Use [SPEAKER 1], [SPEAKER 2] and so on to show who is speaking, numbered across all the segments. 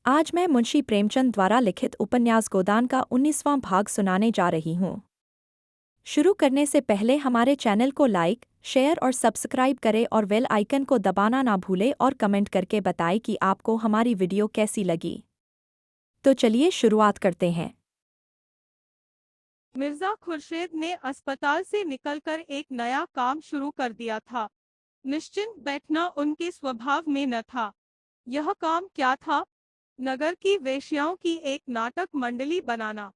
[SPEAKER 1] आज मैं मुंशी प्रेमचंद द्वारा लिखित उपन्यास गोदान का 19वां भाग सुनाने जा रही हूँ। शुरू करने से पहले हमारे चैनल को लाइक, शेयर और सब्सक्राइब करें और बेल आइकन को दबाना ना भूलें और कमेंट करके बताएं कि आपको हमारी वीडियो कैसी लगी। तो चलिए शुरुआत करते हैं।
[SPEAKER 2] मिर्जा खुर्शीद ने अस्पताल से निकलकर एक नया काम शुरू कर दिया था। निश्चिंत बैठना उनके स्वभाव में न था। यह काम क्या था? नगर की वेश्याओं की एक नाटक मंडली बनाना।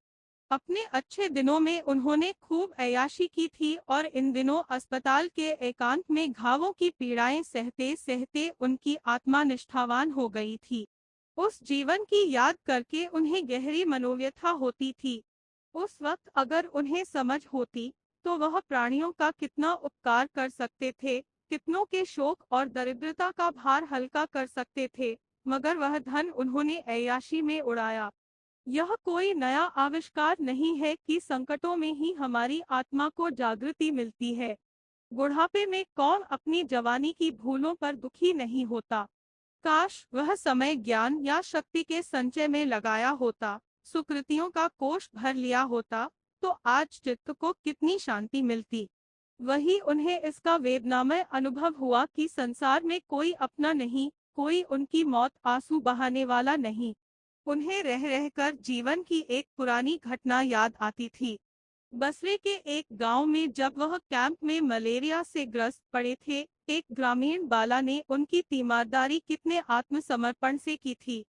[SPEAKER 2] अपने अच्छे दिनों में उन्होंने खूब अय्याशी की थी और इन दिनों अस्पताल के एकांत में घावों की पीड़ाएं सहते सहते उनकी आत्मा निष्ठावान हो गई थी। उस जीवन की याद करके उन्हें गहरी मनोव्यथा होती थी। उस वक्त अगर उन्हें समझ होती तो वह प्राणियों का कितना उपकार कर सकते थे, कितनों के शोक और दरिद्रता का भार हल्का कर सकते थे, मगर वह धन उन्होंने अय्याशी में उड़ाया। यह कोई नया आविष्कार नहीं है कि संकटों में ही हमारी आत्मा को जागृति मिलती है। बुढ़ापे में कौन अपनी जवानी की भूलों पर दुखी नहीं होता। काश वह समय ज्ञान या शक्ति के संचय में लगाया होता, सुकृतियों का कोष भर लिया होता, तो आज चित्त को कितनी शांति मिलती। वही उन्हें इसका वेदनामय अनुभव हुआ कि संसार में कोई अपना नहीं, कोई उनकी मौत आंसू बहाने वाला नहीं। उन्हें रह रहकर जीवन की एक पुरानी घटना याद आती थी। बसरे के एक गांव में जब वह कैंप में मलेरिया से ग्रस्त पड़े थे, एक ग्रामीण बाला ने उनकी तीमारदारी कितने आत्मसमर्पण से की थी।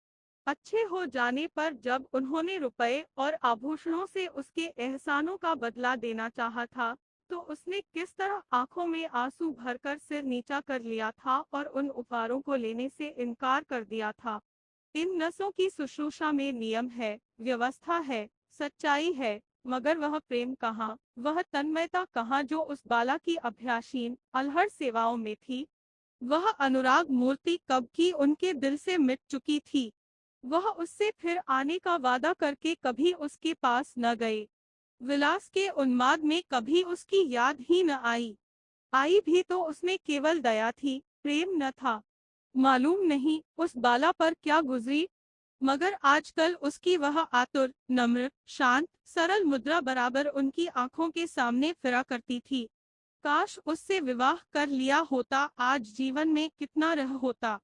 [SPEAKER 2] अच्छे हो जाने पर जब उन्होंने रुपए और आभूषणों से उसके एहसानों का बदला देना चाहा था, तो उसने किस तरह आंखों में आंसू भरकर सिर नीचा कर लिया था और उन उपहारों को लेने से इनकार कर दिया था। इन नसों की शुश्रूषा में नियम है, व्यवस्था है, सच्चाई है, मगर वह प्रेम कहाँ, वह तन्मयता कहाँ जो उस बाला की अभ्यासीन अलहड़ सेवाओं में थी। वह अनुराग मूर्ति कब की उनके दिल से मिट चुकी थी। वह उससे फिर आने का वादा करके कभी उसके पास न गए। विलास के उन्माद में कभी उसकी याद ही न आई। आई भी तो उसमें केवल दया थी, प्रेम न था। मालूम नहीं उस बाला पर क्या गुजरी, मगर आजकल उसकी वह आतुर, नम्र, शांत, सरल मुद्रा बराबर उनकी आंखों के सामने फिरा करती थी। काश उससे विवाह कर लिया होता, आज जीवन में कितना रह होता।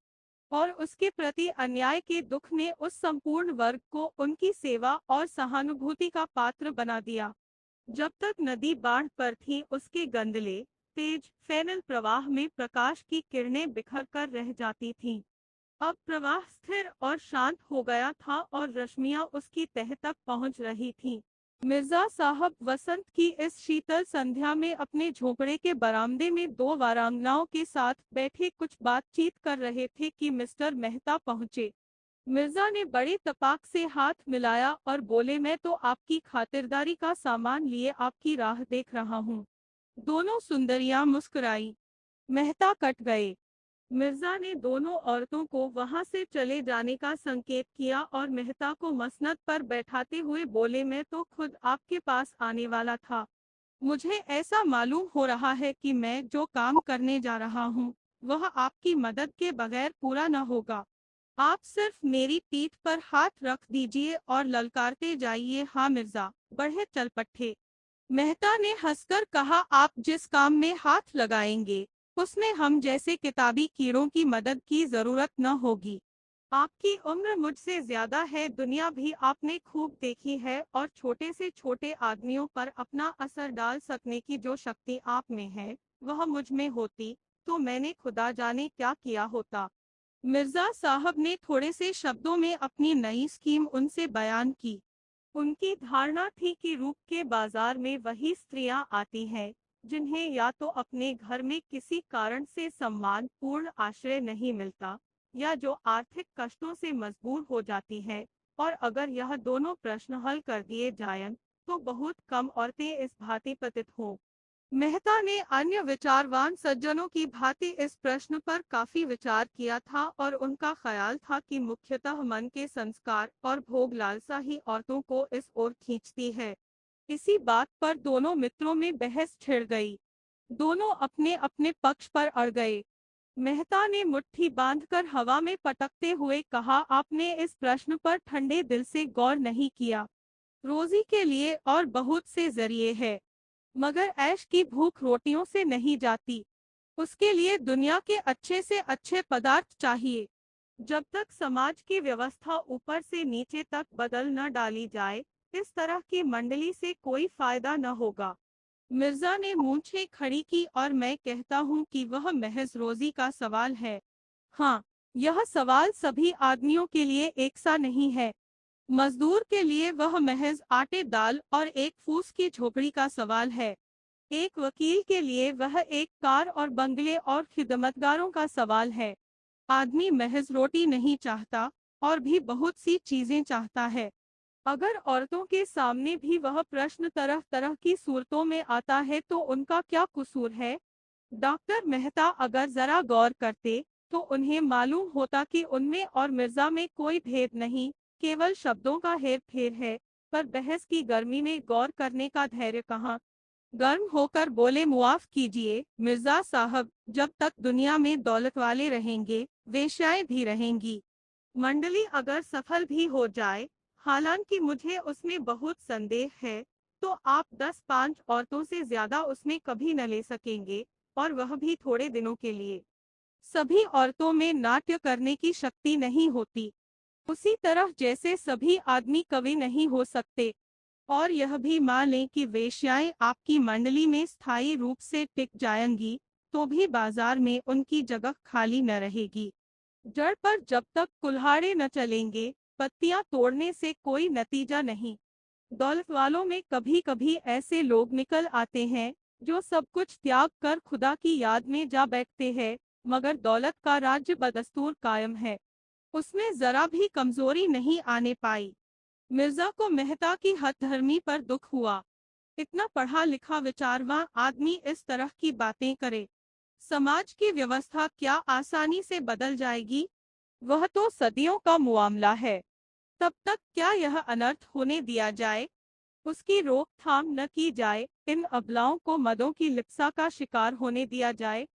[SPEAKER 2] और उसके प्रति अन्याय के दुख ने उस संपूर्ण वर्ग को उनकी सेवा और सहानुभूति का पात्र बना दिया। जब तक नदी बाढ़ पर थी, उसके गंदले तेज फेनल प्रवाह में प्रकाश की किरणें बिखर कर रह जाती थीं। अब प्रवाह स्थिर और शांत हो गया था और रश्मियां उसकी तह तक पहुंच रही थीं। मिर्जा साहब वसंत की इस शीतल संध्या में अपने झोंपड़े के बरामदे में दो वारांगनाओं के साथ बैठे कुछ बातचीत कर रहे थे कि मिस्टर मेहता पहुंचे। मिर्जा ने बड़े तपाक से हाथ मिलाया और बोले, मैं तो आपकी खातिरदारी का सामान लिए आपकी राह देख रहा हूँ। दोनों सुंदरियां मुस्कुराई। मेहता कट गए। मिर्जा ने दोनों औरतों को वहां से चले जाने का संकेत किया और मेहता को मसनद पर बैठाते हुए बोले, मैं तो खुद आपके पास आने वाला था। मुझे ऐसा मालूम हो रहा है कि मैं जो काम करने जा रहा हूँ, वह आपकी मदद के बगैर पूरा न होगा। आप सिर्फ मेरी पीठ पर हाथ रख दीजिए और ललकारते जाइए, हाँ मिर्जा, बढ़े चल पट्टे। मेहता ने हंसकर कहा, आप जिस काम में हाथ लगाएंगे उसमें हम जैसे किताबी कीड़ों की मदद की जरूरत न होगी। आपकी उम्र मुझसे ज्यादा है, दुनिया भी आपने खूब देखी है और छोटे से छोटे आदमियों पर अपना असर डाल सकने की जो शक्ति आप में है, वह मुझ में होती तो मैंने खुदा जाने क्या किया होता। मिर्जा साहब ने थोड़े से शब्दों में अपनी नई स्कीम उनसे बयान की। उनकी धारणा थी कि रूप के बाजार में वही स्त्रियां आती हैं जिन्हें या तो अपने घर में किसी कारण से सम्मान पूर्ण आश्रय नहीं मिलता, या जो आर्थिक कष्टों से मजबूर हो जाती हैं, और अगर यह दोनों प्रश्न हल कर दिए जाएं, तो बहुत कम औरतें इस भांति पतित हों। मेहता ने अन्य विचारवान सज्जनों की भांति इस प्रश्न पर काफी विचार किया था और उनका ख्याल था कि मुख्यतः मन के संस्कार और भोग लालसा ही औरतों को इस ओर खींचती है। इसी बात पर दोनों मित्रों में बहस छिड़ गई। दोनों अपने अपने पक्ष पर अड़ गए। मेहता ने मुट्ठी बांधकर हवा में पटकते हुए कहा, आपने इस प्रश्न पर ठंडे दिल से गौर नहीं किया। रोजी के लिए और बहुत से जरिए हैं, मगर ऐश की भूख रोटियों से नहीं जाती। उसके लिए दुनिया के अच्छे से अच्छे पदार्थ चाहिए। जब तक समाज की व्यवस्था ऊपर से नीचे तक बदल न डाली जाए, इस तरह की मंडली से कोई फायदा न होगा। मिर्जा ने मूंछें खड़ी की और मैं कहता हूँ कि वह महज रोजी का सवाल है। हाँ, यह सवाल सभी आदमियों के लिए एक सा नहीं है। मजदूर के लिए वह महज आटे दाल और एक फूस की झोपड़ी का सवाल है। एक वकील के लिए वह एक कार और बंगले और खिदमतगारों का सवाल है। आदमी महज रोटी नहीं चाहता, और भी बहुत सी चीजें चाहता है। अगर औरतों के सामने भी वह प्रश्न तरह तरह की सूरतों में आता है तो उनका क्या कसूर है? डॉक्टर मेहता अगर जरा गौर करते तो उन्हें मालूम होता कि उनमें और मिर्जा में कोई भेद नहीं, केवल शब्दों का हेर फेर है। पर बहस की गर्मी में गौर करने का धैर्य कहाँ। गर्म होकर बोले, मुआफ कीजिए मिर्जा साहब, जब तक दुनिया में दौलत वाले रहेंगे वेश्याएं भी रहेंगी। मंडली अगर सफल भी हो जाए, हालांकि मुझे उसमें बहुत संदेह है, तो आप 10-5 औरतों से ज्यादा उसमें कभी न ले सकेंगे, और वह भी थोड़े दिनों के लिए। सभी औरतों में नाट्य करने की शक्ति नहीं होती, उसी तरह जैसे सभी आदमी कवि नहीं हो सकते। और यह भी मान लें कि वेश्याएं आपकी मंडली में स्थायी रूप से टिक जाएंगी, तो भी बाजार में उनकी जगह खाली न रहेगी। जड़ पर जब तक कुल्हाड़े न चलेंगे, पत्तियां तोड़ने से कोई नतीजा नहीं। दौलत वालों में कभी कभी ऐसे लोग निकल आते हैं जो सब कुछ त्याग कर खुदा की याद में जा बैठते हैं, मगर दौलत का राज्य बदस्तूर कायम है, उसमें जरा भी कमजोरी नहीं आने पाई। मिर्जा को मेहता की हठधर्मी पर दुख हुआ। इतना पढ़ा लिखा विचारवान आदमी इस तरह की बातें करे, समाज की व्यवस्था क्या आसानी से बदल जाएगी? वह तो सदियों का मुआमला है। तब तक क्या यह अनर्थ होने दिया जाए? उसकी रोकथाम न की जाए, इन अबलाओं को मदों की लिप्सा का शिकार होने दिया जाए।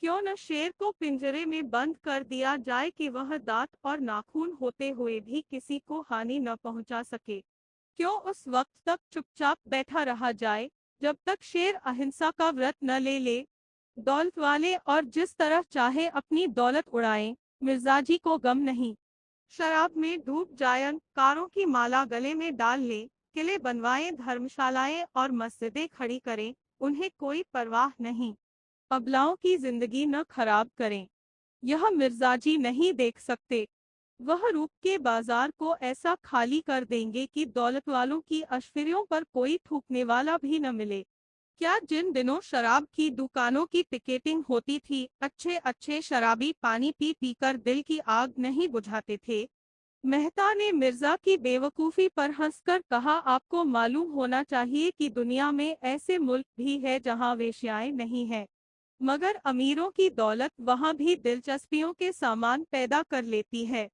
[SPEAKER 2] क्यों न शेर को पिंजरे में बंद कर दिया जाए कि वह दांत और नाखून होते हुए भी किसी को हानि न पहुंचा सके। क्यों उस वक्त तक चुपचाप बैठा रहा जाए जब तक शेर अहिंसा का व्रत न ले ले। दौलत वाले और जिस तरह चाहे अपनी दौलत उड़ाएं, मिर्जाजी को गम नहीं। शराब में डूब जाएं, कारों की माला गले में डाल लें, किले बनवाएं, धर्मशालाएं और मस्जिदें खड़ी करें, उन्हें कोई परवाह नहीं। अबलाओं की जिंदगी न खराब करें, यह मिर्जाजी नहीं देख सकते। वह रूप के बाजार को ऐसा खाली कर देंगे कि दौलत वालों की अशफिरियों पर कोई थूकने वाला भी न मिले। क्या जिन दिनों शराब की दुकानों की टिकेटिंग होती थी, अच्छे अच्छे शराबी पानी पी पी कर दिल की आग नहीं बुझाते थे? मेहता ने मिर्जा की बेवकूफी पर हंसकर कहा, आपको मालूम होना चाहिए कि दुनिया में ऐसे मुल्क भी है जहां वेश्याएं नहीं है, मगर अमीरों की दौलत वहां भी दिलचस्पियों के सामान पैदा कर लेती है।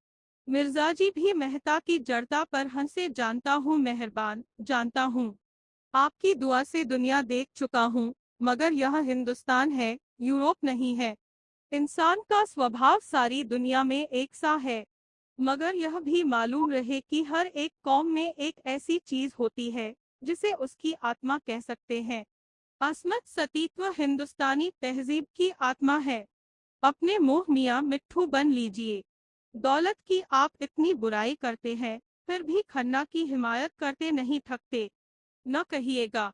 [SPEAKER 2] मिर्जाजी भी मेहता की जड़ता पर हंसे, जानता हूँ मेहरबान, जानता हूँ। आपकी दुआ से दुनिया देख चुका हूँ, मगर यह हिंदुस्तान है, यूरोप नहीं है। इंसान का स्वभाव सारी दुनिया में एक सा है, मगर यह भी मालूम रहे कि हर एक कौम में एक ऐसी चीज होती है जिसे उसकी आत्मा कह सकते हैं। अस्मत सतीत्व हिंदुस्तानी तहजीब की आत्मा है। अपने मुंह मियाँ मिट्ठू बन लीजिए। दौलत की आप इतनी बुराई करते हैं, फिर भी खन्ना की हिमायत करते नहीं थकते। न कहिएगा।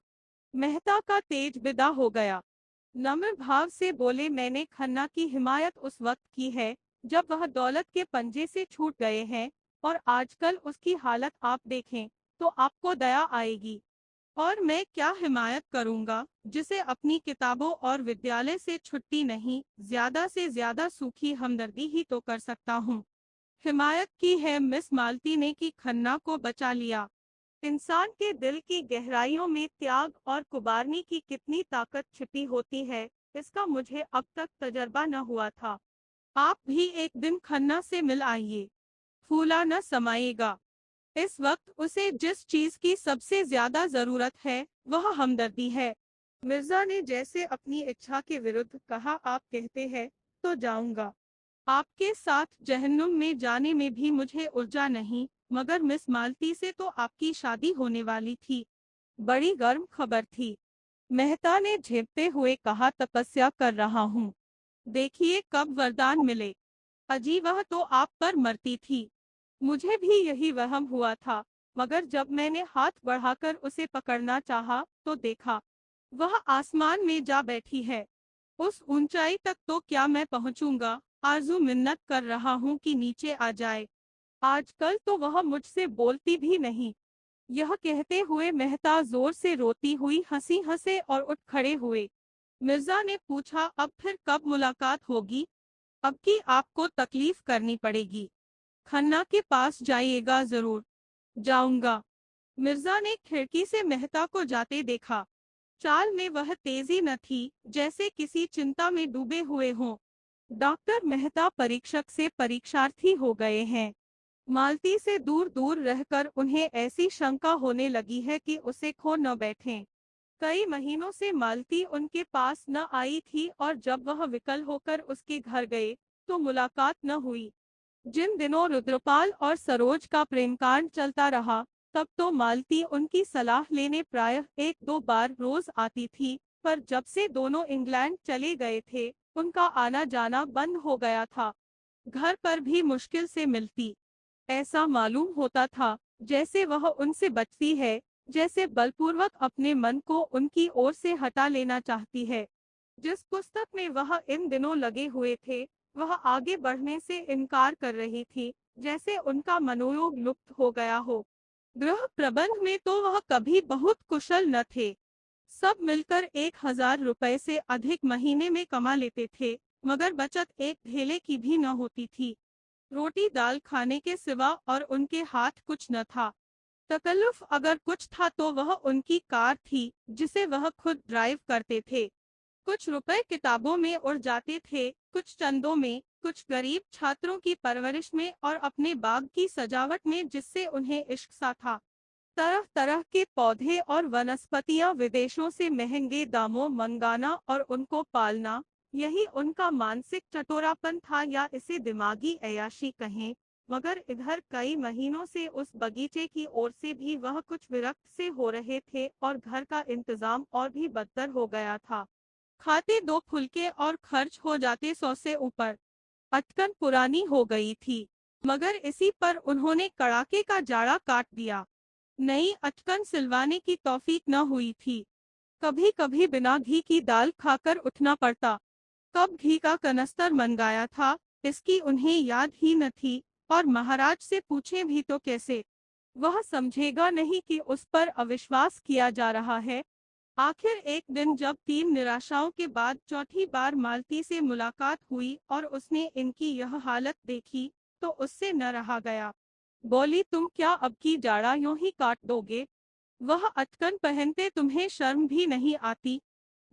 [SPEAKER 2] मेहता का तेज विदा हो गया। नम्र भाव से बोले, मैंने खन्ना की हिमायत उस वक्त की है जब वह दौलत के पंजे से छूट गए हैं, और आजकल उसकी हालत आप देखें तो आपको दया आएगी। और मैं क्या हिमायत करूंगा जिसे अपनी किताबों और विद्यालय से छुट्टी नहीं, ज्यादा से ज्यादा सूखी हमदर्दी ही तो कर सकता हूँ। हिमायत की है मिस मालती ने कि खन्ना को बचा लिया। इंसान के दिल की गहराइयों में त्याग और कुबारनी की कितनी ताकत छिपी होती है, इसका मुझे अब तक तजर्बा न हुआ था। आप भी एक दिन खन्ना से मिल आइए, फूला न समाएगा। इस वक्त उसे जिस चीज की सबसे ज्यादा जरूरत है वह हमदर्दी है। मिर्जा ने जैसे अपनी इच्छा के विरुद्ध कहा, आप कहते हैं तो जाऊंगा। आपके साथ जहन्नुम में जाने में भी मुझे ऊर्जा नहीं, मगर मिस मालती से तो आपकी शादी होने वाली थी। बड़ी गर्म खबर थी। मेहता ने झेपते हुए कहा, तपस्या कर रहा हूँ, देखिए कब वरदान मिले। अजी वह तो आप पर मरती थी। मुझे भी यही वहम हुआ था, मगर जब मैंने हाथ बढ़ाकर उसे पकड़ना चाहा तो देखा वह आसमान में जा बैठी है। उस ऊंचाई तक तो क्या मैं पहुंचूंगा, आरजू मिन्नत कर रहा हूँ कि नीचे आ जाए। आजकल तो वह मुझसे बोलती भी नहीं। यह कहते हुए मेहता जोर से रोती हुई हंसे और उठ खड़े हुए। मिर्जा ने पूछा, अब फिर कब मुलाकात होगी? अब की आपको तकलीफ करनी पड़ेगी। खन्ना के पास जाइएगा जरूर। जाऊंगा। मिर्जा ने खिड़की से मेहता को जाते देखा। चाल में वह तेजी न थी, जैसे किसी चिंता में डूबे हुए हों। डॉक्टर मेहता परीक्षक से परीक्षार्थी हो गए हैं। मालती से दूर दूर रहकर उन्हें ऐसी शंका होने लगी है कि उसे खो न बैठें। कई महीनों से मालती उनके पास न आई थी और जब वह विकल होकर उसके घर गए तो मुलाकात न हुई। जिन दिनों रुद्रपाल और सरोज का प्रेमकांड चलता रहा, तब तो मालती उनकी सलाह लेने प्रायः एक दो बार रोज आती थी, पर जब से दोनों इंग्लैंड चले गए थे उनका आना जाना बंद हो गया था। घर पर भी मुश्किल से मिलती। ऐसा मालूम होता था जैसे वह उनसे बचती है, जैसे बलपूर्वक अपने मन को उनकी ओर से हटा लेना चाहती है। जिस पुस्तक में वह इन दिनों लगे हुए थे, वह आगे बढ़ने से इनकार कर रही थी, जैसे उनका मनोयोग लुप्त हो गया हो। गृह प्रबंध में तो वह कभी बहुत कुशल न थे। सब मिलकर 1,000 रुपए से अधिक महीने में कमा लेते थे, मगर बचत एक ढेले की भी न होती थी। रोटी दाल खाने के सिवा और उनके हाथ कुछ न था। तकल्लुफ अगर कुछ था तो वह उनकी कार थी, जिसे वह खुद ड्राइव करते थे। कुछ रुपए किताबों में उड़ जाते थे, कुछ चंदों में, कुछ गरीब छात्रों की परवरिश में और अपने बाग की सजावट में, जिससे उन्हें इश्क सा था। तरह तरह के पौधे और वनस्पतियां विदेशों से महंगे दामों मंगाना और उनको पालना, यही उनका मानसिक चटोरापन था या इसे दिमागी अय्याशी कहें। मगर इधर कई महीनों से उस बगीचे की ओर से भी वह कुछ विरक्त से हो रहे थे और घर का इंतजाम और भी बदतर हो गया था। खाते दो फुलके और खर्च हो जाते 100 से ऊपर। अटकन पुरानी हो गई थी, मगर इसी पर उन्होंने कड़ाके का जाड़ा काट दिया। नई अटकन सिलवाने की तौफीक न हुई थी। कभी कभी बिना घी की दाल खाकर उठना पड़ता। कब घी का कनस्तर मंगाया था, इसकी उन्हें याद ही न थी, और महाराज से पूछें भी तो कैसे? वह समझेगा नहीं कि उस पर अविश्वास किया जा रहा है। आखिर एक दिन जब 3 निराशाओं के बाद चौथी बार मालती से मुलाकात हुई और उसने इनकी यह हालत देखी, तो उससे न रहा गया। बोली, तुम क्या अब की जाड़ा यूं ही काट दोगे? वह अटकन पहनते तुम्हें शर्म भी नहीं आती?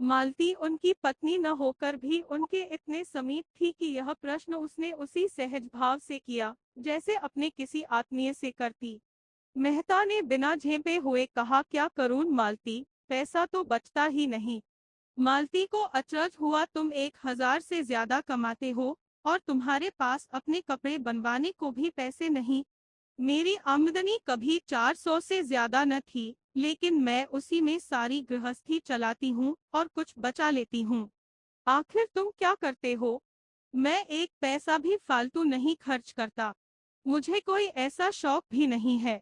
[SPEAKER 2] मालती उनकी पत्नी न होकर भी उनके इतने समीप थी कि यह प्रश्न उसने उसी सहज भाव से किया, जैसे अपने किसी आत्मीय से करती। मेहता ने बिना झेपे हुए कहा, क्या करूं मालती, पैसा तो बचता ही नहीं। मालती को अचरज हुआ, तुम 1,000 से ज्यादा कमाते हो और तुम्हारे पास अपने कपड़े बनवाने को भी पैसे नहीं। मेरी आमदनी कभी 400 से ज्यादा न थी, लेकिन मैं उसी में सारी गृहस्थी चलाती हूँ और कुछ बचा लेती हूँ। आखिर तुम क्या करते हो? मैं एक पैसा भी फालतू नहीं खर्च करता। मुझे कोई ऐसा शौक भी नहीं है।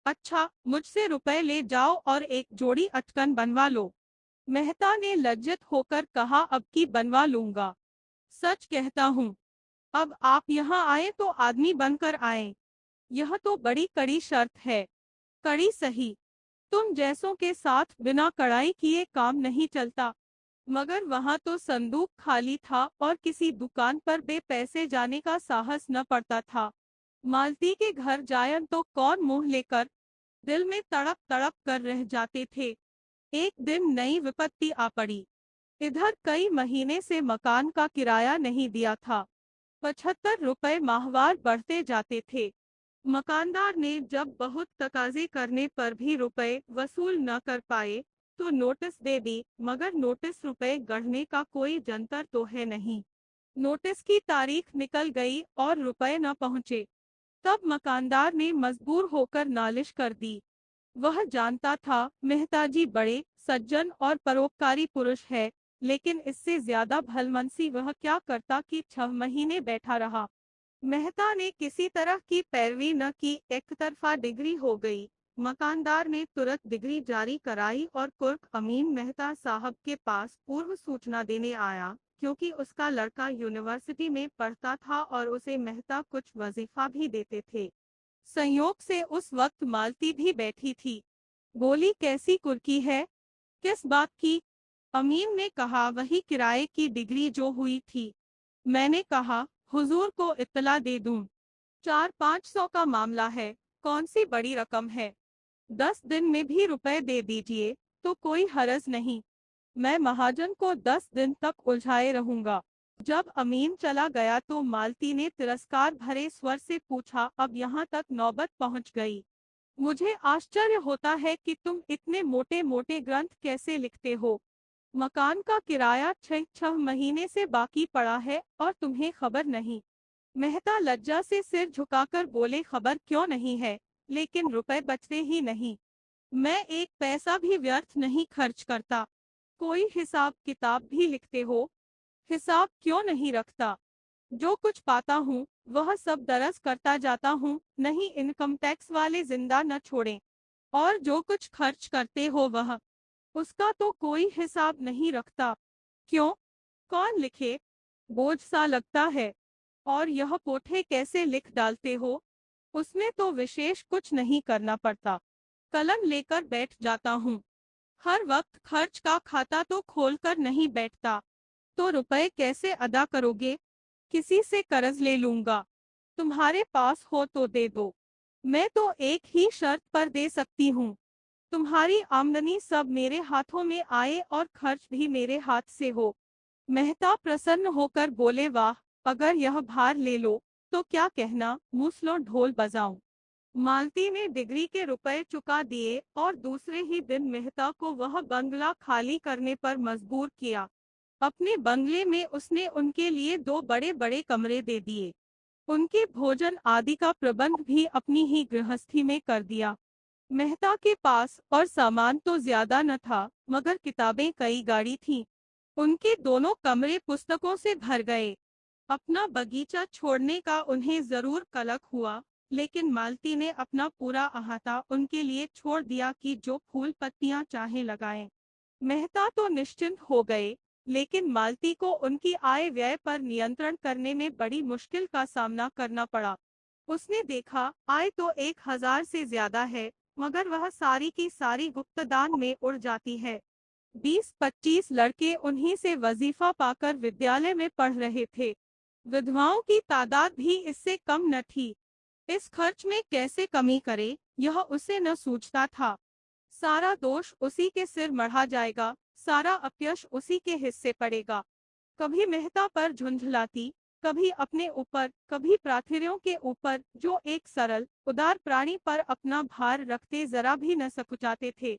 [SPEAKER 2] अच्छा, मुझसे रुपए ले जाओ और एक जोड़ी अटकन बनवा लो। मेहता ने लज्जित होकर कहा, अब की बनवा लूंगा। सच कहता हूँ। अब आप यहाँ आए तो आदमी बनकर आए। यह तो बड़ी कड़ी शर्त है। कड़ी सही। तुम जैसों के साथ बिना कड़ाई किए काम नहीं चलता। मगर वहां तो संदूक खाली था और किसी दुकान पर बे पैसे जाने का साहस न पड़ता था। मालती के घर जायन तो कौन मुंह लेकर? दिल में तड़प तड़प कर रह जाते थे। एक दिन नई विपत्ति आ पड़ी। इधर कई महीने से मकान का किराया नहीं दिया था। 75 रुपए माहवार बढ़ते जाते थे। मकानदार ने जब बहुत तकाजे करने पर भी रुपए वसूल न कर पाए, तो नोटिस दे दी, मगर नोटिस रुपए गढ़ने का कोई जंतर तो है नहीं। नोटिस की तारीख निकल गई और रुपए न पहुंचे। तब मकानदार ने मजबूर होकर नालिश कर दी। वह जानता था मेहताजी बड़े सज्जन और परोपकारी पुरुष है, लेकिन इससे ज्यादा भलमनसी वह क्या करता कि 6 महीने बैठा रहा। मेहता ने किसी तरह की पैरवी न की, एक तरफा डिग्री हो गई। मकानदार ने तुरंत डिग्री जारी कराई और कुर्क अमीन मेहता साहब के पास पूर्व सूचना देने आया, क्योंकि उसका लड़का यूनिवर्सिटी में पढ़ता था और उसे मेहता कुछ वजीफा भी देते थे। संयोग से उस वक्त मालती भी बैठी थी। बोली, कैसी कुर्की है? किस बात की? अमीन ने कहा, वही किराए की डिग्री जो हुई थी। मैंने कहा, हुजूर को इत्तला दे दूं। 400-500 का मामला है, कौन सी बड़ी रकम है। 10 दिन में भी रुपए दे दीजिए तो कोई हरज नहीं। मैं महाजन को 10 दिन तक उलझाए रहूंगा। जब अमीन चला गया तो मालती ने तिरस्कार भरे स्वर से पूछा, अब यहाँ तक नौबत पहुँच गई। मुझे आश्चर्य होता है कि तुम इतने मोटे मोटे ग्रंथ कैसे लिखते हो। मकान का किराया 6 महीने से बाकी पड़ा है और तुम्हें खबर नहीं। मेहता लज्जा से सिर झुकाकर बोले, खबर क्यों नहीं है, लेकिन रुपए बचते ही नहीं। मैं एक पैसा भी व्यर्थ नहीं खर्च करता। कोई हिसाब किताब भी लिखते हो? हिसाब क्यों नहीं रखता? जो कुछ पाता हूँ वह सब दरज करता जाता हूँ, नहीं इनकम टैक्स वाले जिंदा न छोड़ें। और जो कुछ खर्च करते हो वह, उसका तो कोई हिसाब नहीं रखता। क्यों? कौन लिखे? बोझ सा लगता है। और यह पोठे कैसे लिख डालते हो? उसमें तो विशेष कुछ नहीं करना पड़ता, कलम लेकर बैठ जाता हूँ। हर वक्त खर्च का खाता तो खोलकर नहीं बैठता। तो रुपए कैसे अदा करोगे? किसी से कर्ज ले लूंगा। तुम्हारे पास हो तो दे दो। मैं तो एक ही शर्त पर दे सकती हूँ, तुम्हारी आमदनी सब मेरे हाथों में आए और खर्च भी मेरे हाथ से हो। मेहता प्रसन्न होकर बोले, वाह, अगर यह भार ले लो तो क्या कहना, मूसलो ढोल बजाऊं। मालती ने डिग्री के रुपए चुका दिए और दूसरे ही दिन मेहता को वह बंगला खाली करने पर मजबूर किया। अपने बंगले में उसने उनके लिए 2 बड़े-बड़े कमरे दे दिए। उनके भोजन आदि का प्रबंध भी अपनी ही गृहस्थी में कर दिया। मेहता के पास और सामान तो ज्यादा न था, मगर किताबें कई गाड़ी थीं। उनके दोनों कमरे पुस्तकों से भर गए। अपना बगीचा छोड़ने का उन्हें जरूर कलक हुआ, लेकिन मालती ने अपना पूरा अहाता उनके लिए छोड़ दिया कि जो फूल पत्तियां चाहे लगाएं। मेहता तो निश्चिंत हो गए, लेकिन मालती को उनकी आय व्यय पर नियंत्रण करने में बड़ी मुश्किल का सामना करना पड़ा। उसने देखा, आय तो 1000 से ज्यादा है, मगर वह सारी की सारी गुप्तदान में उड़ जाती है। 20-25 लड़के उन्हीं से वजीफा पाकर विद्यालय में पढ़ रहे थे। विधवाओं की तादाद भी इससे कम न थी। इस खर्च में कैसे कमी करे, यह उसे न सूझता था। सारा दोष उसी के सिर मढ़ा जाएगा, सारा अपयश उसी के हिस्से पड़ेगा। कभी मेहता पर झुंझलाती, कभी अपने ऊपर, कभी प्रार्थरियों के ऊपर, जो एक सरल उदार प्राणी पर अपना भार रखते जरा भी न सकुचाते थे।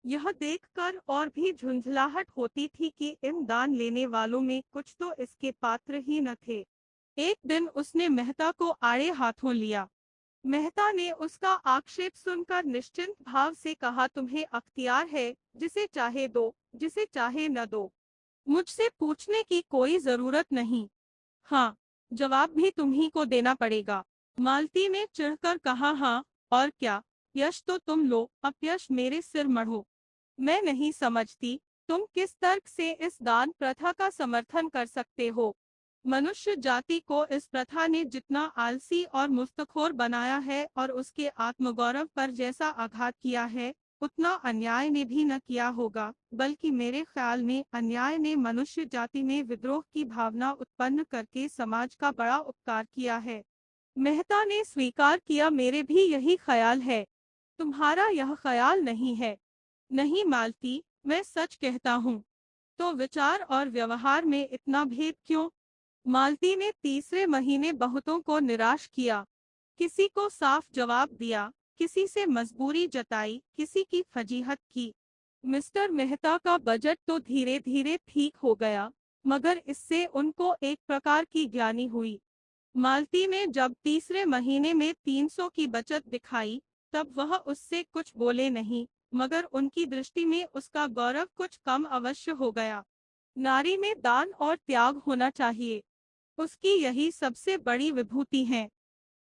[SPEAKER 2] यह देखकर और भी झुंझलाहट होती थी कि इन दान लेने वालों में कुछ तो इसके पात्र ही न थे। एक दिन उसने मेहता को आड़े हाथों लिया। मेहता ने उसका आक्षेप सुनकर निश्चिंत भाव से कहा, तुम्हें अख्तियार है, जिसे चाहे दो, जिसे चाहे न दो। मुझसे पूछने की कोई जरूरत नहीं। हाँ, जवाब भी तुम्ही को देना पड़ेगा। मालती ने चिढ़कर कहा, हाँ और क्या, यश तो तुम लो, अपयश मेरे सिर मढ़ो। मैं नहीं समझती तुम किस तर्क से इस दान प्रथा का समर्थन कर सकते हो। मनुष्य जाति को इस प्रथा ने जितना आलसी और मुफ्तखोर बनाया है और उसके आत्मगौरव पर जैसा आघात किया है, उतना अन्याय ने भी न किया होगा, बल्कि मेरे ख्याल में अन्याय ने मनुष्य जाति में विद्रोह की भावना उत्पन्न करके समाज का बड़ा उपकार किया है। मेहता ने स्वीकार किया, मेरे भी यही ख्याल है। तुम्हारा यह ख्याल नहीं है? नहीं मालती, मैं सच कहता हूँ। तो विचार और व्यवहार में इतना भेद क्यों? मालती ने तीसरे महीने बहुतों को निराश किया। किसी को साफ जवाब दिया, किसी से मजबूरी जताई, किसी की फजीहत की। मिस्टर मेहता का बजट तो धीरे धीरे ठीक हो गया, मगर इससे उनको एक प्रकार की ग्लानि हुई। मालती ने जब तीसरे महीने में 300 की बचत दिखाई, तब वह उससे कुछ बोले नहीं, मगर उनकी दृष्टि में उसका गौरव कुछ कम अवश्य हो गया। नारी में दान और त्याग होना चाहिए, उसकी यही सबसे बड़ी विभूति है।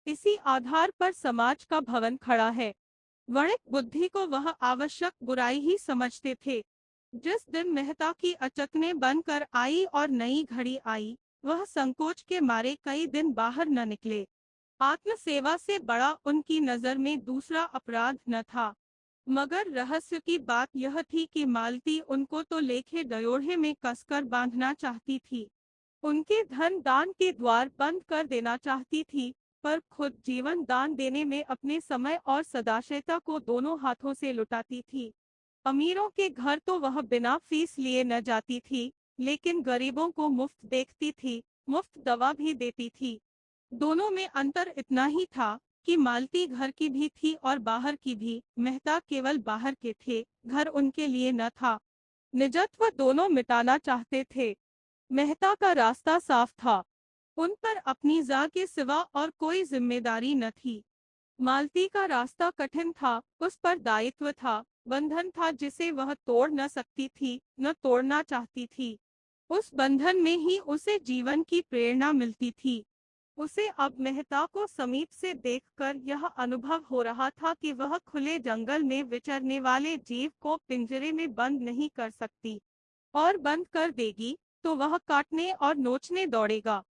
[SPEAKER 2] इसी आधार पर समाज का भवन खड़ा है। वणिक बुद्धि को वह आवश्यक बुराई ही समझते थे। जिस दिन मेहता की अचकने बनकर आई और नई घड़ी आई, वह संकोच के मारे कई दिन बाहर न निकले। आत्म सेवा से बड़ा उनकी नजर में दूसरा अपराध न था। मगर रहस्य की बात यह थी कि मालती उनको तो लेखे डयोढ़े में कसकर बांधना चाहती थी, उनके धन दान के द्वार बंद कर देना चाहती थी, पर खुद जीवन दान देने में अपने समय और सदाशयता को दोनों हाथों से लुटाती थी। अमीरों के घर तो वह बिना फीस लिए न जाती थी, लेकिन गरीबों को मुफ्त देखती थी, मुफ्त दवा भी देती थी। दोनों में अंतर इतना ही था कि मालती घर की भी थी और बाहर की भी। मेहता केवल बाहर के थे, घर उनके लिए न था। निजत्व दोनों मिटाना चाहते थे। मेहता का रास्ता साफ था, उन पर अपनी जा के सिवा और कोई जिम्मेदारी न थी। मालती का रास्ता कठिन था, उस पर दायित्व था, बंधन था जिसे वह तोड़ न सकती थी, न तोड़ना चाहती थी। उस बंधन में ही उसे जीवन की प्रेरणा मिलती थी। उसे अब मेहता को समीप से देखकर यह अनुभव हो रहा था कि वह खुले जंगल में विचरने वाले जीव को पिंजरे में बंद नहीं कर सकती, और बंद कर देगी तो वह काटने और नोचने दौड़ेगा।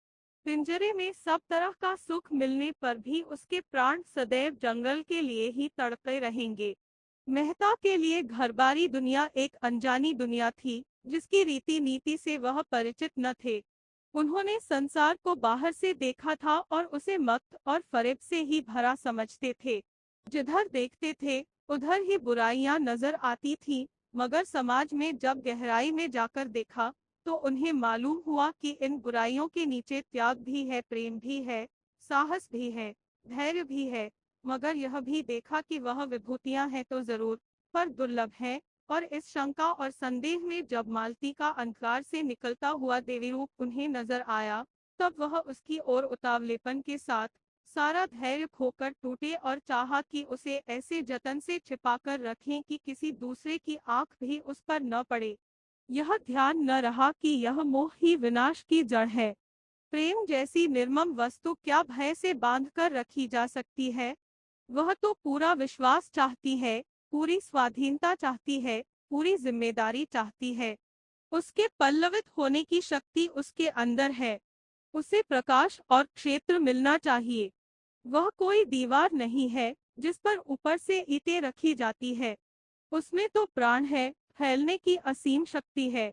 [SPEAKER 2] पिंजरे में सब तरह का सुख मिलने पर भी उसके प्राण सदैव जंगल के लिए ही तड़पे रहेंगे। मेहता के लिए घरबारी दुनिया एक अनजानी दुनिया थी, जिसकी रीति नीति से वह परिचित न थे। उन्होंने संसार को बाहर से देखा था और उसे मक्त और फरेब से ही भरा समझते थे। जिधर देखते थे उधर ही बुराइयां नजर आती थी, मगर समाज में जब गहराई में जाकर देखा, तो उन्हें मालूम हुआ कि इन बुराइयों के नीचे त्याग भी है, प्रेम भी है, साहस भी है, धैर्य भी है। मगर यह भी देखा कि वह विभूतियां हैं तो जरूर, पर दुर्लभ है। और इस शंका और संदेह में जब मालती का अंधकार से निकलता हुआ देवी रूप उन्हें नजर आया, तब वह उसकी ओर उतावलेपन के साथ सारा धैर्य खोकर टूटे और चाहा कि उसे ऐसे जतन से छिपाकर रखें कि किसी दूसरे की आंख भी उस पर न पड़े। यह ध्यान न रहा कि यह मोह ही विनाश की जड़ है। प्रेम जैसी निर्मम वस्तु क्या भय से बांधकर रखी जा सकती है? वह तो पूरा विश्वास चाहती है, पूरी स्वाधीनता चाहती है, पूरी जिम्मेदारी चाहती है। उसके पल्लवित होने की शक्ति उसके अंदर है। उसे प्रकाश और क्षेत्र मिलना चाहिए। वह कोई दीवार नहीं है जिस पर ऊपर से ईंटें रखी जाती है। उसमें तो प्राण है, फैलने की असीम शक्ति है।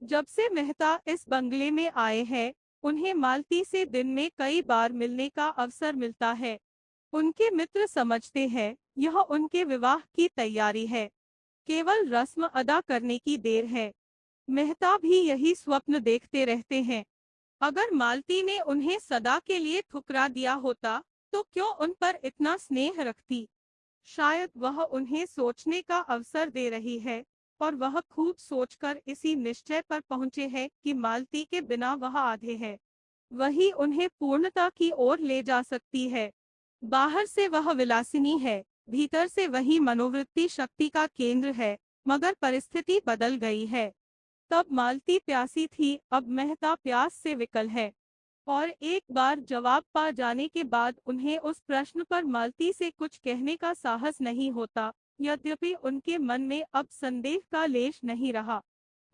[SPEAKER 2] जब से मेहता इस बंगले में आए हैं, उन्हें मालती से दिन में कई बार मिलने का अवसर मिलता है। उनके मित्र समझते हैं यह उनके विवाह की तैयारी है, केवल रस्म अदा करने की देर है। मेहता भी यही स्वप्न देखते रहते हैं। अगर मालती ने उन्हें सदा के लिए ठुकरा दिया होता, तो क्यों उन पर इतना स्नेह रखती? शायद वह उन्हें सोचने का अवसर दे रही है, और वह खूब सोचकर इसी निश्चय पर पहुंचे हैं कि मालती के बिना वह आधे है। वही उन्हें पूर्णता की ओर ले जा सकती है। बाहर से वह विलासिनी है, भीतर से वही मनोवृत्ति शक्ति का केंद्र है। मगर परिस्थिति बदल गई है। तब मालती प्यासी थी, अब मेहता प्यास से विकल है। और एक बार जवाब पा जाने के बाद उन्हें उस प्रश्न पर मालती से कुछ कहने का साहस नहीं होता। यद्यपि उनके मन में अब संदेह का लेश नहीं रहा।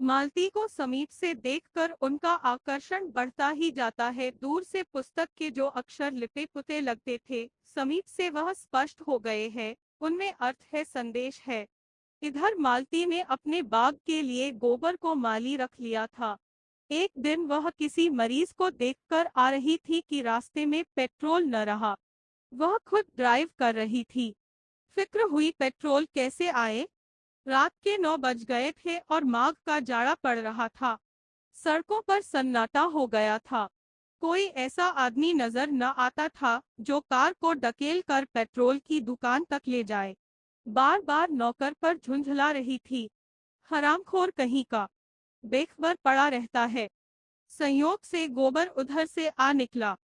[SPEAKER 2] मालती को समीप से देखकर उनका आकर्षण बढ़ता ही जाता है। दूर से पुस्तक के जो अक्षर लिपे पुते लगते थे, समीप से वह स्पष्ट हो गए हैं। उनमें अर्थ है, संदेश है। इधर मालती ने अपने बाग के लिए गोबर को माली रख लिया था। एक दिन वह किसी मरीज को देखकर आ रही थी कि रास्ते में पेट्रोल न रहा। वह खुद ड्राइव कर रही थी। फिक्र हुई पेट्रोल कैसे आए। रात के 9 बज गए थे और माघ का जाड़ा पड़ रहा था। सड़कों पर सन्नाटा हो गया था। कोई ऐसा आदमी नजर न आता था जो कार को ढकेल कर पेट्रोल की दुकान तक ले जाए। बार बार नौकर पर झुंझला रही थी, हरामखोर कहीं का, बेखबर पड़ा रहता है। संयोग से गोबर उधर से आ निकला।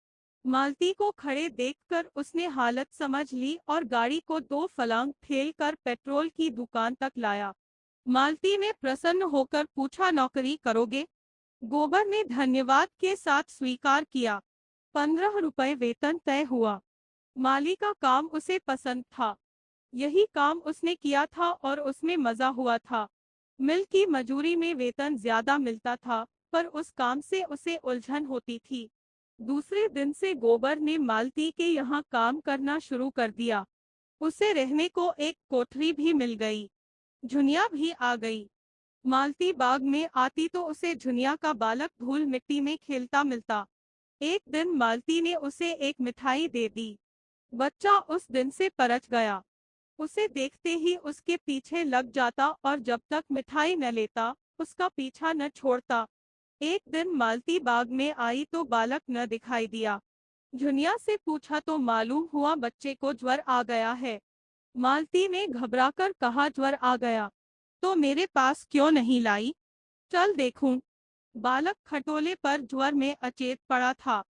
[SPEAKER 2] मालती को खड़े देखकर उसने हालत समझ ली और गाड़ी को 2 फलांग ठेलकर पेट्रोल की दुकान तक लाया। मालती ने प्रसन्न होकर पूछा, नौकरी करोगे? गोबर ने धन्यवाद के साथ स्वीकार किया। 15 रुपए वेतन तय हुआ। माली का काम उसे पसंद था। यही काम उसने किया था और उसमें मजा हुआ था। मिल की मजूरी में वेतन ज्यादा मिलता था, पर उस काम से उसे उलझन होती थी। दूसरे दिन से गोबर ने मालती के यहाँ काम करना शुरू कर दिया। उसे रहने को एक कोठरी भी मिल गई। झुनिया भी आ गई। मालती बाग में आती तो उसे झुनिया का बालक धूल मिट्टी में खेलता मिलता। एक दिन मालती ने उसे एक मिठाई दे दी। बच्चा उस दिन से परच गया। उसे देखते ही उसके पीछे लग जाता और जब तक मिठाई न लेता उसका पीछा न छोड़ता। एक दिन मालती बाग में आई तो बालक न दिखाई दिया। झुनिया से पूछा तो मालूम हुआ बच्चे को ज्वर आ गया है। मालती ने घबराकर कहा, ज्वर आ गया तो मेरे पास क्यों नहीं लाई? चल देखूं। बालक खटोले पर ज्वर में अचेत पड़ा था।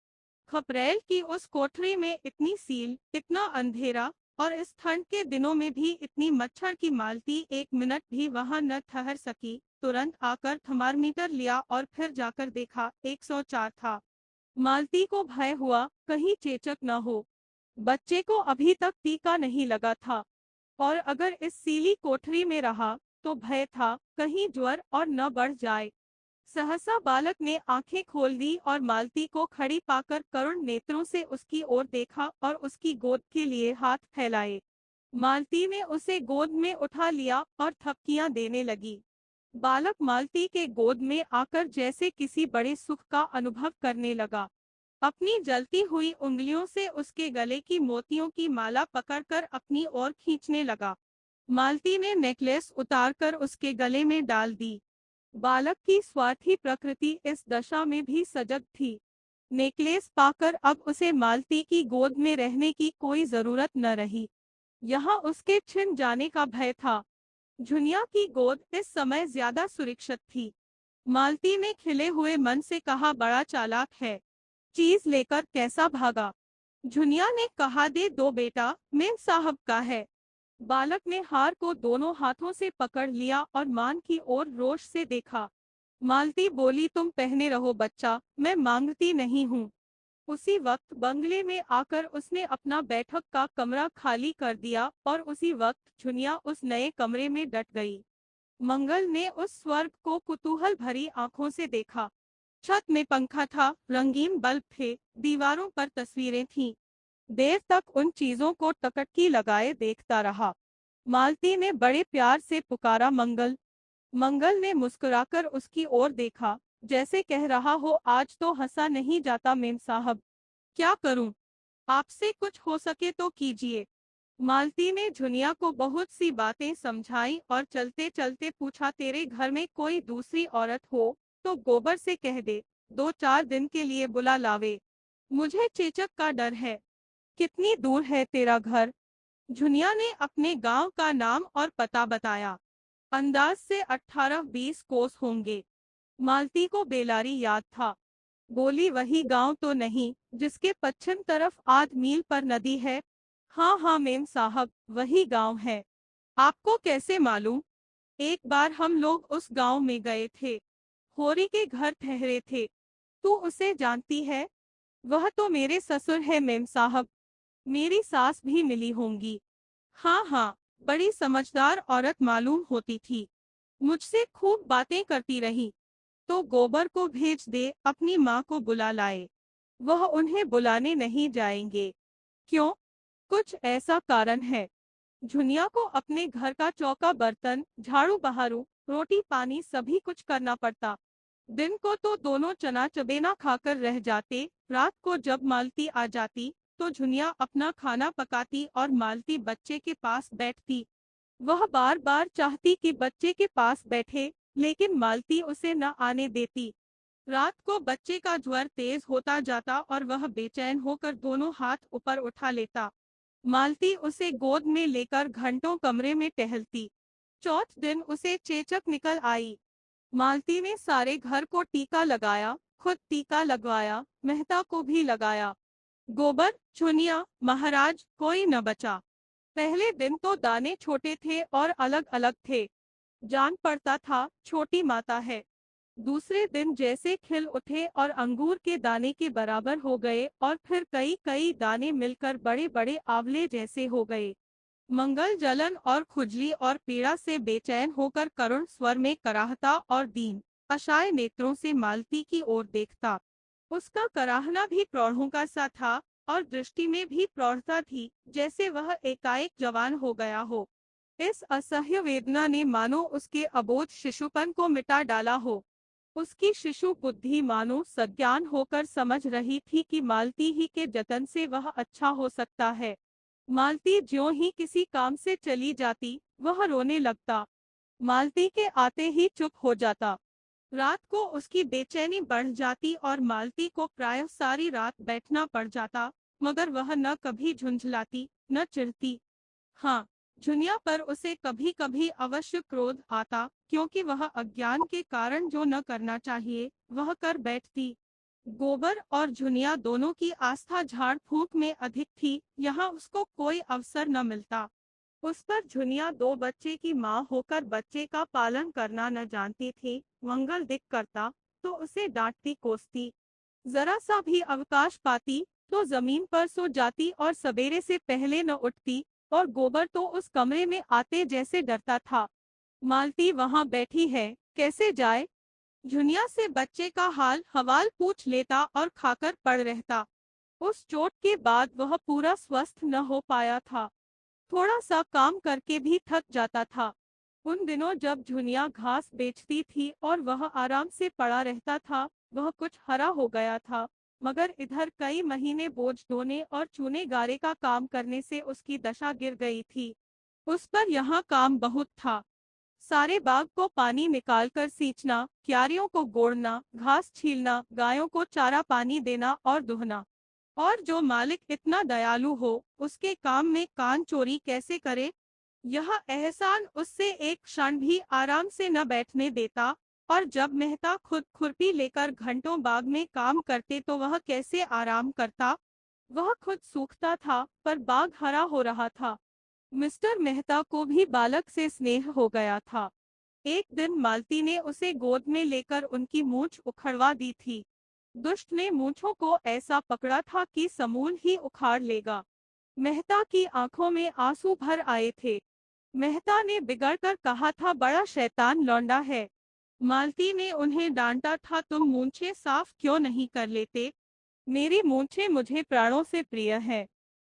[SPEAKER 2] खपरेल की उस कोठरी में इतनी सील, इतना अंधेरा और इस ठंड के दिनों में भी इतनी मच्छर की मालती 1 मिनट भी वहां न ठहर सकी। तुरंत आकर थर्मामीटर लिया और फिर जाकर देखा, 104 था। मालती को भय हुआ कहीं चेचक न हो। बच्चे को अभी तक टीका नहीं लगा था और अगर इस सीली कोठरी में रहा तो भय था कहीं ज्वर और न बढ़ जाए। सहसा बालक ने आंखें खोल दी और मालती को खड़ी पाकर करुण नेत्रों से उसकी ओर देखा और उसकी गोद के लिए हाथ फैलाए। मालती ने उसे गोद में उठा लिया और थपकियां देने लगी। बालक मालती के गोद में आकर जैसे किसी बड़े सुख का अनुभव करने लगा। अपनी जलती हुई उंगलियों से उसके गले की मोतियों की माला पकड़कर अपनी ओर खींचने लगा। मालती ने नेकलेस उतारकर उसके गले में डाल दी। बालक की स्वार्थी प्रकृति इस दशा में भी सजग थी। नेकलेस पाकर अब उसे मालती की गोद में रहने की कोई जरूरत न रही। यहाँ उसके छिन जाने का भय था। झुनिया की गोद इस समय ज्यादा सुरक्षित थी। मालती ने खिले हुए मन से कहा, बड़ा चालाक है, चीज लेकर कैसा भागा? झुनिया ने कहा, दे दो बेटा, मेम साहब का है। बालक ने हार को दोनों हाथों से पकड़ लिया और मान की ओर रोष से देखा। मालती बोली, तुम पहने रहो बच्चा, मैं मांगती नहीं हूँ। उसी वक्त बंगले में आकर उसने अपना बैठक का कमरा खाली कर दिया और उसी वक्त झुनिया उस नए कमरे में डट गई। मंगल ने उस स्वर्ग को कुतूहल भरी आंखों से देखा। छत में पंखा था, रंगीन बल्ब थे, दीवारों पर तस्वीरें थीं। देर तक उन चीजों को टकटकी लगाए देखता रहा। मालती ने बड़े प्यार से पुकारा, मंगल। मंगल ने मुस्कुराकर उसकी ओर देखा, जैसे कह रहा हो, आज तो हंसा नहीं जाता मेम साहब। क्या करूं? आपसे कुछ हो सके तो कीजिए। मालती ने झुनिया को बहुत सी बातें समझाई और चलते चलते पूछा, तेरे घर में कोई दूसरी औरत हो तो गोबर से कह दे, 2-4 दिन के लिए बुला लावे। मुझे चेचक का डर है। कितनी दूर है तेरा घर? झुनिया ने अपने गांव का नाम और पता बताया। अंदाज से 18-20 कोस होंगे। मालती को बेलारी याद था। बोली, वही गांव तो नहीं जिसके पश्चिम तरफ आध मील पर नदी है? हाँ हाँ मेम साहब, वही गांव है। आपको कैसे मालूम? एक बार हम लोग उस गांव में गए थे। होरी के घर ठहरे थे। तू उसे जानती है? वह तो मेरे ससुर है मेम साहब। मेरी सास भी मिली होंगी। हाँ हाँ, बड़ी समझदार औरत मालूम होती थी। मुझसे खूब बातें करती रही। तो गोबर को भेज दे, अपनी माँ को बुला लाए। वह उन्हें बुलाने नहीं जाएंगे। क्यों? कुछ ऐसा कारण है। झुनिया को अपने घर का चौका बर्तन, झाड़ू बहारू, रोटी पानी सभी कुछ करना पड़ता। दिन को तो दोनों चना चबेना खाकर रह जाते। रात को जब मालती आ जाती तो झुनिया अपना खाना पकाती और मालती बच्चे के पास बैठती। वह बार बार चाहती कि बच्चे के पास बैठे, लेकिन मालती उसे न आने देती। रात को बच्चे का ज्वर तेज होता जाता और वह बेचैन होकर दोनों हाथ ऊपर उठा लेता। मालती उसे गोद में लेकर घंटों कमरे में टहलती। चौथ दिन उसे चेचक निकल आई। मालती ने सारे घर को टीका लगाया, खुद टीका लगवाया, मेहता को भी लगाया। गोबर, चुनिया, महाराज, कोई न बचा। पहले दिन तो दाने छोटे थे और अलग अलग थे। जान पड़ता था छोटी माता है। दूसरे दिन जैसे खिल उठे और अंगूर के दाने के बराबर हो गए और फिर कई कई दाने मिलकर बड़े बड़े आंवले जैसे हो गए। मंगल जलन और खुजली और पीड़ा से बेचैन होकर करुण स्वर में कराहता और दीन अशाय नेत्रों से मालती की ओर देखता। उसका कराहना भी प्रौढ़ों का सा था और दृष्टि में भी प्रौढ़ता थी, जैसे वह एकाएक जवान हो गया हो। इस असह्य वेदना ने मानो उसके अबोध शिशुपन को मिटा डाला हो। उसकी शिशु बुद्धि मानो सज्ञान होकर समझ रही थी कि मालती ही के जतन से वह अच्छा हो सकता है। मालती ज्यों ही किसी काम से चली जाती, वह रोने लगता। मालती के आते ही चुप हो जाता। रात को उसकी बेचैनी बढ़ जाती और मालती को प्रायः सारी रात बैठना पड़ जाता, मगर वह न कभी झुंझलाती, न चिढ़ती। हाँ, झुनिया पर उसे कभी कभी अवश्य क्रोध आता, क्योंकि वह अज्ञान के कारण जो न करना चाहिए वह कर बैठती। गोबर और झुनिया दोनों की आस्था झाड़ फूक में अधिक थी, यहाँ उसको कोई अवसर न मिलता। उस पर झुनिया दो बच्चे की माँ होकर बच्चे का पालन करना न जानती थी। मंगल दिख करता तो उसे डांटती कोसती। जरा सा भी अवकाश पाती तो जमीन पर सो जाती और सवेरे से पहले न उठती। और गोबर तो उस कमरे में आते जैसे डरता था। मालती वहां बैठी है, कैसे जाए? झुनिया से बच्चे का हाल हवाल पूछ लेता और खाकर पड़ रहता। उस चोट के बाद वह पूरा स्वस्थ न हो पाया था। थोड़ा सा काम करके भी थक जाता था। उन दिनों जब झुनिया घास बेचती थी और वह आराम से पड़ा रहता था, वह कुछ हरा हो गया था, मगर इधर कई महीने बोझ ढोने और चूने गारे का काम करने से उसकी दशा गिर गई थी। उस पर यहाँ काम बहुत था। सारे बाग को पानी निकालकर सींचना, क्यारियों को गोड़ना, घास छीलना, गायों को चारा पानी देना और दुहना। और जो मालिक इतना दयालु हो, उसके काम में कान चोरी कैसे करे? यह एहसान उससे एक क्षण भी आराम से न बैठने देता। और जब मेहता खुद खुरपी लेकर घंटों बाग में काम करते तो वह कैसे आराम करता? वह खुद सूखता था पर बाग हरा हो रहा था। मिस्टर मेहता को भी बालक से स्नेह हो गया था। एक दिन मालती ने उसे गोद में लेकर उनकी मूंछ उखड़वा दी थी। दुष्ट ने मूंछों को ऐसा पकड़ा था कि समूल ही उखाड़ लेगा। मेहता की आंखों में आंसू भर आए थे। मेहता ने बिगड़कर कहा था, बड़ा शैतान लौंडा है। मालती ने उन्हें डांटा था, तुम मूंछें साफ क्यों नहीं कर लेते? मेरी मूंछें मुझे प्राणों से प्रिय है।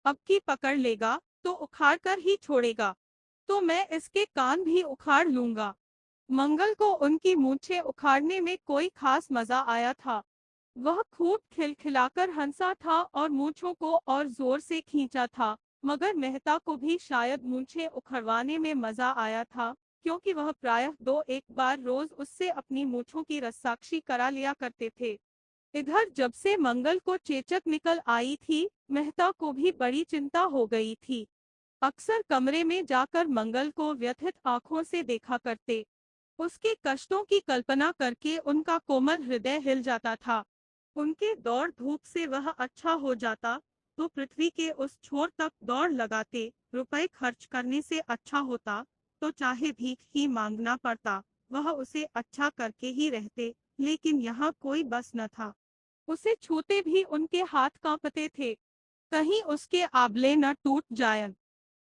[SPEAKER 2] अब की पकड़ लेगा तो उखाड़ कर ही छोड़ेगा, तो मैं इसके कान भी उखाड़ लूंगा। मंगल को उनकी मूंछें उखाड़ने में कोई खास मजा आया था। वह खूब खिलखिलाकर हंसा था और मूंछों को और जोर से खींचा था, मगर मेहता को भी शायद मूंछें उखड़वाने में मजा आया था, क्योंकि वह प्रायः दो एक बार रोज उससे अपनी मूंछों की रस्साकशी करा लिया करते थे। इधर जब से मंगल को चेचक निकल आई थी, मेहता को भी बड़ी चिंता हो गई थी। अक्सर कमरे में जाकर मंगल को व्यथित आंखों से देखा करते। उसके कष्टों की कल्पना करके उनका कोमल हृदय हिल जाता था। उनके दौड़ धूप से वह अच्छा हो जाता तो पृथ्वी के उस छोर तक दौड़ लगाते। रुपए खर्च करने से अच्छा होता तो चाहे भीख ही मांगना पड़ता, वह उसे अच्छा करके ही रहते। लेकिन यहाँ कोई बस न था। उसे छूते भी उनके हाथ कांपते थे, कहीं उसके आबले न टूट जायन।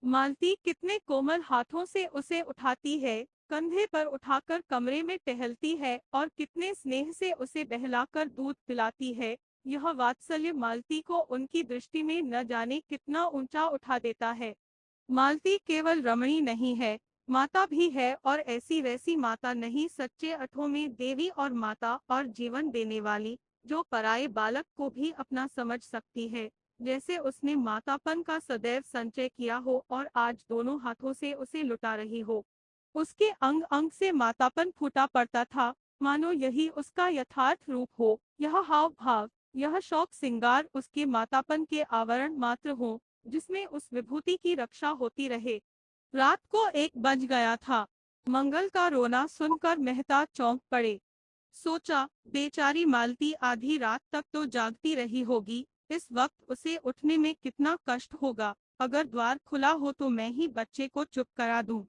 [SPEAKER 2] मालती कितने कोमल हाथों से उसे उठाती है, कंधे पर उठाकर कमरे में टहलती है और कितने स्नेह से उसे बहलाकर दूध पिलाती है। यह वात्सल्य मालती को उनकी दृष्टि में न जाने कितना ऊंचा उठा देता है। मालती केवल रमणी नहीं है, माता भी है, और ऐसी वैसी माता नहीं, सच्चे अर्थों में देवी और माता, और जीवन देने वाली, जो पराये बालक को भी अपना समझ सकती है, जैसे उसने मातापन का सदैव संचय किया हो और आज दोनों हाथों से उसे लुटा रही हो। उसके अंग अंग से मातापन फूटा पड़ता था, मानो यही उसका यथार्थ रूप हो। यह हाव भाव, यह शौक सिंगार उसके मातापन के आवरण मात्र हो, जिसमें उस विभूति की रक्षा होती रहे। रात को 1 बज गया था। मंगल का रोना सुनकर मेहता चौंक पड़े। सोचा, बेचारी मालती आधी रात तक तो जागती रही होगी, इस वक्त उसे उठने में कितना कष्ट होगा। अगर द्वार खुला हो तो मैं ही बच्चे को चुप करा दूं।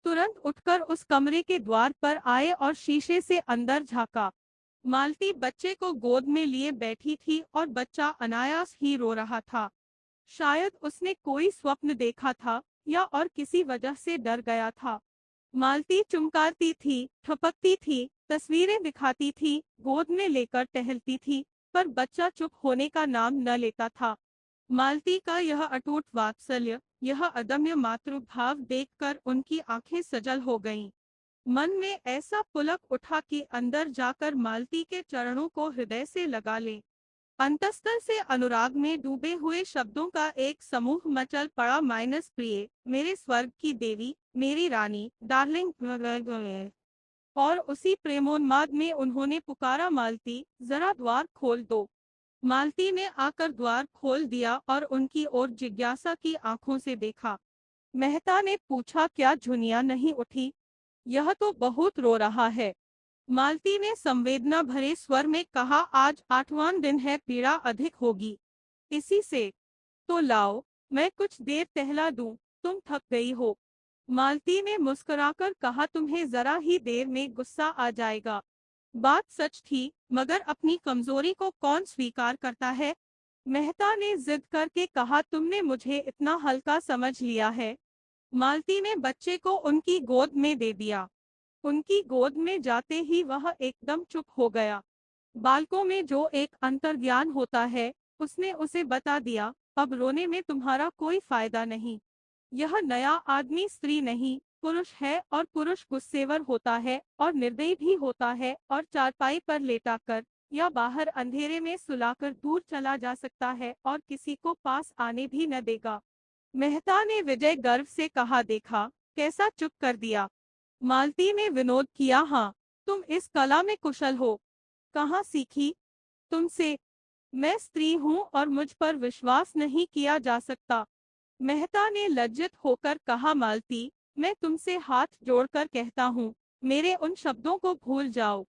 [SPEAKER 2] तुरंत उठकर उस कमरे के द्वार पर आए और शीशे से अंदर झांका। मालती बच्चे को गोद में लिए बैठी थी और बच्चा अनायास ही रो रहा था। शायद उसने कोई स्वप्न देखा था या और किसी वजह से डर गया था। मालती चुमकारती थी, ठपकती थी, तस्वीरें दिखाती थी, गोद में लेकर टहलती थी, पर बच्चा चुप होने का नाम न लेता था। मालती का यह अटूट वात्सल्य, यह अदम्य मातृभाव देखकर उनकी आंखें सजल हो गईं। मन में ऐसा पुलक उठा कि अंदर जाकर मालती के चरणों को हृदय से लगा ले। अंतस्तर से अनुराग में डूबे हुए शब्दों का एक समूह मचल पड़ा। माइनस प्रिय, मेरे स्वर्ग की देवी, मेरी रानी, डार्लिंग। और उसी प्रेमोन्माद में उन्होंने पुकारा, मालती, जरा द्वार खोल दो। मालती ने आकर द्वार खोल दिया और उनकी ओर जिज्ञासा की आंखों से देखा। मेहता ने पूछा, क्या झुनिया नहीं उठी? यह तो बहुत रो रहा है। मालती ने संवेदना भरे स्वर में कहा, आज 8वां दिन है, पीड़ा अधिक होगी। इसी से तो लाओ, मैं कुछ देर टहला दूं, तुम थक गई हो। मालती ने मुस्कुराकर कहा, तुम्हें जरा ही देर में गुस्सा आ जाएगा। बात सच थी, मगर अपनी कमजोरी को कौन स्वीकार करता है? मेहता ने जिद करके कहा, तुमने मुझे इतना हल्का समझ लिया है। मालती ने बच्चे को उनकी गोद में दे दिया। उनकी गोद में जाते ही वह एकदम चुप हो गया। बालकों में जो एक अंतर्ज्ञान होता है, उसने उसे बता दिया, अब रोने में तुम्हारा कोई फायदा नहीं। यह नया आदमी स्त्री नहीं, पुरुष है, और पुरुष गुस्सेवर होता है और निर्दयी भी होता है, और चारपाई पर लेटाकर या बाहर अंधेरे में सुलाकर दूर चला जा सकता है और किसी को पास आने भी न देगा। मेहता ने विजय गर्व से कहा, देखा कैसा चुप कर दिया। मालती ने विनोद किया, हाँ, तुम इस कला में कुशल हो। कहाँ सीखी? तुमसे। मैं स्त्री हूँ और मुझ पर विश्वास नहीं किया जा सकता। मेहता ने लज्जित होकर कहा, मालती, मैं तुमसे हाथ जोड़कर कहता हूँ, मेरे उन शब्दों को भूल जाओ।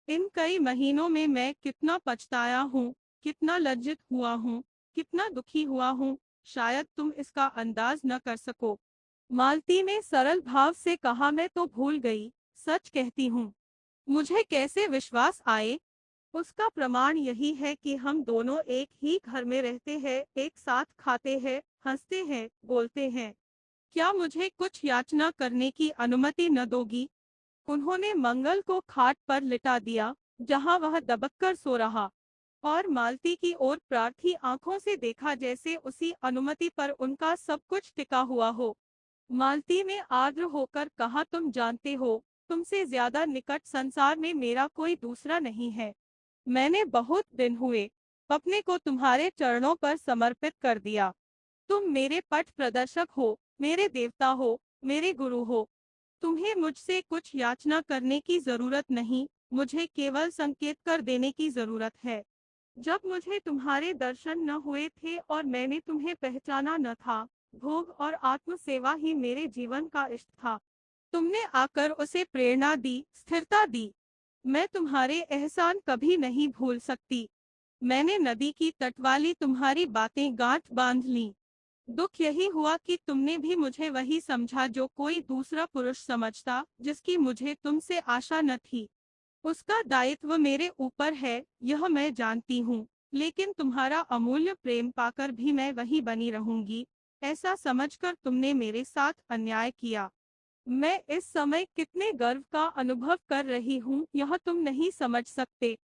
[SPEAKER 2] इन कई महीनों में मैं कितना पछताया हूँ, कितना लज्जित हुआ हूँ, कितना दुखी हुआ हूँ, शायद तुम इसका अंदाज न कर सको। मालती ने सरल भाव से कहा, मैं तो भूल गई, सच कहती हूँ। मुझे कैसे विश्वास आए? उसका प्रमाण यही है कि हम दोनों एक ही घर में रहते हैं, एक साथ खाते हैं, हंसते हैं, बोलते हैं। क्या मुझे कुछ याचना करने की अनुमति न दोगी? उन्होंने मंगल को खाट पर लिटा दिया, जहां वह दबककर सो रहा, और मालती की ओर प्रार्थी आंखों से देखा, जैसे उसी अनुमति पर उनका सब कुछ टिका हुआ हो। मालती ने आर्द्र होकर कहा, तुम जानते हो, तुमसे ज्यादा निकट संसार में मेरा कोई दूसरा नहीं है। मैंने बहुत दिन हुए अपने को तुम्हारे चरणों पर समर्पित कर दिया। तुम मेरे पथ प्रदर्शक हो, मेरे देवता हो, मेरे गुरु हो। तुम्हें मुझसे कुछ याचना करने की जरूरत नहीं, मुझे केवल संकेत कर देने की जरूरत है। जब मुझे तुम्हारे दर्शन न हुए थे और मैंने तुम्हें पहचाना न था, भोग और आत्म सेवा ही मेरे जीवन का इष्ट था। तुमने आकर उसे प्रेरणा दी, स्थिरता दी। मैं तुम्हारे एहसान कभी नहीं भूल सकती। मैंने नदी की तट वाली तुम्हारी बातें गांठ बांध ली। दुख यही हुआ कि तुमने भी मुझे वही समझा जो कोई दूसरा पुरुष समझता, जिसकी मुझे तुमसे आशा न थी। उसका दायित्व मेरे ऊपर है, यह मैं जानती हूँ, लेकिन तुम्हारा अमूल्य प्रेम पाकर भी मैं वही बनी रहूंगी, ऐसा समझकर तुमने मेरे साथ अन्याय किया। मैं इस समय कितने गर्व का अनुभव कर रही हूँ, यह तुम नहीं समझ सकते।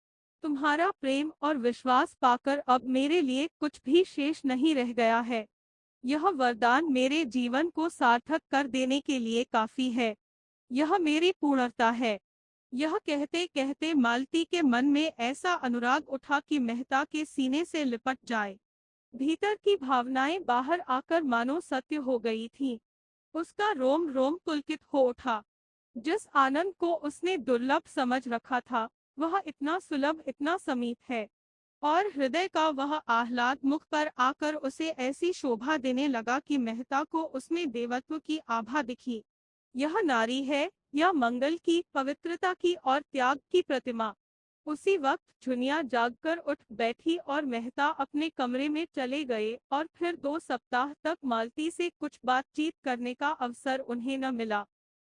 [SPEAKER 2] तुम्हारा प्रेम और विश्वास पाकर अब मेरे लिए कुछ भी शेष नहीं रह गया है। यह वरदान मेरे जीवन को सार्थक कर देने के लिए काफी है। यह मेरी पूर्णता है। यह कहते कहते मालती के मन में ऐसा अनुराग उठा कि मेहता के सीने से लिपट जाए। भीतर की भावनाएं बाहर आकर मानो सत्य हो गई थीं। उसका रोम रोम पुलकित हो उठा। जिस आनंद को उसने दुर्लभ समझ रखा था, वह इतना सुलभ, इतना समीप है। और हृदय का वह आह्लाद मुख पर आकर उसे ऐसी शोभा देने लगा कि मेहता को उसमें देवत्व की आभा दिखी। यह नारी है, या मंगल की, पवित्रता की और त्याग की प्रतिमा। उसी वक्त झुनिया जागकर उठ बैठी और मेहता अपने कमरे में चले गए और फिर 2 सप्ताह तक मालती से कुछ बातचीत करने का अवसर उन्हें न मिला।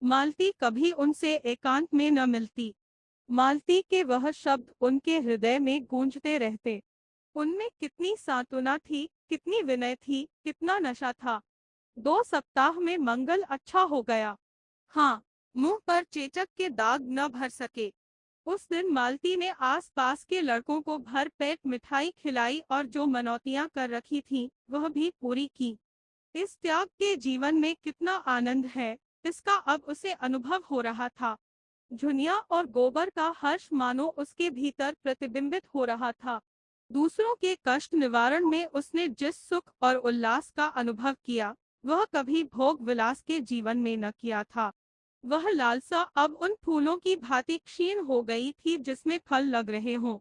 [SPEAKER 2] मालती कभी उनसे एकांत में न मिलती। मालती के वह शब्द उनके हृदय में गूंजते रहते। उनमें कितनी सांत्वना थी, कितनी विनय थी, कितना नशा था। 2 सप्ताह में मंगल अच्छा हो गया। हाँ, मुंह पर चेचक के दाग न भर सके। उस दिन मालती ने आस-पास के लड़कों को भर पेट मिठाई खिलाई और जो मनौतियां कर रखी थीं, वह भी पूरी की। इस त्याग के जीवन में कितना आनंद है, इसका अब उसे अनुभव हो रहा था। झुनिया और गोबर का हर्ष मानो उसके भीतर प्रतिबिंबित हो रहा था। दूसरों के कष्ट निवारण में उसने जिस सुख और उल्लास का अनुभव किया, वह कभी भोग विलास के जीवन में न किया था। वह लालसा अब उन फूलों की भांति क्षीण हो गई थी जिसमें फल लग रहे हों।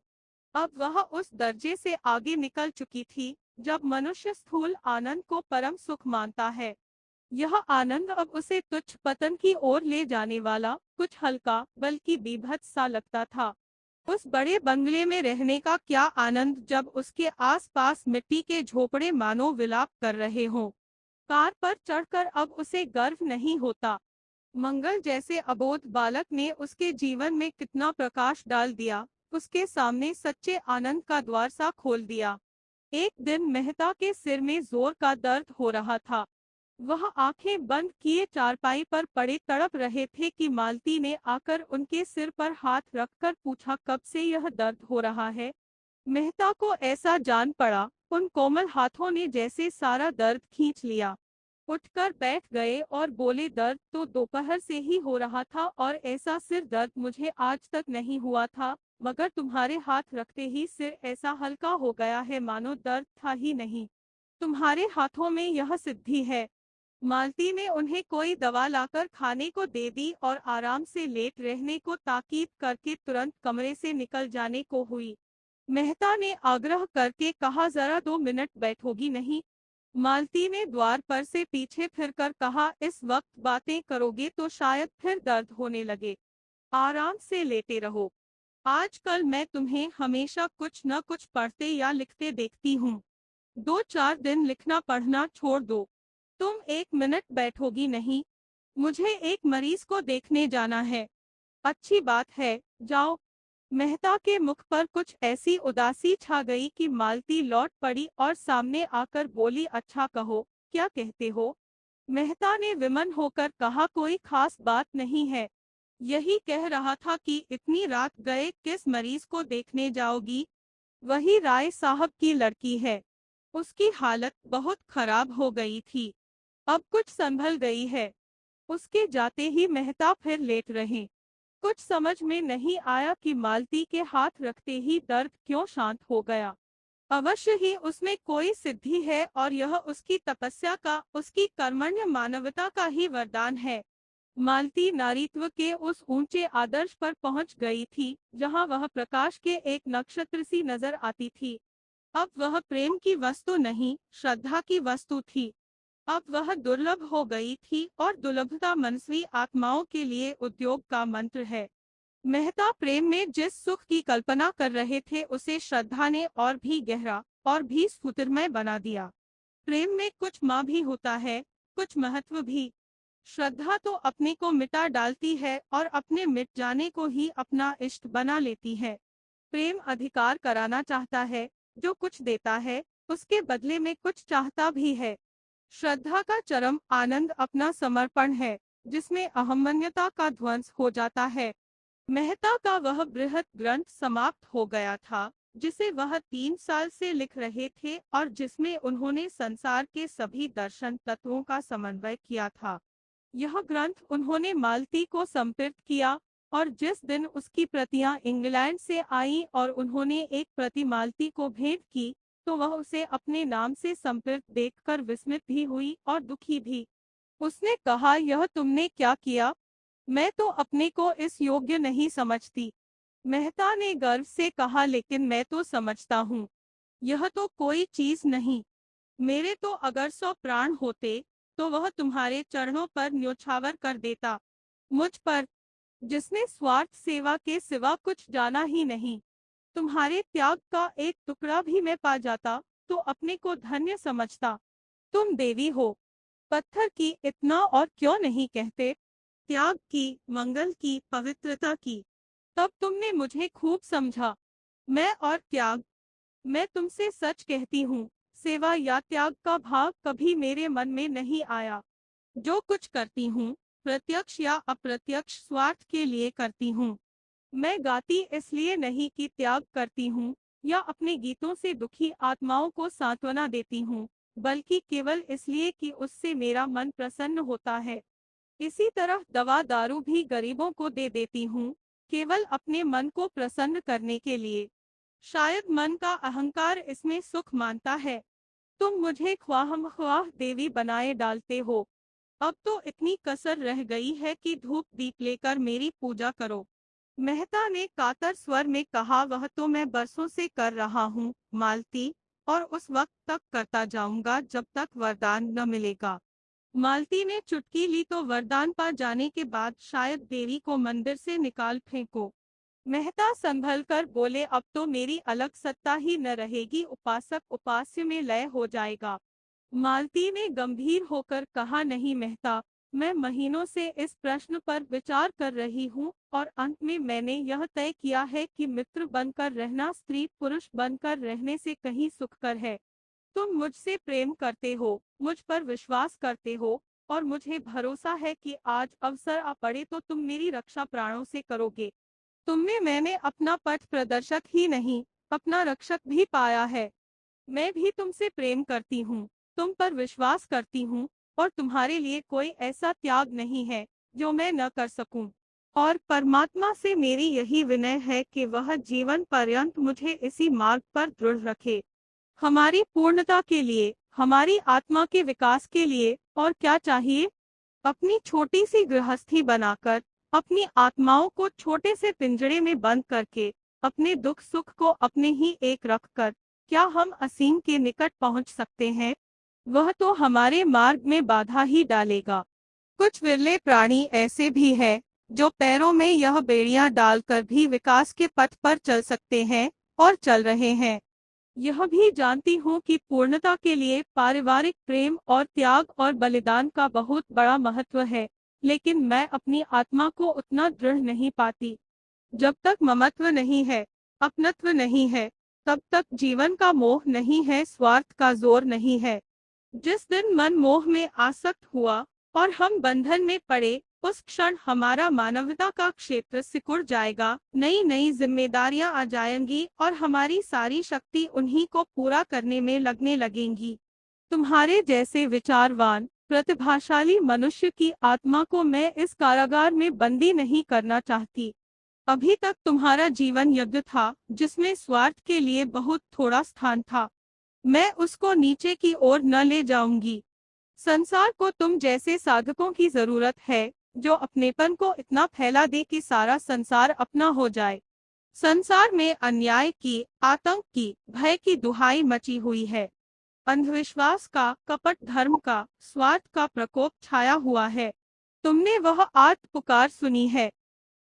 [SPEAKER 2] अब वह उस दर्जे से आगे निकल चुकी थी जब मनुष्य स्थूल आनंद को परम सुख मानता है। यह आनंद अब उसे तुच्छ पतन की ओर ले जाने वाला, कुछ हल्का बल्कि बीभत्स सा लगता था। उस बड़े बंगले में रहने का क्या आनंद जब उसके आसपास मिट्टी के झोपड़े मानो विलाप कर रहे हों। कार पर चढ़कर अब उसे गर्व नहीं होता। मंगल जैसे अबोध बालक ने उसके जीवन में कितना प्रकाश डाल दिया, उसके सामने सच्चे आनंद का द्वार सा खोल दिया। एक दिन मेहता के सिर में जोर का दर्द हो रहा था। वह आंखें बंद किए चारपाई पर पड़े तड़प रहे थे कि मालती ने आकर उनके सिर पर हाथ रखकर पूछा, कब से यह दर्द हो रहा है। मेहता को ऐसा जान पड़ा, उन कोमल हाथों ने जैसे सारा दर्द खींच लिया। उठकर बैठ गए और बोले, दर्द तो दोपहर से ही हो रहा था और ऐसा सिर दर्द मुझे आज तक नहीं हुआ था, मगर तुम्हारे हाथ रखते ही सिर ऐसा हल्का हो गया है मानो दर्द था ही नहीं। तुम्हारे हाथों में यह सिद्धि है। मालती ने उन्हें कोई दवा लाकर खाने को दे दी और आराम से लेट रहने को ताकीद करके तुरंत कमरे से निकल जाने को हुई। मेहता ने आग्रह करके कहा, जरा 2 मिनट बैठोगी नहीं। मालती ने द्वार पर से पीछे फिरकर कहा, इस वक्त बातें करोगे तो शायद फिर दर्द होने लगे। आराम से लेटे रहो। आजकल मैं तुम्हें हमेशा कुछ न कुछ पढ़ते या लिखते देखती हूँ। 2-4 दिन लिखना पढ़ना छोड़ दो। तुम 1 मिनट बैठोगी नहीं। मुझे एक मरीज को देखने जाना है। अच्छी बात है, जाओ। मेहता के मुख पर कुछ ऐसी उदासी छा गई कि मालती लौट पड़ी और सामने आकर बोली, अच्छा कहो, क्या कहते हो। मेहता ने विमन होकर कहा, कोई खास बात नहीं है। यही कह रहा था कि इतनी रात गए किस मरीज को देखने जाओगी। वही राय साहब की लड़की है। उसकी हालत बहुत खराब हो गई थी, अब कुछ संभल गई है। उसके जाते ही मेहता फिर लेट रहे। कुछ समझ में नहीं आया कि मालती के हाथ रखते ही दर्द क्यों शांत हो गया। अवश्य ही उसमें कोई सिद्धि है और यह उसकी तपस्या का, उसकी कर्मण्य मानवता का ही वरदान है। मालती नारीत्व के उस ऊंचे आदर्श पर पहुंच गई थी जहां वह प्रकाश के एक नक्षत्र सी नजर आती थी। अब वह प्रेम की वस्तु नहीं, श्रद्धा की वस्तु थी। अब वह दुर्लभ हो गई थी और दुर्लभता मनस्वी आत्माओं के लिए उद्योग का मंत्र है। मेहता प्रेम में जिस सुख की कल्पना कर रहे थे उसे श्रद्धा ने और भी गहरा और भी स्फुटिरमय बना दिया। प्रेम में कुछ माँ भी होता है, कुछ महत्व भी। श्रद्धा तो अपने को मिटा डालती है और अपने मिट जाने को ही अपना इष्ट बना लेती है। प्रेम अधिकार कराना चाहता है, जो कुछ देता है उसके बदले में कुछ चाहता भी है। श्रद्धा का चरम आनंद अपना समर्पण है, जिसमें अहम्मन्यता का ध्वंस हो जाता है। मेहता का वह बृहत ग्रंथ समाप्त हो गया था, जिसे वह 3 साल से लिख रहे थे और जिसमें उन्होंने संसार के सभी दर्शन तत्वों का समन्वय किया था। यह ग्रंथ उन्होंने मालती को समर्पित किया और जिस दिन उसकी प्रतियां इंग्लैंड से आईं और उन्होंने एक प्रति मालती को भेंट की, तो वह उसे अपने नाम से समर्पित देखकर विस्मित भी हुई और दुखी भी। उसने कहा, यह तुमने क्या किया। मैं तो अपने को इस योग्य नहीं समझती। मेहता ने गर्व से कहा, लेकिन मैं तो समझता हूँ। यह तो कोई चीज नहीं। मेरे तो अगर 100 प्राण होते तो वह तुम्हारे चरणों पर न्योछावर कर देता। मुझ पर जिसने स्वार्थ सेवा के सिवा कुछ जाना ही नहीं। तुम्हारे त्याग का एक टुकड़ा भी मैं पा जाता तो अपने को धन्य समझता। तुम देवी हो, पत्थर की, इतना और क्यों नहीं कहते? त्याग की, मंगल की, पवित्रता की। तब तुमने मुझे खूब समझा। मैं और त्याग, मैं तुमसे सच कहती हूँ, सेवा या त्याग का भाव कभी मेरे मन में नहीं आया। जो कुछ करती हूँ, प्रत्यक्ष या अप्रत्यक्ष स्वार्थ के लिए करती हूँ। मैं गाती इसलिए नहीं कि त्याग करती हूँ या अपने गीतों से दुखी आत्माओं को सांत्वना देती हूँ, बल्कि केवल इसलिए कि उससे मेरा मन प्रसन्न होता है। इसी तरह दवा दारू भी गरीबों को दे देती हूँ, केवल अपने मन को प्रसन्न करने के लिए। शायद मन का अहंकार इसमें सुख मानता है। तुम मुझे ख्वाहमख्वाह देवी बनाए डालते हो। अब तो इतनी कसर रह गई है कि धूप दीप लेकर मेरी पूजा करो। मेहता ने कातर स्वर में कहा, वह तो मैं बरसों से कर रहा हूँ मालती, और उस वक्त तक करता जाऊंगा जब तक वरदान न मिलेगा। मालती ने चुटकी ली तो वरदान पा जाने के बाद शायद देवी को मंदिर से निकाल फेंको। मेहता संभल कर बोले, अब तो मेरी अलग सत्ता ही न रहेगी, उपासक उपास्य में लय हो जाएगा। मालती ने गंभीर होकर कहा, नहीं मेहता, मैं महीनों से इस प्रश्न पर विचार कर रही हूँ और अंत में मैंने यह तय किया है कि मित्र बनकर रहना स्त्री पुरुष बनकर रहने से कहीं सुखकर है। तुम मुझसे प्रेम करते हो, मुझ पर विश्वास करते हो, और मुझे भरोसा है कि आज अवसर आ पड़े तो तुम मेरी रक्षा प्राणों से करोगे। तुमने मैंने अपना पथ प्रदर्शक ही नहीं, अपना रक्षक भी पाया है। मैं भी तुमसे प्रेम करती हूँ, तुम पर विश्वास करती हूँ, और तुम्हारे लिए कोई ऐसा त्याग नहीं है जो मैं न कर सकूं। और परमात्मा से मेरी यही विनय है कि वह जीवन पर्यंत मुझे इसी मार्ग पर दृढ़ रखे। हमारी पूर्णता के लिए, हमारी आत्मा के विकास के लिए और क्या चाहिए? अपनी छोटी सी गृहस्थी बनाकर, अपनी आत्माओं को छोटे से पिंजड़े में बंद करके, अपने दुख सुख को अपने ही एक रखकर, क्या हम असीम के निकट पहुंच सकते हैं? वह तो हमारे मार्ग में बाधा ही डालेगा। कुछ विरले प्राणी ऐसे भी हैं जो पैरों में यह बेड़ियां डालकर भी विकास के पथ पर चल सकते हैं और चल रहे हैं। यह भी जानती हूँ कि पूर्णता के लिए पारिवारिक प्रेम और त्याग और बलिदान का बहुत बड़ा महत्व है, लेकिन मैं अपनी आत्मा को उतना दृढ़ नहीं पाती। जब तक ममत्व नहीं है, अपनत्व नहीं है, तब तक जीवन का मोह नहीं है, स्वार्थ का जोर नहीं है। जिस दिन मन मोह में आसक्त हुआ और हम बंधन में पड़े, उस क्षण हमारा मानवता का क्षेत्र सिकुड़ जाएगा, नई नई जिम्मेदारियां आ जाएंगी और हमारी सारी शक्ति उन्हीं को पूरा करने में लगने लगेंगी। तुम्हारे जैसे विचारवान, प्रतिभाशाली मनुष्य की आत्मा को मैं इस कारागार में बंदी नहीं करना चाहती। अभी तक तुम्हारा जीवन यज्ञ था जिसमें स्वार्थ के लिए बहुत थोड़ा स्थान था। मैं उसको नीचे की ओर न ले जाऊंगी। संसार को तुम जैसे साधकों की जरूरत है, जो अपनेपन को इतना फैला दे कि सारा संसार अपना हो जाए। संसार में अन्याय की, आतंक की, भय की दुहाई मची हुई है। अंधविश्वास का, कपट धर्म का, स्वार्थ का प्रकोप छाया हुआ है। तुमने वह आर्त पुकार सुनी है।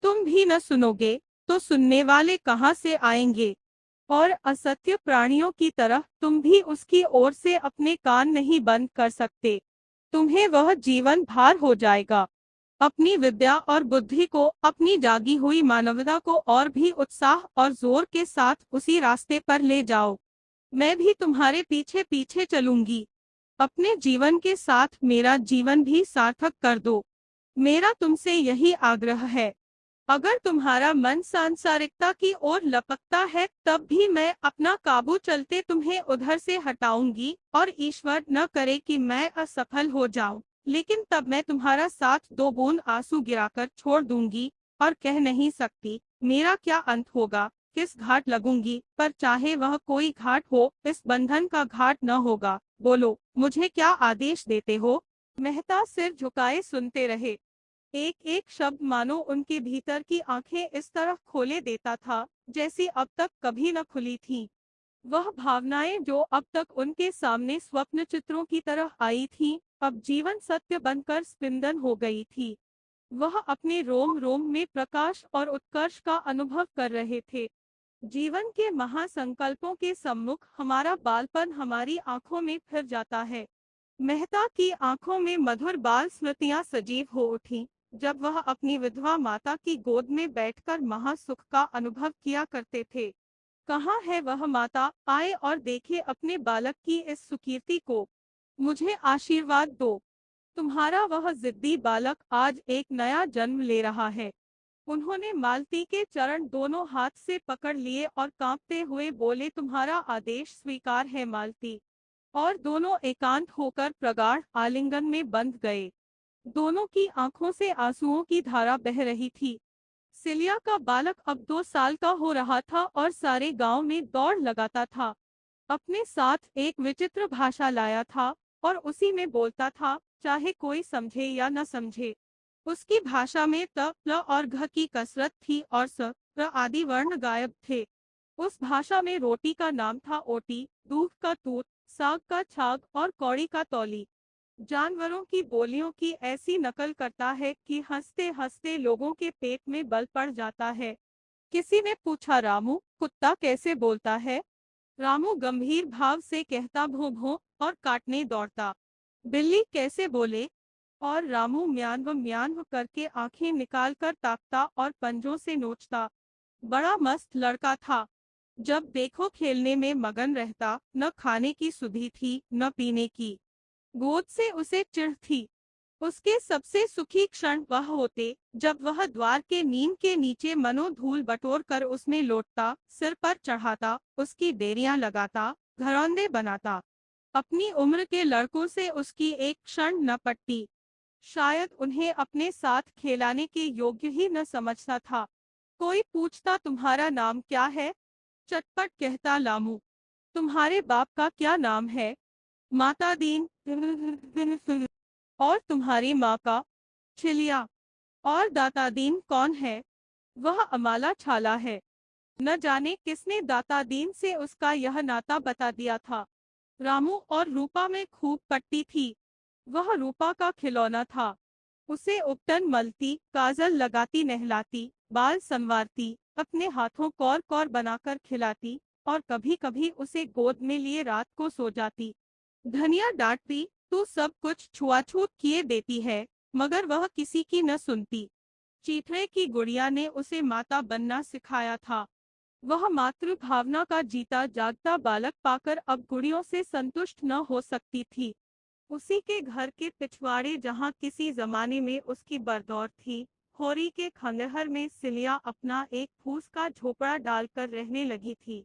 [SPEAKER 2] तुम भी न सुनोगे तो सुनने वाले कहाँ से आएंगे? और असत्य प्राणियों की तरह तुम भी उसकी ओर से अपने कान नहीं बंद कर सकते। तुम्हें वह जीवन भार हो जाएगा। अपनी विद्या और बुद्धि को, अपनी जागी हुई मानवता को और भी उत्साह और जोर के साथ उसी रास्ते पर ले जाओ। मैं भी तुम्हारे पीछे पीछे चलूंगी। अपने जीवन के साथ मेरा जीवन भी सार्थक कर दो। मेरा तुमसे यही आग्रह है। अगर तुम्हारा मन सांसारिकता की ओर लपकता है, तब भी मैं अपना काबू चलते तुम्हें उधर से हटाऊंगी, और ईश्वर न करे कि मैं असफल हो जाऊं, लेकिन तब मैं तुम्हारा साथ दो बूंद आंसू गिराकर छोड़ दूंगी, और कह नहीं सकती मेरा क्या अंत होगा, किस घाट लगूंगी, पर चाहे वह कोई घाट हो, इस बंधन का घाट न होगा। बोलो, मुझे क्या आदेश देते हो? मेहता सिर झुकाए सुनते रहे। एक एक शब्द मानो उनके भीतर की आंखें इस तरह खोले देता था जैसी अब तक कभी न खुली थीं। वह भावनाएं जो अब तक उनके सामने स्वप्न चित्रों की तरह आई थीं, अब जीवन सत्य बनकर स्पंदन हो गई थी। वह अपने रोम रोम में प्रकाश और उत्कर्ष का अनुभव कर रहे थे। जीवन के महासंकल्पों के सम्मुख हमारा बालपन हमारी आंखों में फिर जाता है। मेहता की आंखों में मधुर बाल स्मृतियां सजीव हो उठी, जब वह अपनी विधवा माता की गोद में बैठकर महासुख का अनुभव किया करते थे। कहाँ है वह माता, आए और देखे अपने बालक की इस सुकीर्ति को। मुझे आशीर्वाद दो। तुम्हारा वह जिद्दी बालक आज एक नया जन्म ले रहा है। उन्होंने मालती के चरण दोनों हाथ से पकड़ लिए और कांपते हुए बोले, तुम्हारा आदेश स्वीकार है मालती। और दोनों एकांत होकर प्रगाढ़ आलिंगन में बंध गए। दोनों की आंखों से आंसुओं की धारा बह रही थी। सिलिया का बालक अब 2 साल का हो रहा था और सारे गांव में दौड़ लगाता था। अपने साथ एक विचित्र भाषा लाया था और उसी में बोलता था, चाहे कोई समझे या न समझे। उसकी भाषा में त, ल और घ की कसरत थी और स, र आदि वर्ण गायब थे। उस भाषा में रोटी का नाम था ओटी, दूध का तूत, साग का छाग और कौड़ी का तौली। जानवरों की बोलियों की ऐसी नकल करता है कि हंसते हंसते लोगों के पेट में बल पड़ जाता है। किसी ने पूछा, रामू, कुत्ता कैसे बोलता है? रामू गंभीर भाव से कहता, भों भों, और काटने दौड़ता। बिल्ली कैसे बोले? और रामू म्यान्व करके आंखें निकालकर ताकता और पंजों से नोचता। बड़ा मस्त लड़का था। जब देखो खेलने में मगन रहता, न खाने की सुधि थी न पीने की। गोद से उसे चिढ़ थी। उसके सबसे सुखी क्षण वह होते जब वह द्वार के नीम के नीचे मनो धूल बटोर कर उसमें लौटता, सिर पर चढ़ाता, उसकी डेरियां लगाता, घरौंदे बनाता। अपनी उम्र के लड़कों से उसकी एक क्षण न पटती। शायद उन्हें अपने साथ खेलाने के योग्य ही न समझता था। कोई पूछता, तुम्हारा नाम क्या है? चटपट कहता, लामू। तुम्हारे बाप का क्या नाम है? माता दीन। और तुम्हारी माँ का? छिलिया। और दाता दीन कौन है? वह अमाला छाला है। न जाने किसने दाता दीन से उसका यह नाता बता दिया था। रामू और रूपा में खूब पट्टी थी। वह रूपा का खिलौना था। उसे उपटन मलती, काजल लगाती, नहलाती, बाल संवारती, अपने हाथों कौर कौर बनाकर खिलाती और कभी कभी उसे गोद में लिए रात को सो जाती। धनिया डांटती, तू सब कुछ छुआछूत किए देती है, मगर वह किसी की न सुनती। चीथड़े की गुड़िया ने उसे माता बनना सिखाया था। वह मातृ भावना का जीता जागता बालक पाकर अब गुड़ियों से संतुष्ट न हो सकती थी। उसी के घर के पिछवाड़े, जहाँ किसी जमाने में उसकी बरदौर थी, होरी के खंडहर में सिलिया अपना एक फूस का झोपड़ा डालकर रहने लगी थी।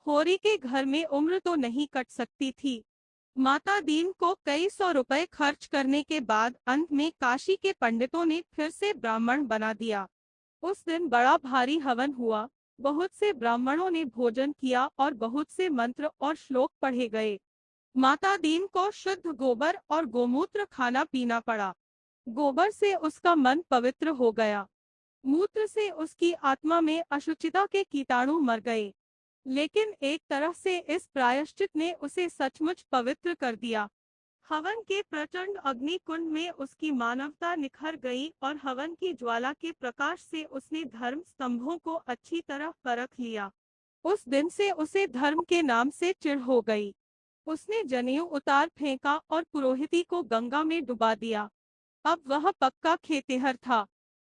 [SPEAKER 2] होरी के घर में उम्र तो नहीं कट सकती थी। माता दीन को कई सौ रुपए खर्च करने के बाद अंत में काशी के पंडितों ने फिर से ब्राह्मण बना दिया। उस दिन बड़ा भारी हवन हुआ। बहुत से ब्राह्मणों ने भोजन किया और बहुत से मंत्र और श्लोक पढ़े गए। माता दीन को शुद्ध गोबर और गोमूत्र खाना पीना पड़ा। गोबर से उसका मन पवित्र हो गया। मूत्र से उसकी आत्मा में अशुचिता के कीटाणु मर गए। लेकिन एक तरह से इस प्रायश्चित ने उसे सचमुच पवित्र कर दिया। हवन के प्रचंड अग्नि कुंड में उसकी मानवता निखर गई और हवन की ज्वाला के प्रकाश से उसने धर्म स्तंभों को अच्छी तरह परख लिया। उस दिन से उसे धर्म के नाम से चिढ़ हो गई। उसने जनेऊ उतार फेंका और पुरोहिती को गंगा में डुबा दिया। अब वह पक्का खेतिहर था।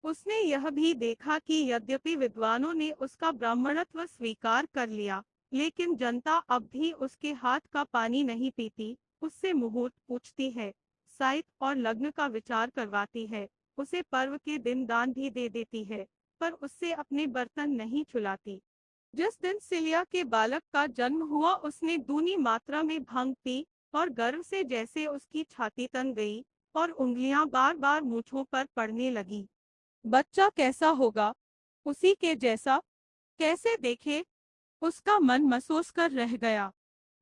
[SPEAKER 2] उसने यह भी देखा कि यद्यपि विद्वानों ने उसका ब्राह्मणत्व स्वीकार कर लिया, लेकिन जनता अब भी उसके हाथ का पानी नहीं पीती। उससे मुहूर्त पूछती है, साइत और लग्न का विचार करवाती है, उसे पर्व के दिन दान भी दे देती है, पर उससे अपने बर्तन नहीं छुलाती। जिस दिन सिलिया के बालक का जन्म हुआ, उसने दूनी मात्रा में भांग पी और गर्व से जैसे उसकी छाती तन गई और उंगलियां बार बार मूंछों पर पड़ने लगी। बच्चा कैसा होगा? उसी के जैसा। कैसे देखे? उसका मन महसूस कर रह गया।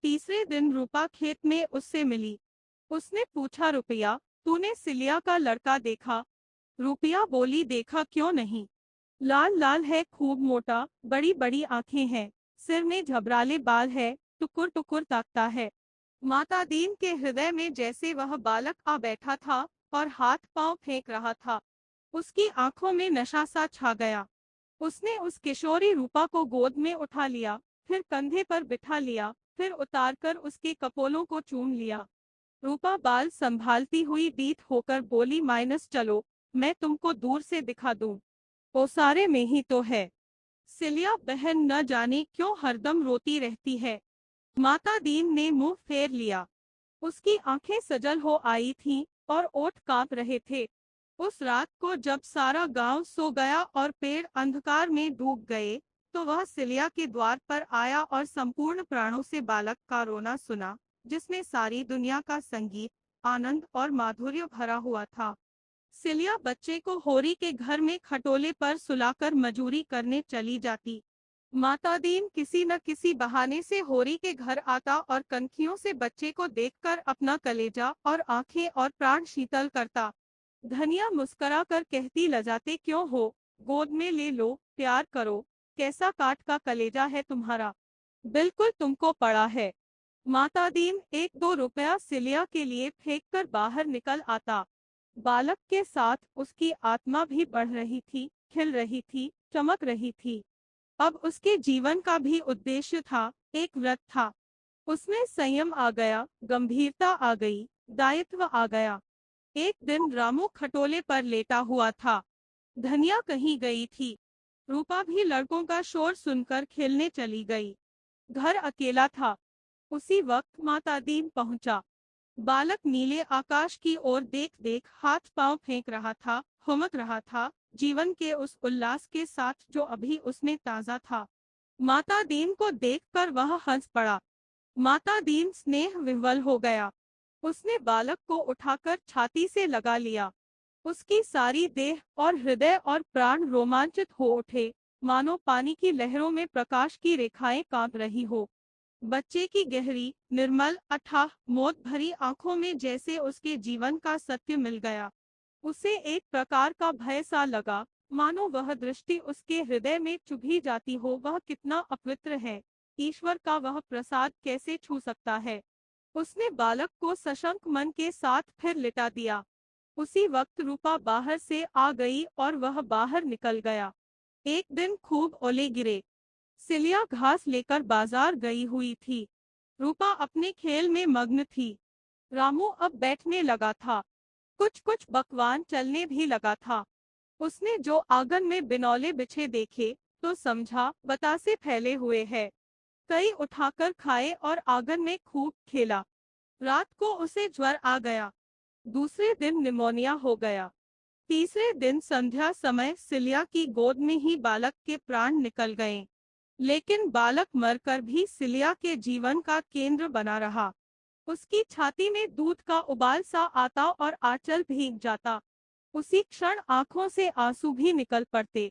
[SPEAKER 2] तीसरे दिन रूपा खेत में उससे मिली। उसने पूछा, रुपया, तूने सिलिया का लड़का देखा? रुपया बोली, देखा क्यों नहीं। लाल लाल है, खूब मोटा, बड़ी बड़ी आंखें हैं, सिर में झबराले बाल है, टुकुर टुकुर ताकता है। माता दीन के हृदय में जैसे वह बालक आ बैठा था और हाथ पांव फेंक रहा था। उसकी आंखों में नशा सा छा गया। उसने उस किशोरी रूपा को गोद में उठा लिया, फिर कंधे पर बिठा लिया, फिर उतारकर उसके कपोलों को चूम लिया। रूपा बाल संभालती हुई बीत होकर बोली, माइनस चलो, मैं तुमको दूर से दिखा दूं। ओसारे में ही तो है। सिलिया बहन न जाने क्यों हरदम रोती रहती है। माता दीन ने मुंह फेर लिया। उसकी आंखें सजल हो आई थीं और ओठ कांप रहे थे। उस रात को जब सारा गांव सो गया और पेड़ अंधकार में डूब गए, तो वह सिलिया के द्वार पर आया और संपूर्ण प्राणों से बालक का रोना सुना, जिसमें सारी दुनिया का संगीत, आनंद और माधुर्य भरा हुआ था। सिलिया बच्चे को होरी के घर में खटोले पर सुलाकर मजूरी करने चली जाती। माता दीन किसी न किसी बहाने से होरी के घर आता और कनखियों से बच्चे को देखकर अपना कलेजा और आंखें और प्राण शीतल करता। धनिया मुस्करा कर कहती, लजाते क्यों हो, गोद में ले लो, प्यार करो, कैसा काठ का कलेजा है तुम्हारा, बिल्कुल तुमको पड़ा है। माता दीन 1-2 रुपया सिलिया के लिए फेंक कर बाहर निकल आता। बालक के साथ उसकी आत्मा भी बढ़ रही थी, खिल रही थी, चमक रही थी। अब उसके जीवन का भी उद्देश्य था, एक व्रत था। उसमें संयम आ गया, गंभीरता आ गई, दायित्व आ गया। एक दिन रामू खटोले पर लेटा हुआ था। धनिया कहीं गई थी। रूपा भी लड़कों का शोर सुनकर खेलने चली गई। घर अकेला था। उसी वक्त माता दीन पहुंचा। बालक नीले आकाश की ओर देख देख हाथ पांव फेंक रहा था, हुमक रहा था, जीवन के उस उल्लास के साथ जो अभी उसमें ताजा था। माता दीन को देखकर वह हंस पड़ा। माता दीन स्नेह विह्वल हो गया। उसने बालक को उठाकर छाती से लगा लिया। उसकी सारी देह और हृदय और प्राण रोमांचित हो उठे, मानो पानी की लहरों में प्रकाश की रेखाएं कांप रही हो। बच्चे की गहरी, निर्मल, अथाह, मोद भरी आंखों में जैसे उसके जीवन का सत्य मिल गया। उसे एक प्रकार का भय सा लगा, मानो वह दृष्टि उसके हृदय में चुभी जाती हो। वह कितना अपवित्र है, ईश्वर का वह प्रसाद कैसे छू सकता है। उसने बालक को सशंक मन के साथ फिर लिटा दिया। उसी वक्त रूपा बाहर से आ गई और वह बाहर निकल गया। एक दिन खूब ओले गिरे। सिलिया घास लेकर बाजार गई हुई थी। रूपा अपने खेल में मग्न थी। रामू अब बैठने लगा था। कुछ कुछ बकवान चलने भी लगा था। उसने जो आंगन में बिनौले बिछे देखे, तो समझा बतासे फैले हुए हैं। कई उठाकर खाए और आंगन में खूब खेला। रात को उसे ज्वर आ गया। दूसरे दिन निमोनिया हो गया। तीसरे दिन संध्या समय सिलिया की गोद में ही बालक के प्राण निकल गए। लेकिन बालक मरकर भी सिलिया के जीवन का केंद्र बना रहा। उसकी छाती में दूध का उबाल सा आता और आंचल भीग जाता। उसी क्षण आंखों से आंसू भी निकल पड़ते।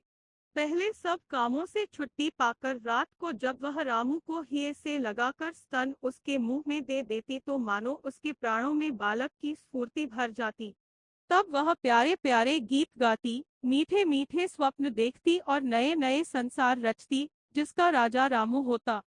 [SPEAKER 2] पहले सब कामों से छुट्टी पाकर रात को जब वह रामू को हिये से लगाकर स्तन उसके मुंह में दे देती, तो मानो उसके प्राणों में बालक की स्फूर्ति भर जाती। तब वह प्यारे प्यारे गीत गाती, मीठे मीठे स्वप्न देखती और नए नए संसार रचती, जिसका राजा रामू होता।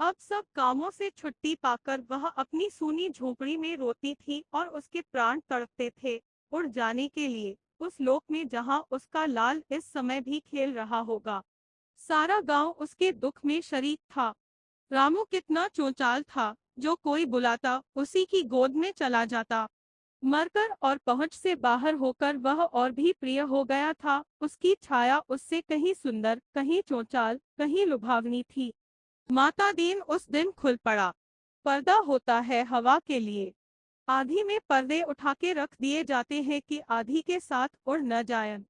[SPEAKER 2] अब सब कामों से छुट्टी पाकर वह अपनी सूनी झोपड़ी में रोती थी और उसके प्राण तड़पते थे उड़ जाने के लिए, उस लोक में जहां उसका लाल इस समय भी खेल रहा होगा। सारा गांव उसके दुख में शरीक था। रामू कितना चौचाल था, जो कोई बुलाता उसी की गोद में चला जाता। मरकर और पहुंच से बाहर होकर वह और भी प्रिय हो गया था। उसकी छाया उससे कहीं सुंदर, कहीं चौचाल, कहीं लुभावनी थी। माता दीन उस दिन खुल पड़ा। पर्दा होता है हवा के लिए। आधी में पर्दे उठा के रख दिए जाते हैं कि आधी के साथ उड़ न जाएं।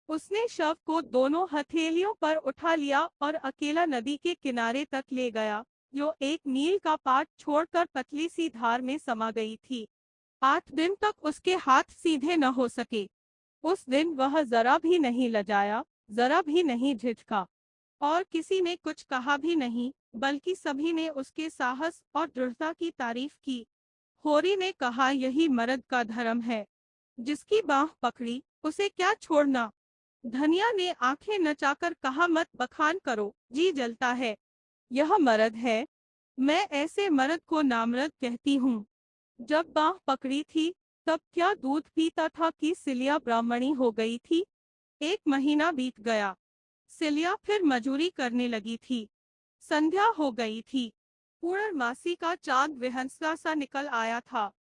[SPEAKER 2] उसने शव को दोनों हथेलियों पर उठा लिया और अकेला नदी के किनारे तक ले गया, जो 1 मील का पाट छोड़कर पतली सी धार में समा गई थी। 8 दिन तक उसके हाथ सीधे न हो सके। उस दिन वह जरा भी नहीं लजाया, जरा भी नहीं झिझका, और किसी ने कुछ कहा भी नहीं, बल्कि सभी ने उसके साहस और दृढ़ता की तारीफ की। होरी ने कहा, यही मर्द का धर्म है। जिसकी बाह पकड़ी उसे क्या छोड़ना। धनिया ने आंखें नचाकर कहा, मत बखान करो, जी जलता है। यह मर्द है। मैं ऐसे मर्द को नामर्द कहती हूँ। जब बाह पकड़ी थी, तब क्या दूध पीता था कि सिलिया ब्राह्मणी हो गई थी। एक महीना बीत गया। सिलिया फिर मजूरी करने लगी थी। संध्या हो गई थी। पूर्णमासी का चांद विहंगता सा निकल आया था।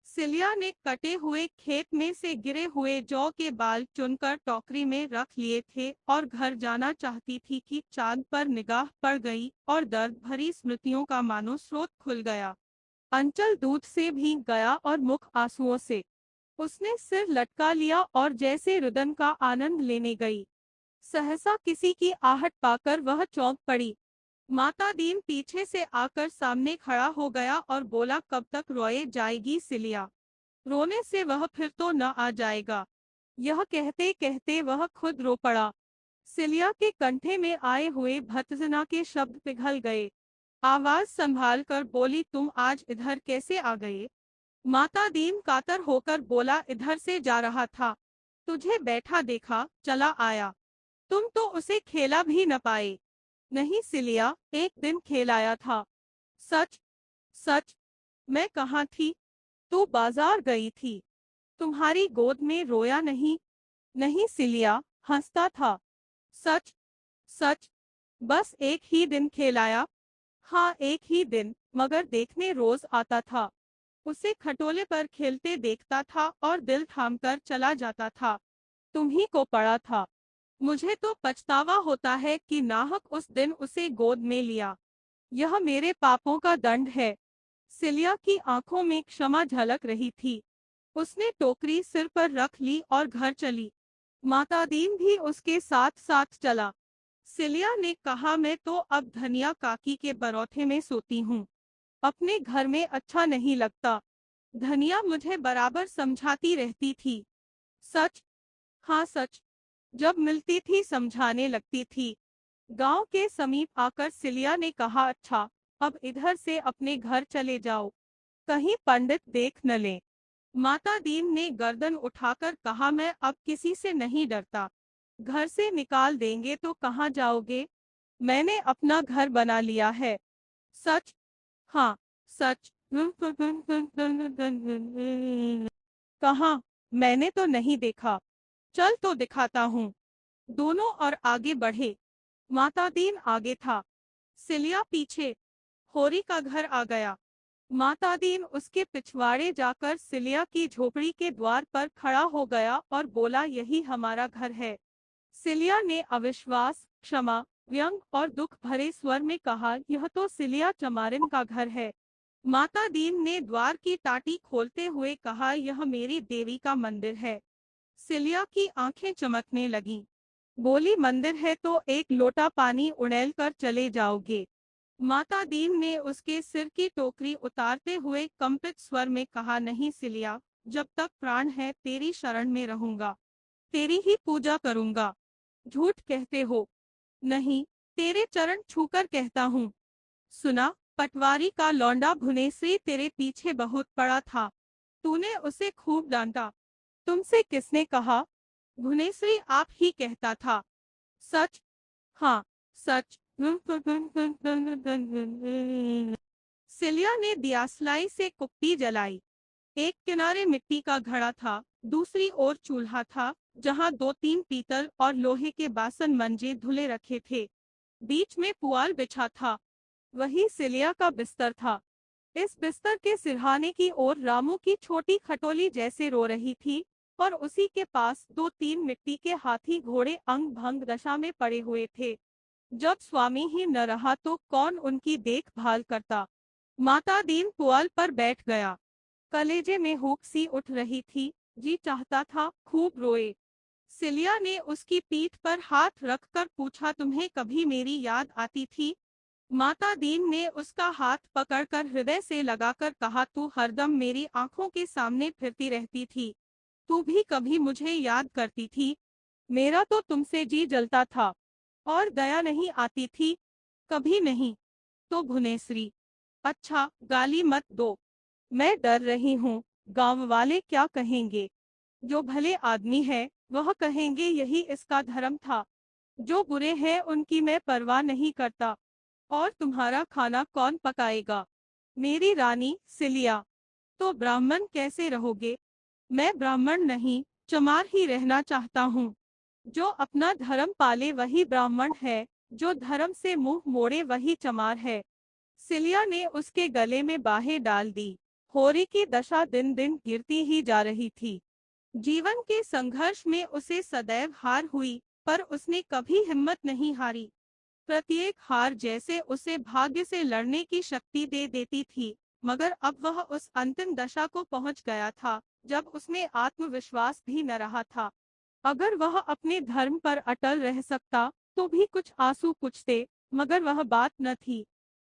[SPEAKER 2] सिलिया ने कटे हुए खेत में से गिरे हुए जौ के बाल चुनकर टोकरी में रख लिए थे और घर जाना चाहती थी कि चांद पर निगाह पड़ गई और दर्द भरी स्मृतियों का मानो स्रोत खुल गया। अंचल दूध से भीग गया और मुख आंसुओं से। उसने सिर लटका लिया और जैसे रुदन का आनंद लेने गई, सहसा किसी की आहट पाकर वह चौंक पड़ी। माता दीन पीछे से आकर सामने खड़ा हो गया और बोला, कब तक रोए जाएगी सिलिया? रोने से वह फिर तो न आ जाएगा। यह कहते कहते वह खुद रो पड़ा। सिलिया के कंठे में आए हुए भत्सना के शब्द पिघल गए। आवाज संभाल कर बोली, तुम आज इधर कैसे आ गए? माता दीन कातर होकर बोला, इधर से जा रहा था, तुझे बैठा देखा, चला आया। तुम तो उसे खेला भी न पाए। नहीं सिलिया, एक दिन खेलाया था। सच सच। मैं कहाँ थी? तू बाजार गई थी। तुम्हारी गोद में रोया नहीं? नहीं सिलिया, हंसता था। सच सच। बस एक ही दिन खेलाया। हाँ, एक ही दिन, मगर देखने रोज आता था। उसे खटोले पर खेलते देखता था और दिल थामकर चला जाता था। तुम्ही को पड़ा था। मुझे तो पछतावा होता है कि नाहक उस दिन उसे गोद में लिया। यह मेरे पापों का दंड है। सिलिया की आंखों में क्षमा झलक रही थी। उसने टोकरी सिर पर रख ली और घर चली। माता दीन भी उसके साथ साथ चला। सिलिया ने कहा, मैं तो अब धनिया काकी के बरौठे में सोती हूँ। अपने घर में अच्छा नहीं लगता। धनिया मुझे बराबर समझाती रहती थी। सच? हाँ सच। जब मिलती थी समझाने लगती थी। गांव के समीप आकर सिलिया ने कहा, अच्छा, अब इधर से अपने घर चले जाओ, कहीं पंडित देख न ले। माता दीन ने गर्दन उठाकर कहा, मैं अब किसी से नहीं डरता। घर से निकाल देंगे तो कहाँ जाओगे? मैंने अपना घर बना लिया है। सच? हाँ सच। कहाँ? मैंने तो नहीं देखा। चल तो दिखाता हूँ। दोनों और आगे बढ़े। माता दीन आगे था, सिलिया पीछे। होरी का घर आ गया। माता दीन उसके पिछवाड़े जाकर सिलिया की झोपड़ी के द्वार पर खड़ा हो गया और बोला, यही हमारा घर है। सिलिया ने अविश्वास, क्षमा, व्यंग और दुख भरे स्वर में कहा, यह तो सिलिया चमारिन का घर है। माता दीन ने द्वार की टाटी खोलते हुए कहा, यह मेरी देवी का मंदिर है। सिलिया की आंखें चमकने लगीं। बोली, मंदिर है तो एक लोटा पानी उड़ेल कर चले जाओगे? माता दीन ने उसके सिर की टोकरी उतारते हुए कंपित स्वर में कहा, नहीं सिलिया, जब तक प्राण है तेरी शरण में रहूंगा, तेरी ही पूजा करूंगा। झूठ कहते हो। नहीं, तेरे चरण छूकर कहता हूँ। सुना, पटवारी का लौंडा भुनेश्री तेरे पीछे बहुत पड़ा था। तूने उसे खूब डांटा। तुमसे किसने कहा? भुनेश्री आप ही कहता था। सच? हाँ सच। सिलिया ने दियासलाई से कुप्पी जलाई। एक किनारे मिट्टी का घड़ा था, दूसरी ओर चूल्हा था, जहां दो तीन पीतल और लोहे के बासन मंजे धुले रखे थे। बीच में पुआल बिछा था। वही सिलिया का बिस्तर था। इस बिस्तर के सिरहाने की ओर रामू की छोटी खटोली जैसे रो रही थी और उसी के पास दो तीन मिट्टी के हाथी घोड़े अंग भंग दशा में पड़े हुए थे। जब स्वामी ही न रहा तो कौन उनकी देखभाल करता? माता दीन पुआल पर बैठ गया। कलेजे में हुक सी उठ रही थी। जी चाहता था खूब रोए। सिलिया ने उसकी पीठ पर हाथ रखकर पूछा, तुम्हें कभी मेरी याद आती थी? माता दीन ने उसका हाथ पकड़कर हृदय से लगाकर कहा, तू हरदम मेरी आंखों के सामने फिरती रहती थी। तू भी कभी मुझे याद करती थी? मेरा तो तुमसे जी जलता था। और दया नहीं आती थी? कभी नहीं। तो भुनेश्री? अच्छा, गाली मत दो। मैं डर रही हूँ, गांव वाले क्या कहेंगे? जो भले आदमी है वह कहेंगे यही इसका धर्म था। जो बुरे हैं उनकी मैं परवाह नहीं करता। और तुम्हारा खाना कौन पकाएगा? मेरी रानी सिलिया। तो ब्राह्मण कैसे रहोगे? मैं ब्राह्मण नहीं, चमार ही रहना चाहता हूँ। जो अपना धर्म पाले वही ब्राह्मण है, जो धर्म से मुंह मोड़े वही चमार है। सिलिया ने उसके गले में बाहें डाल दी। होरी की दशा दिन दिन गिरती ही जा रही थी। जीवन के संघर्ष में उसे सदैव हार हुई, पर उसने कभी हिम्मत नहीं हारी। प्रत्येक हार जैसे उसे भाग्य से लड़ने की शक्ति दे देती थी। मगर अब वह उस अंतिम दशा को पहुंच गया था जब उसमें आत्मविश्वास भी न रहा था। अगर वह अपने धर्म पर अटल रह सकता तो भी कुछ आंसू पूछते, मगर वह बात न थी।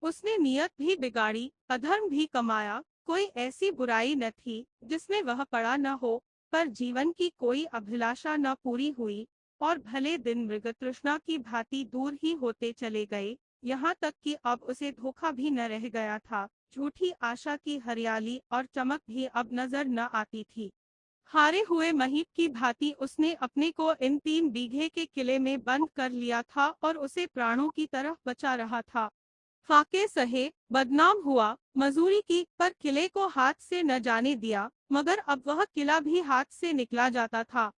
[SPEAKER 2] उसने नियत भी बिगाड़ी, अधर्म भी कमाया, कोई ऐसी बुराई न थी जिसमें वह पड़ा न हो, पर जीवन की कोई अभिलाषा न पूरी हुई और भले दिन मृग तृष्णा की भांति दूर ही होते चले गए। यहाँ तक कि अब उसे धोखा भी न रह गया था। झूठी आशा की हरियाली और चमक भी अब नजर न आती थी। हारे हुए महीप की भांति उसने अपने को इन 3 बीघे के किले में बंद कर लिया था और उसे प्राणों की तरह बचा रहा था। फाके सहे, बदनाम हुआ, मजूरी की, पर किले को हाथ से न जाने दिया। मगर अब वह किला भी हाथ से निकला जाता था।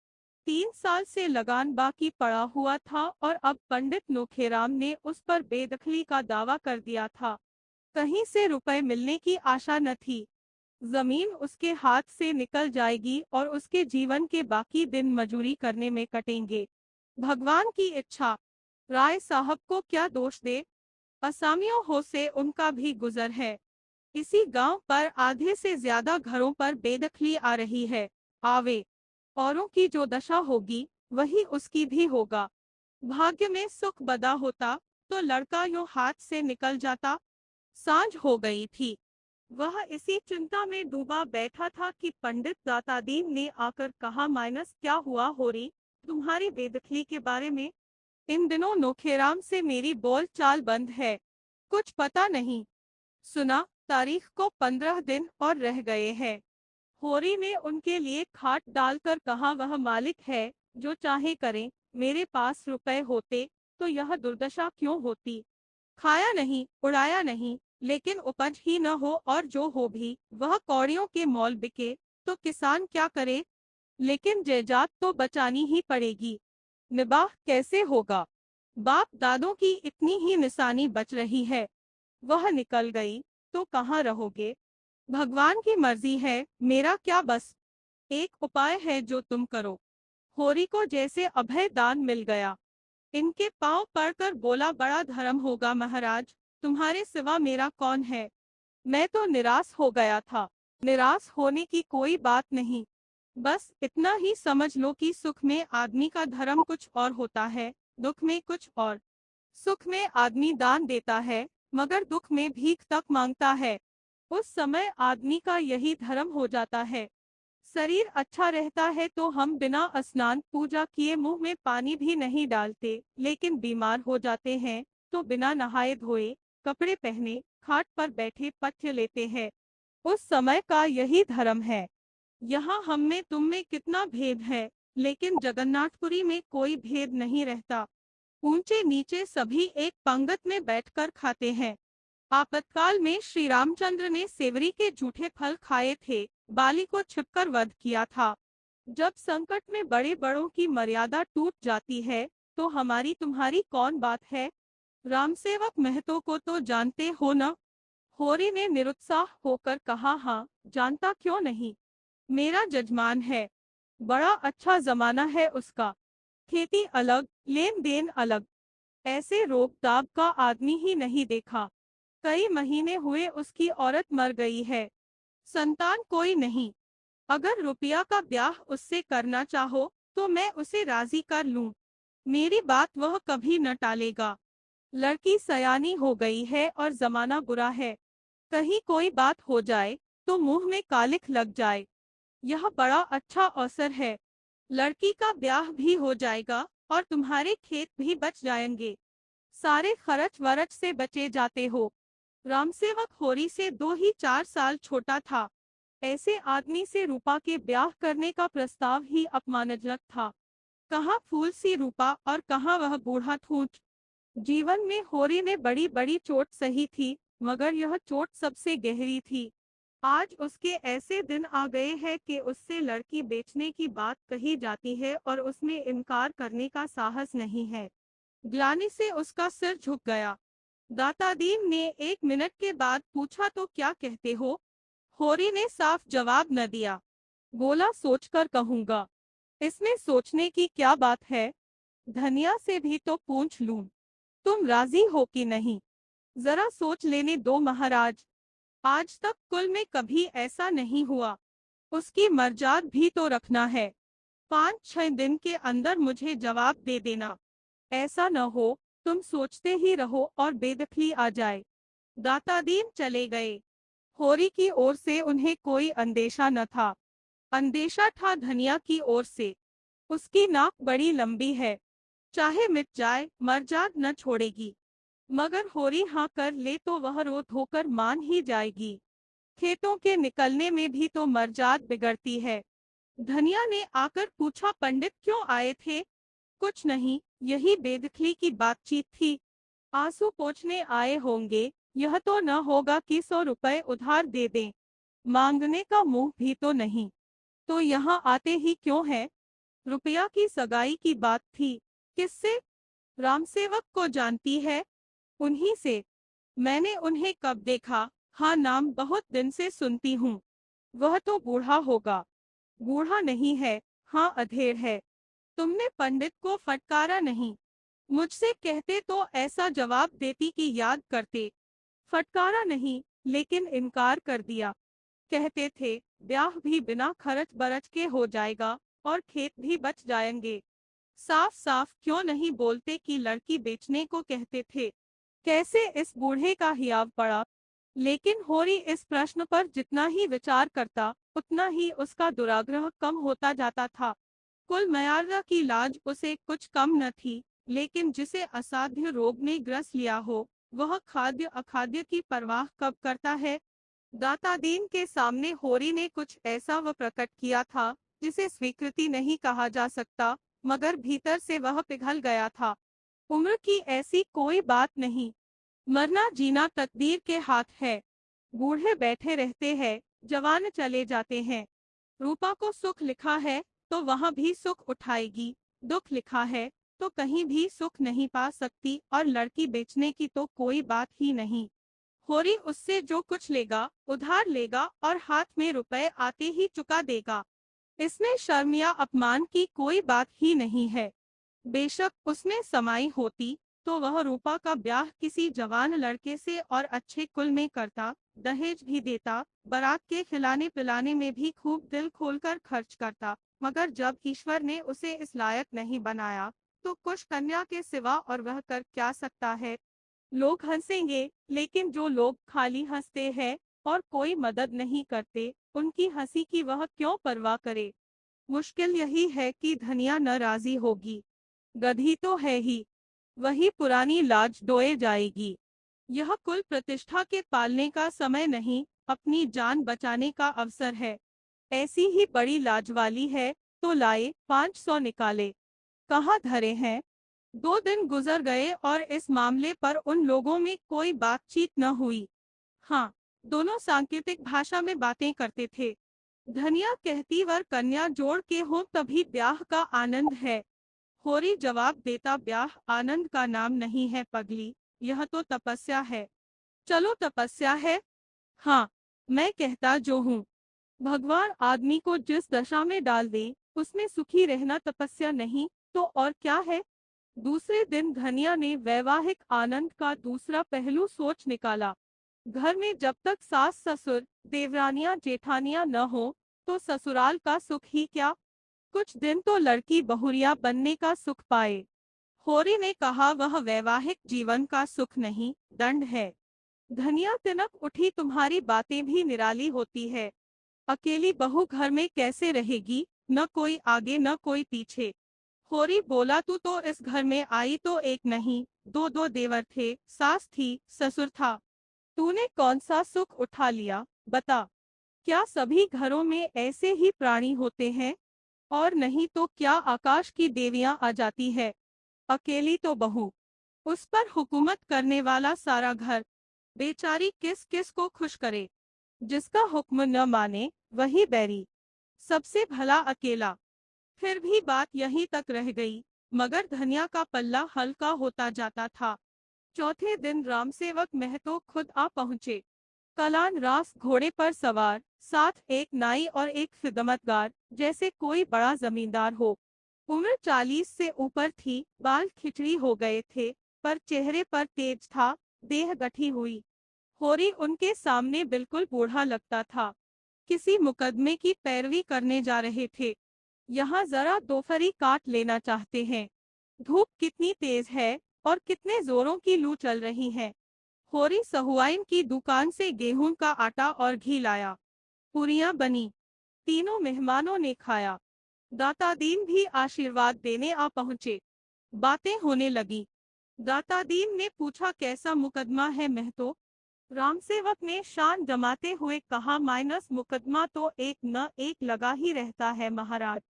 [SPEAKER 2] 3 साल से लगान बाकी पड़ा हुआ था और अब पंडित नोखेराम ने उस पर बेदखली का दावा कर दिया था। कहीं से रुपए मिलने की आशा न थी। जमीन उसके हाथ से निकल जाएगी और उसके जीवन के बाकी दिन मजूरी करने में कटेंगे। भगवान की इच्छा। राय साहब को क्या दोष दे, असामियों हो से उनका भी गुजर है। इसी गांव पर आधे से ज्यादा घरों पर बेदखली आ रही है। आवे, औरों की जो दशा होगी वही उसकी भी होगा। भाग्य में सुख बदा होता तो लड़का यूं हाथ से निकल जाता। सांझ हो गई थी। वह इसी चिंता में डूबा बैठा था कि पंडित दातादीन ने आकर कहा, माइनस क्या हुआ होरी, तुम्हारी बेदखली के बारे में? इन दिनों नोखेराम से मेरी बोल चाल बंद है। कुछ पता नहीं। सुना, तारीख को 15 दिन और रह गए हैं। होरी ने उनके लिए खाट डालकर कहा, वह मालिक है, जो चाहे करें। मेरे पास रुपए होते तो यह दुर्दशा क्यों होती। खाया नहीं, उड़ाया नहीं, लेकिन उपज ही न हो और जो हो भी वह कौड़ियों के मोल बिके तो किसान क्या करे। लेकिन जायदाद तो बचानी ही पड़ेगी। निबाह कैसे होगा। बाप दादों की इतनी ही निशानी बच रही है। वह निकल गई तो कहाँ रहोगे। भगवान की मर्जी है, मेरा क्या बस। एक उपाय है जो तुम करो। होरी को जैसे अभय दान मिल गया। इनके पांव पड़कर बोला, बड़ा धर्म होगा महाराज, तुम्हारे सिवा मेरा कौन है। मैं तो निराश हो गया था। निराश होने की कोई बात नहीं। बस इतना ही समझ लो कि सुख में आदमी का धर्म कुछ और होता है, दुख में कुछ और। सुख में आदमी दान देता है, मगर दुख में भीख तक मांगता है। उस समय आदमी का यही धर्म हो जाता है। शरीर अच्छा रहता है तो हम बिना स्नान पूजा किए मुंह में पानी भी नहीं डालते, लेकिन बीमार हो जाते हैं तो बिना नहाए धोए कपड़े पहने खाट पर बैठे पथ्य लेते हैं। उस समय का यही धर्म है। यहाँ हम में तुम में कितना भेद है, लेकिन जगन्नाथपुरी में कोई भेद नहीं रहता। ऊंचे नीचे सभी एक पंगत में बैठकर खाते हैं। आपातकाल में श्री रामचंद्र ने सेवरी के जूठे फल खाए थे, बाली को छिपकर वध किया था। जब संकट में बड़े बड़ों की मर्यादा टूट जाती है तो हमारी तुम्हारी कौन बात है। रामसेवक महतो को तो जानते हो न। होरी ने निरुत्साह होकर कहा, हाँ जानता क्यों नहीं, मेरा जजमान है। बड़ा अच्छा जमाना है उसका। खेती अलग, लेन देन अलग। ऐसे रोब दाब का आदमी ही नहीं देखा। कई महीने हुए उसकी औरत मर गई है। संतान कोई नहीं। अगर रुपया का ब्याह उससे करना चाहो तो मैं उसे राजी कर लूं। मेरी बात वह कभी न टालेगा। लड़की सयानी हो गई है और जमाना बुरा है। कहीं कोई बात हो जाए तो मुंह में कालिख लग जाए। यह बड़ा अच्छा अवसर है। लड़की का ब्याह भी हो जाएगा और तुम्हारे खेत भी बच जाएंगे। सारे खर्च वर्च से बचे जाते हो। रामसेवक होरी से 2 ही 4 साल छोटा था। ऐसे आदमी से रूपा के ब्याह करने का प्रस्ताव ही अपमानजनक था। कहाँ फूल सी रूपा और कहाँ वह बूढ़ा ठूंठ। जीवन में होरी ने बड़ी बड़ी चोट सही थी, मगर यह चोट सबसे गहरी थी। आज उसके ऐसे दिन आ गए हैं कि उससे लड़की बेचने की बात कही जाती है और उसमें इनकार करने का साहस नहीं है। ग्लानि से उसका सिर झुक गया। दातादीन ने 1 मिनट के बाद पूछा, तो क्या कहते हो? होरी ने साफ जवाब न दिया। बोला, सोचकर कहूंगा। इसमें सोचने की क्या बात है? धनिया से भी तो पूछ लूं। तुम राजी हो कि नहीं? जरा सोच लेने दो महाराज। आज तक कुल में कभी ऐसा नहीं हुआ। उसकी मर्जाद भी तो रखना है। 5-6 दिन के अंदर मुझे जवाब दे देना। ऐसा न हो तुम सोचते ही रहो और बेदखली आ जाए। दातादीन चले गए। होरी की ओर से उन्हें कोई अंदेशा न था। अंदेशा था धनिया की ओर से। उसकी नाक बड़ी लंबी है, चाहे मिट जाए मर्जाद न छोड़ेगी। मगर होरी हाँ कर ले तो वह रो धोकर मान ही जाएगी। खेतों के निकलने में भी तो मर्जाद बिगड़ती है। धनिया ने आकर पूछा, पंडित क्यों आए थे? कुछ नहीं, यही बेदखली की बातचीत थी। आंसू पोंछने आए होंगे। यह तो न होगा कि 100 रुपए उधार दे दें। मांगने का मुंह भी तो नहीं। तो यहाँ आते ही क्यों है? रुपया की सगाई की बात थी। किससे? रामसेवक को जानती है? उन्हीं से। मैंने उन्हें कब देखा? हाँ, नाम बहुत दिन से सुनती हूँ। वह तो बूढ़ा होगा। बूढ़ा नहीं है, हाँ अधेड़ है। तुमने पंडित को फटकारा नहीं? मुझसे कहते तो ऐसा जवाब देती कि याद करते। फटकारा नहीं, लेकिन इनकार कर दिया। कहते थे ब्याह भी बिना खर्च बरच के हो जाएगा और खेत भी बच जाएंगे। साफ साफ क्यों नहीं बोलते कि लड़की बेचने को कहते थे? कैसे इस बूढ़े का हियाव पड़ा? लेकिन होरी इस प्रश्न पर जितना ही विचार करता उतना ही उसका दुराग्रह कम होता जाता था। कुल मयार्रा की लाज उसे कुछ कम न थी, लेकिन जिसे असाध्य रोग ने ग्रस लिया हो वह खाद्य अखाद्य की परवाह कब करता है? दातादीन के सामने होरी ने कुछ ऐसा वह प्रकट किया था जिसे स्वीकृति नहीं कहा जा सकता, मगर भीतर से वह पिघल गया था। उम्र की ऐसी कोई बात नहीं। मरना जीना तकदीर के हाथ है। बूढ़े बैठे रहते हैं, जवान चले जाते हैं। रूपा को सुख लिखा है तो वहां भी सुख उठाएगी। दुख लिखा है तो कहीं भी सुख नहीं पा सकती, और लड़की बेचने की तो कोई बात ही नहीं। होरी उससे जो कुछ लेगा उधार लेगा और हाथ में रुपए आते ही चुका देगा। इसमें शर्म या अपमान की कोई बात ही नहीं है। बेशक उसमें समाई होती तो वह रूपा का ब्याह किसी जवान लड़के से और अच्छे कुल में करता, दहेज भी देता, बारात के खिलाने पिलाने में भी खूब दिल खोलकर खर्च करता। मगर जब ईश्वर ने उसे इस लायक नहीं बनाया तो कुछ कन्या के सिवा और वह कर क्या सकता है? लोग हंसेंगे, लेकिन जो लोग खाली हंसते हैं और कोई मदद नहीं करते, उनकी हंसी की वह क्यों परवाह करे? मुश्किल यही है कि धनिया न राजी होगी। गधी तो है ही, वही पुरानी लाज डोए जाएगी। यह कुल प्रतिष्ठा के पालने का समय नहीं, अपनी जान बचाने का अवसर है। ऐसी ही बड़ी लाज वाली है तो लाए 500 निकाले। कहाँ धरे हैं? 2 दिन गुजर गए और इस मामले पर उन लोगों में कोई बातचीत न हुई। हाँ, दोनों सांकेतिक भाषा में बातें करते थे। धनिया कहती वर कन्या जोड़ के हो तभी ब्याह का आनंद है। होरी जवाब देता, ब्याह आनंद का नाम नहीं है पगली, यह तो तपस्या है। चलो तपस्या है। हाँ, मैं कहता जो हूँ। भगवान आदमी को जिस दशा में डाल दे उसमें सुखी रहना तपस्या नहीं तो और क्या है? दूसरे दिन धनिया ने वैवाहिक आनंद का दूसरा पहलू सोच निकाला। घर में जब तक सास ससुर देवरानियां जेठानियां न हो तो ससुराल का सुख ही क्या? कुछ दिन तो लड़की बहुरिया बनने का सुख पाए। होरी ने कहा, वह वैवाहिक जीवन का सुख नहीं, दंड है। धनिया तिनक उठी, तुम्हारी बातें भी निराली होती है। अकेली बहू घर में कैसे रहेगी? न कोई आगे न कोई पीछे। होरी बोला, तू तो इस घर में आई तो एक नहीं, दो दो देवर थे, सास थी, ससुर था। तूने कौन सा सुख उठा लिया, बता। क्या सभी घरों में ऐसे ही प्राणी होते हैं? और नहीं तो क्या आकाश की देवियां आ जाती है? अकेली तो बहू, उस पर हुकूमत करने वाला सारा घर। बेचारी किस किस को खुश करे। जिसका हुक्म न माने वही बैरी, सबसे भला अकेला। फिर भी बात यहीं तक रह गई, मगर धनिया का पल्ला हल्का होता जाता था। चौथे दिन रामसेवक महतो खुद आ पहुंचे। कलान रास घोड़े पर सवार, साथ एक नाई और एक खिदमतगार, जैसे कोई बड़ा जमींदार हो। उम्र 40 से ऊपर थी, बाल खिचड़ी हो गए थे, पर चेहरे पर तेज था, देह गठी हुई। होरी उनके सामने बिल्कुल बूढ़ा लगता था, किसी मुकदमे की पैरवी करने जा रहे थे। यहाँ जरा दोपहरी काट लेना चाहते हैं। धूप कितनी तेज है और कितने जोरों की लू चल रही है। होरी सहुआइन की दुकान से गेहूं का आटा और घी लाया। पूरियां बनी, तीनों मेहमानों ने खाया। दातादीन भी आशीर्वाद देने आ पहुंचे। बातें होने लगी। दातादीन ने पूछा, कैसा मुकदमा है महतो? रामसेवक ने शान जमाते हुए कहा, माइनस मुकदमा तो एक न एक लगा ही रहता है महाराज।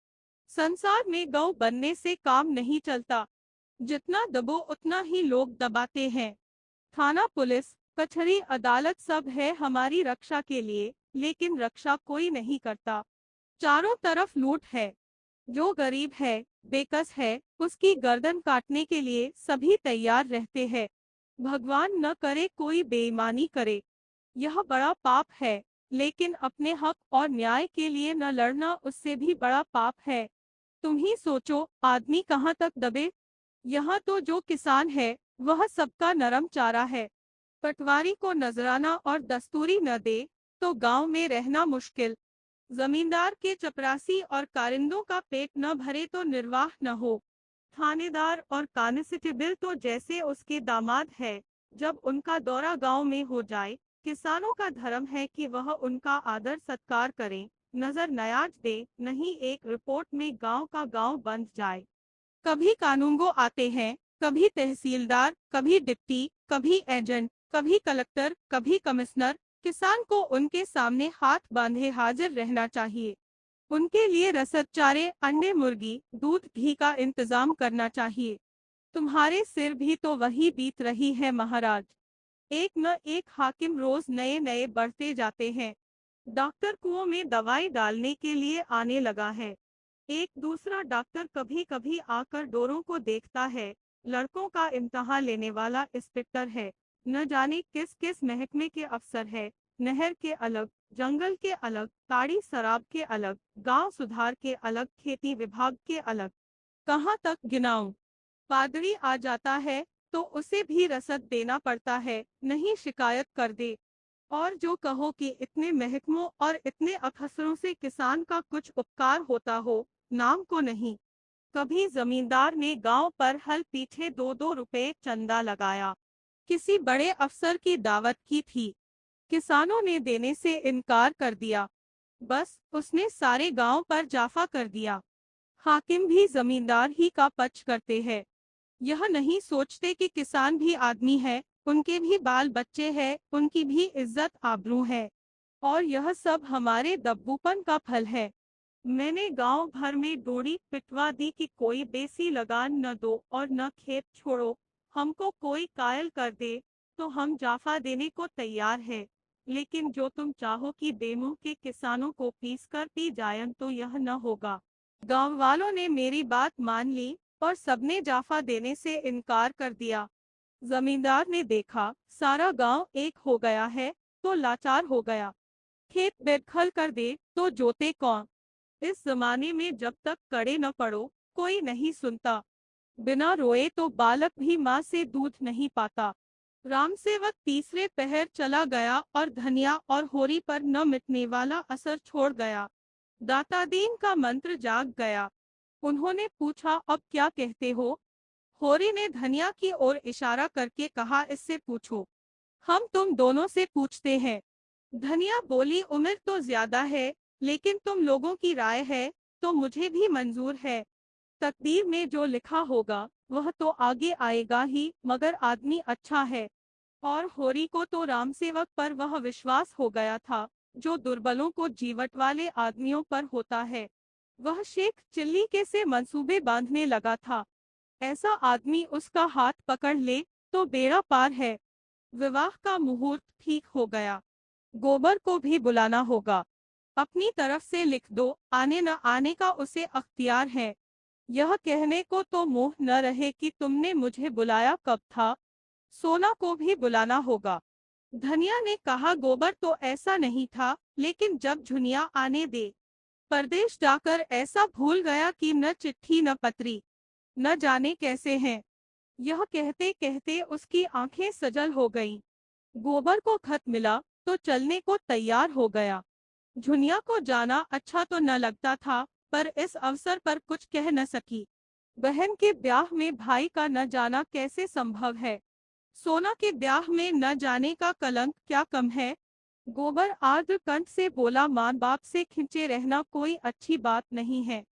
[SPEAKER 2] संसार में गौ बनने से काम नहीं चलता। जितना दबो उतना ही लोग दबाते हैं। थाना, पुलिस, कचहरी, अदालत सब है हमारी रक्षा के लिए, लेकिन रक्षा कोई नहीं करता। चारों तरफ लूट है। जो गरीब है, बेकस है, उसकी गर्दन काटने के लिए सभी तैयार रहते हैं। भगवान न करे कोई बेईमानी करे, यह बड़ा पाप है। लेकिन अपने हक और न्याय के लिए न लड़ना उससे भी बड़ा पाप है। तुम ही सोचो, आदमी कहाँ तक दबे। यहाँ तो जो किसान है वह सबका नरम चारा है। पटवारी को नजराना और दस्तूरी न दे तो गांव में रहना मुश्किल। जमींदार के चपरासी और कारिंदों का पेट न भरे तो निर्वाह न हो। थानेदार और कांस्टेबल तो जैसे उसके दामाद है। जब उनका दौरा गांव में हो जाए, किसानों का धर्म है कि वह उनका आदर सत्कार करें, नजर नयाज दे, नहीं एक रिपोर्ट में गांव का गांव बंद जाए। कभी कानूनगो आते हैं, कभी तहसीलदार, कभी डिप्टी, कभी एजेंट, कभी कलेक्टर, कभी कमिश्नर। किसान को उनके सामने हाथ बांधे हाजिर रहना चाहिए। उनके लिए रसद, चारे, अंडे, मुर्गी, दूध, घी का इंतजाम करना चाहिए। तुम्हारे सिर भी तो वही बीत रही है महाराज। एक न एक हाकिम रोज नए नए बढ़ते जाते हैं। डॉक्टर कुओं में दवाई डालने के लिए आने लगा है। एक दूसरा डॉक्टर कभी कभी आकर डोरों को देखता है। लड़कों का इम्तिहान लेने वाला इंस्पेक्टर है। न जाने किस किस महकमे के अफसर है। नहर के अलग, जंगल के अलग, ताड़ी शराब के अलग, गांव सुधार के अलग, खेती विभाग के अलग। कहाँ तक गिनाऊं? पादरी आ जाता है तो उसे भी रसद देना पड़ता है, नहीं शिकायत कर दे। और जो कहो कि इतने महकमों और इतने अफसरों से किसान का कुछ उपकार होता हो, नाम को नहीं। कभी जमींदार ने गांव पर हल पीछे 2-2 रुपए चंदा लगाया। किसी बड़े अफसर की दावत की थी, किसानों ने देने से इनकार कर दिया। बस उसने सारे गांव पर जाफा कर दिया। हाकिम भी जमींदार ही का पक्ष करते हैं। यह नहीं सोचते कि किसान भी आदमी है, उनके भी बाल बच्चे हैं, उनकी भी इज्जत आबरू है। और यह सब हमारे दब्बूपन का फल है। मैंने गांव भर में डोरी पिटवा दी कि कोई बेसी लगान न दो और न खेत छोड़ो। हमको कोई कायल कर दे तो हम जाफा देने को तैयार है, लेकिन जो तुम चाहो कि बेमुंह के किसानों को पीस कर पी जायन, तो यह न होगा। गांव वालों ने मेरी बात मान ली और सबने जाफा देने से इनकार कर दिया। जमींदार ने देखा सारा गांव एक हो गया है, तो लाचार हो गया। खेत बेदखल कर दे तो जोते कौन? इस जमाने में जब तक कड़े न पड़ो, कोई नहीं सुनता। बिना रोए तो बालक भी माँ से दूध नहीं पाता। रामसेवक तीसरे पहर चला गया और धनिया और होरी पर न मिटने वाला असर छोड़ गया। दातादीन का मंत्र जाग गया। उन्होंने पूछा, अब क्या कहते हो? होरी ने धनिया की ओर इशारा करके कहा, इससे पूछो। हम तुम दोनों से पूछते हैं। धनिया बोली, उम्र तो ज्यादा है, लेकिन तुम लोगों की राय है तो मुझे भी मंजूर है। तकदीर में जो लिखा होगा वह तो आगे आएगा ही, मगर आदमी अच्छा है। और होरी को तो रामसेवक पर वह विश्वास हो गया था जो दुर्बलों को जीवट वाले आदमियों पर होता है। वह शेख चिल्ली के से मंसूबे बांधने लगा था। ऐसा आदमी उसका हाथ पकड़ ले तो बेड़ा पार है। विवाह का मुहूर्त ठीक हो गया। गोबर को भी बुलाना होगा। अपनी तरफ से लिख दो, आने न आने का उसे अख्तियार है। यह कहने को तो मुंह न रहे कि तुमने मुझे बुलाया कब था। सोना को भी बुलाना होगा। धनिया ने कहा, गोबर तो ऐसा नहीं था, लेकिन जब झुनिया आने दे, परदेश जाकर ऐसा भूल गया कि न चिट्ठी न पत्री, न जाने कैसे हैं। यह कहते कहते उसकी आंखें सजल हो गईं। गोबर को खत मिला तो चलने को तैयार हो गया। झुनिया को जाना अच्छा तो न लगता था, पर इस अवसर पर कुछ कह न सकी। बहन के ब्याह में भाई का न जाना कैसे संभव है। सोना के ब्याह में न जाने का कलंक क्या कम है। गोबर आर्द्र कंठ से बोला, माँ बाप से खिंचे रहना कोई अच्छी बात नहीं है।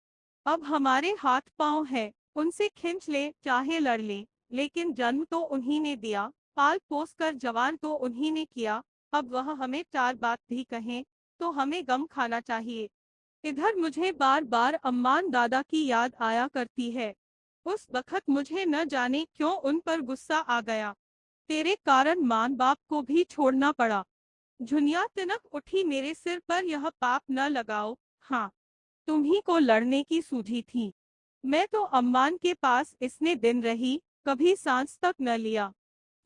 [SPEAKER 2] अब हमारे हाथ पांव है, उनसे खिंच ले चाहे लड़ ले, लेकिन जन्म तो उन्हीं ने दिया, पाल पोस कर जवान तो उन्हीं ने किया। अब वह हमें चार बात भी कहें तो हमें गम खाना चाहिए। इधर मुझे बार बार अम्मान दादा की याद आया करती है। उस वक्त मुझे न जाने क्यों उन पर गुस्सा आ गया। तेरे कारण माँ बाप को भी छोड़ना पड़ा। झुनिया तिनक उठी, मेरे सिर पर यह पाप न लगाओ। हाँ, तुम्ही को लड़ने की सूझी थी। मैं तो अम्मान के पास इतने दिन रही, कभी सांस तक न लिया।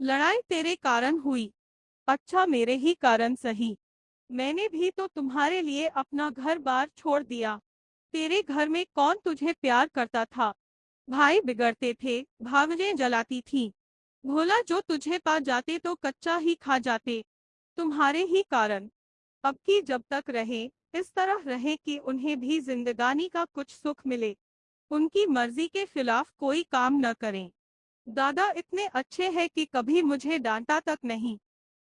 [SPEAKER 2] लड़ाई तेरे कारण हुई। अच्छा, मेरे ही कारण सही। मैंने भी तो तुम्हारे लिए अपना घर बार छोड़ दिया। तेरे घर में कौन तुझे प्यार करता था। भाई बिगड़ते थे, भावजें जलाती थी। भोला जो तुझे पा जाते तो कच्चा ही खा जाते। तुम्हारे ही कारण। अब की जब तक रहे, इस तरह रहे कि उन्हें भी जिंदगानी का कुछ सुख मिले। उनकी मर्जी के खिलाफ कोई काम न करें। दादा इतने अच्छे हैं कि कभी मुझे डांटा तक नहीं।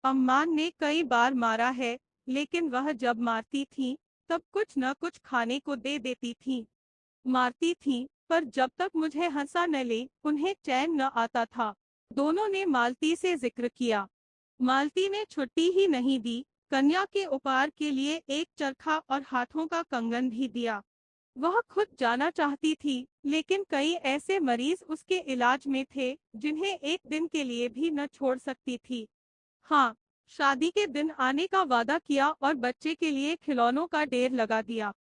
[SPEAKER 2] अम्मान ने कई बार मारा है, लेकिन वह जब मारती थी, तब कुछ न कुछ खाने को दे देती थी। मारती थी, पर जब तक मुझे हंसा न ले, उन्हें चैन न आता था। दोनों ने मालती से जिक्र किया। मालती ने छुट्टी ही नहीं दी, कन्या के उपहार के लिए एक चरखा और हाथों का कंगन भी दिया। वह खुद जाना चाहती थी, लेकिन कई ऐसे मरीज उसके इलाज में थे, जिन्हें एक दिन के लिए भी न छोड़ सकती थी। हाँ, शादी के दिन आने का वादा किया और बच्चे के लिए खिलौनों का ढेर लगा दिया।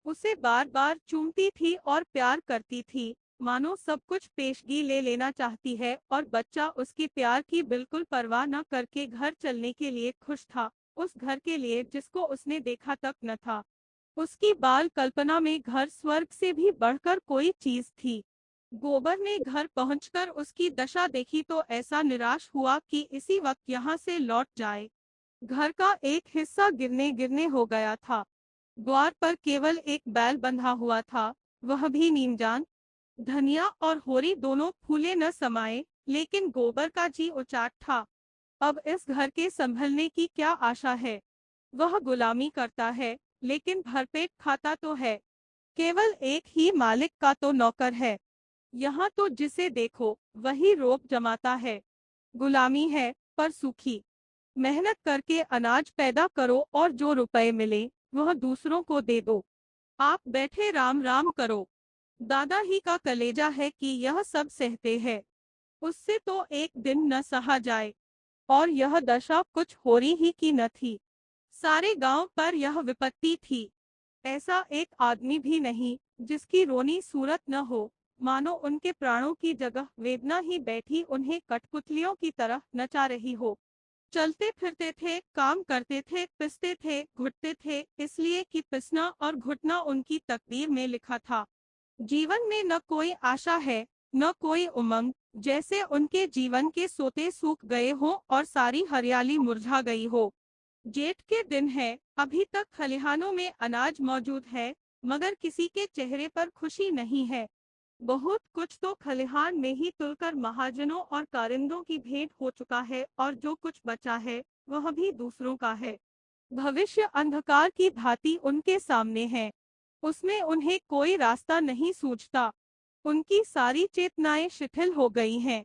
[SPEAKER 2] उसे बार बार चूमती थी और प्यार करती थी, मानो सब कुछ पेशगी ले लेना चाहती है, और बच्चा उसकी प्यार की बिल्कुल परवाह न करके घर चलने के लिए खुश था, उस घर के लिए जिसको उसने देखा तक न था। उसकी बाल कल्पना में घर स्वर्ग से भी बढ़कर कोई चीज थी। गोबर ने घर पहुंचकर उसकी दशा देखी तो ऐसा निराश हुआ कि इसी वक्त यहाँ से लौट जाए। घर का एक हिस्सा गिरने गिरने हो गया था। द्वार पर केवल एक बैल बंधा हुआ था, वह भी नीमजान। धनिया और होरी दोनों फूले न समाये, लेकिन गोबर का जी उचाट था। अब इस घर के संभलने की क्या आशा है। वह गुलामी करता है, लेकिन भरपेट खाता तो है। केवल एक ही मालिक का तो नौकर है। यहाँ तो जिसे देखो वही रोब जमाता है। गुलामी है, पर सूखी। मेहनत करके अनाज पैदा करो और जो रुपए मिले वह दूसरों को दे दो। आप बैठे राम राम करो। दादा ही का कलेजा है कि यह सब सहते हैं। उससे तो एक दिन न सहा जाए। और यह दशा कुछ होरी ही की न थी। सारे गांव पर यह विपत्ति थी। ऐसा एक आदमी भी नहीं जिसकी रोनी सूरत न हो, मानो उनके प्राणों की जगह वेदना ही बैठी उन्हें कठपुतलियों की तरह नचा रही हो। चलते फिरते थे, काम करते थे, पिसते थे, घुटते थे, इसलिए कि पिसना और घुटना उनकी तकदीर में लिखा था। जीवन में न कोई आशा है, न कोई उमंग, जैसे उनके जीवन के सोते सूख गए हों और सारी हरियाली मुरझा गई हो। जेठ के दिन है, अभी तक खलिहानों में अनाज मौजूद है, मगर किसी के चेहरे पर खुशी नहीं है। बहुत कुछ तो खलिहान में ही तुलकर महाजनों और कारिंदों की भेंट हो चुका है, और जो कुछ बचा है वह भी दूसरों का है। भविष्य अंधकार की भांति उनके सामने है। उसमें उन्हें कोई रास्ता नहीं सूझता। उनकी सारी चेतनाएं शिथिल हो गई हैं।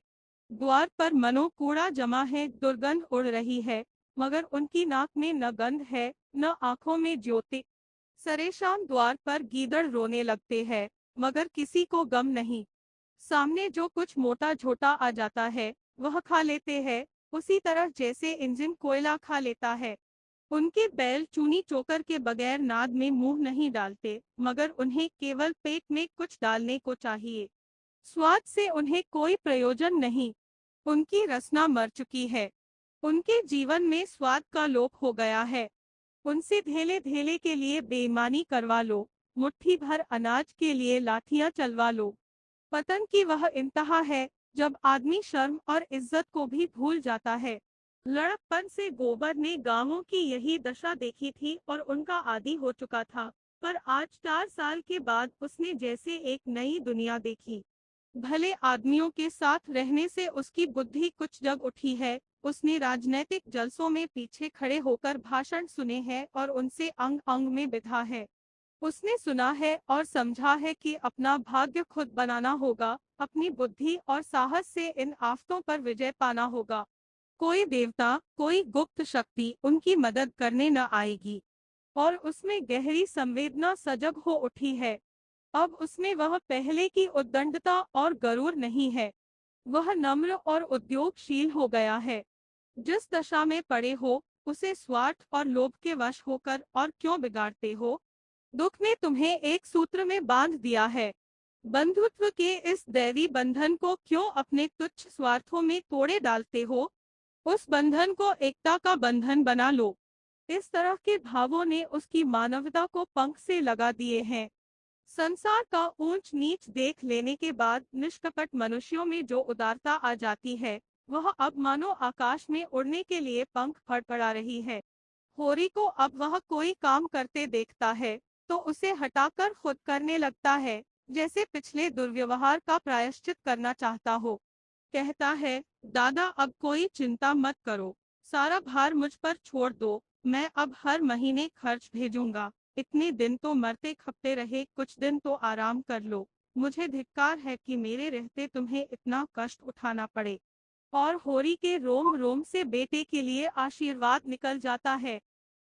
[SPEAKER 2] द्वार पर मनो कूड़ा जमा है, दुर्गंध उड़ रही है, मगर उनकी नाक में न गंध है, न आंखों में ज्योति। सरेशाम द्वार पर गीदड़ रोने लगते हैं, मगर किसी को गम नहीं। सामने जो कुछ मोटा झोटा आ जाता है वह खा लेते हैं, उसी तरह जैसे इंजन कोयला खा लेता है। उनके बैल चूनी चोकर के बगैर नाद में मुंह नहीं डालते, मगर उन्हें केवल पेट में कुछ डालने को चाहिए। स्वाद से उन्हें कोई प्रयोजन नहीं। उनकी रसना मर चुकी है। उनके जीवन में स्वाद का लोप हो गया है। उनसे धेले धेले के लिए बेईमानी करवा लो, मुट्ठी भर अनाज के लिए लाठियां चलवा लो। पतन की वह इंतहा है जब आदमी शर्म और इज्जत को भी भूल जाता है। लड़कपन से गोबर ने गांवों की यही दशा देखी थी और उनका आदी हो चुका था। पर आज 4 साल के बाद उसने जैसे एक नई दुनिया देखी। भले आदमियों के साथ रहने से उसकी बुद्धि कुछ जग उठी है। उसने राजनीतिक जलसों में पीछे खड़े होकर भाषण सुने हैं और उनसे अंग अंग में बिधा है। उसने सुना है और समझा है कि अपना भाग्य खुद बनाना होगा, अपनी बुद्धि और साहस से इन आफतों पर विजय पाना होगा। कोई देवता, कोई गुप्त शक्ति उनकी मदद करने न आएगी। और उसमें गहरी संवेदना सजग हो उठी है। अब उसमें वह पहले की उद्दंडता और गरूर नहीं है। वह नम्र और उद्योगशील हो गया है। जिस दशा में पड़े हो, उसे स्वार्थ और लोभ के वश होकर और क्यों बिगाड़ते हो? दुख ने तुम्हें एक सूत्र में बांध दिया है। बंधुत्व के इस दैवी बंधन को क्यों अपने तुच्छ स्वार्थों में तोड़े डालते हो? उस बंधन को एकता का बंधन बना लो। इस तरह के भावों ने उसकी मानवता को पंख से लगा दिए हैं। संसार का ऊंच नीच देख लेने के बाद निष्कपट मनुष्यों में जो उदारता आ जाती है, वह अब मानो आकाश में उड़ने के लिए पंख फड़फड़ा रही है। होरी को अब वह कोई काम करते देखता है तो उसे हटाकर खुद करने लगता है, जैसे पिछले दुर्व्यवहार का प्रायश्चित करना चाहता हो। कहता है, दादा अब कोई चिंता मत करो, सारा भार मुझ पर छोड़ दो, मैं अब हर महीने खर्च भेजूंगा। इतने दिन तो मरते खपते रहे, कुछ दिन तो आराम कर लो। मुझे धिक्कार है कि मेरे रहते तुम्हें इतना कष्ट उठाना पड़े। और होरी के रोम रोम से बेटे के लिए आशीर्वाद निकल जाता है।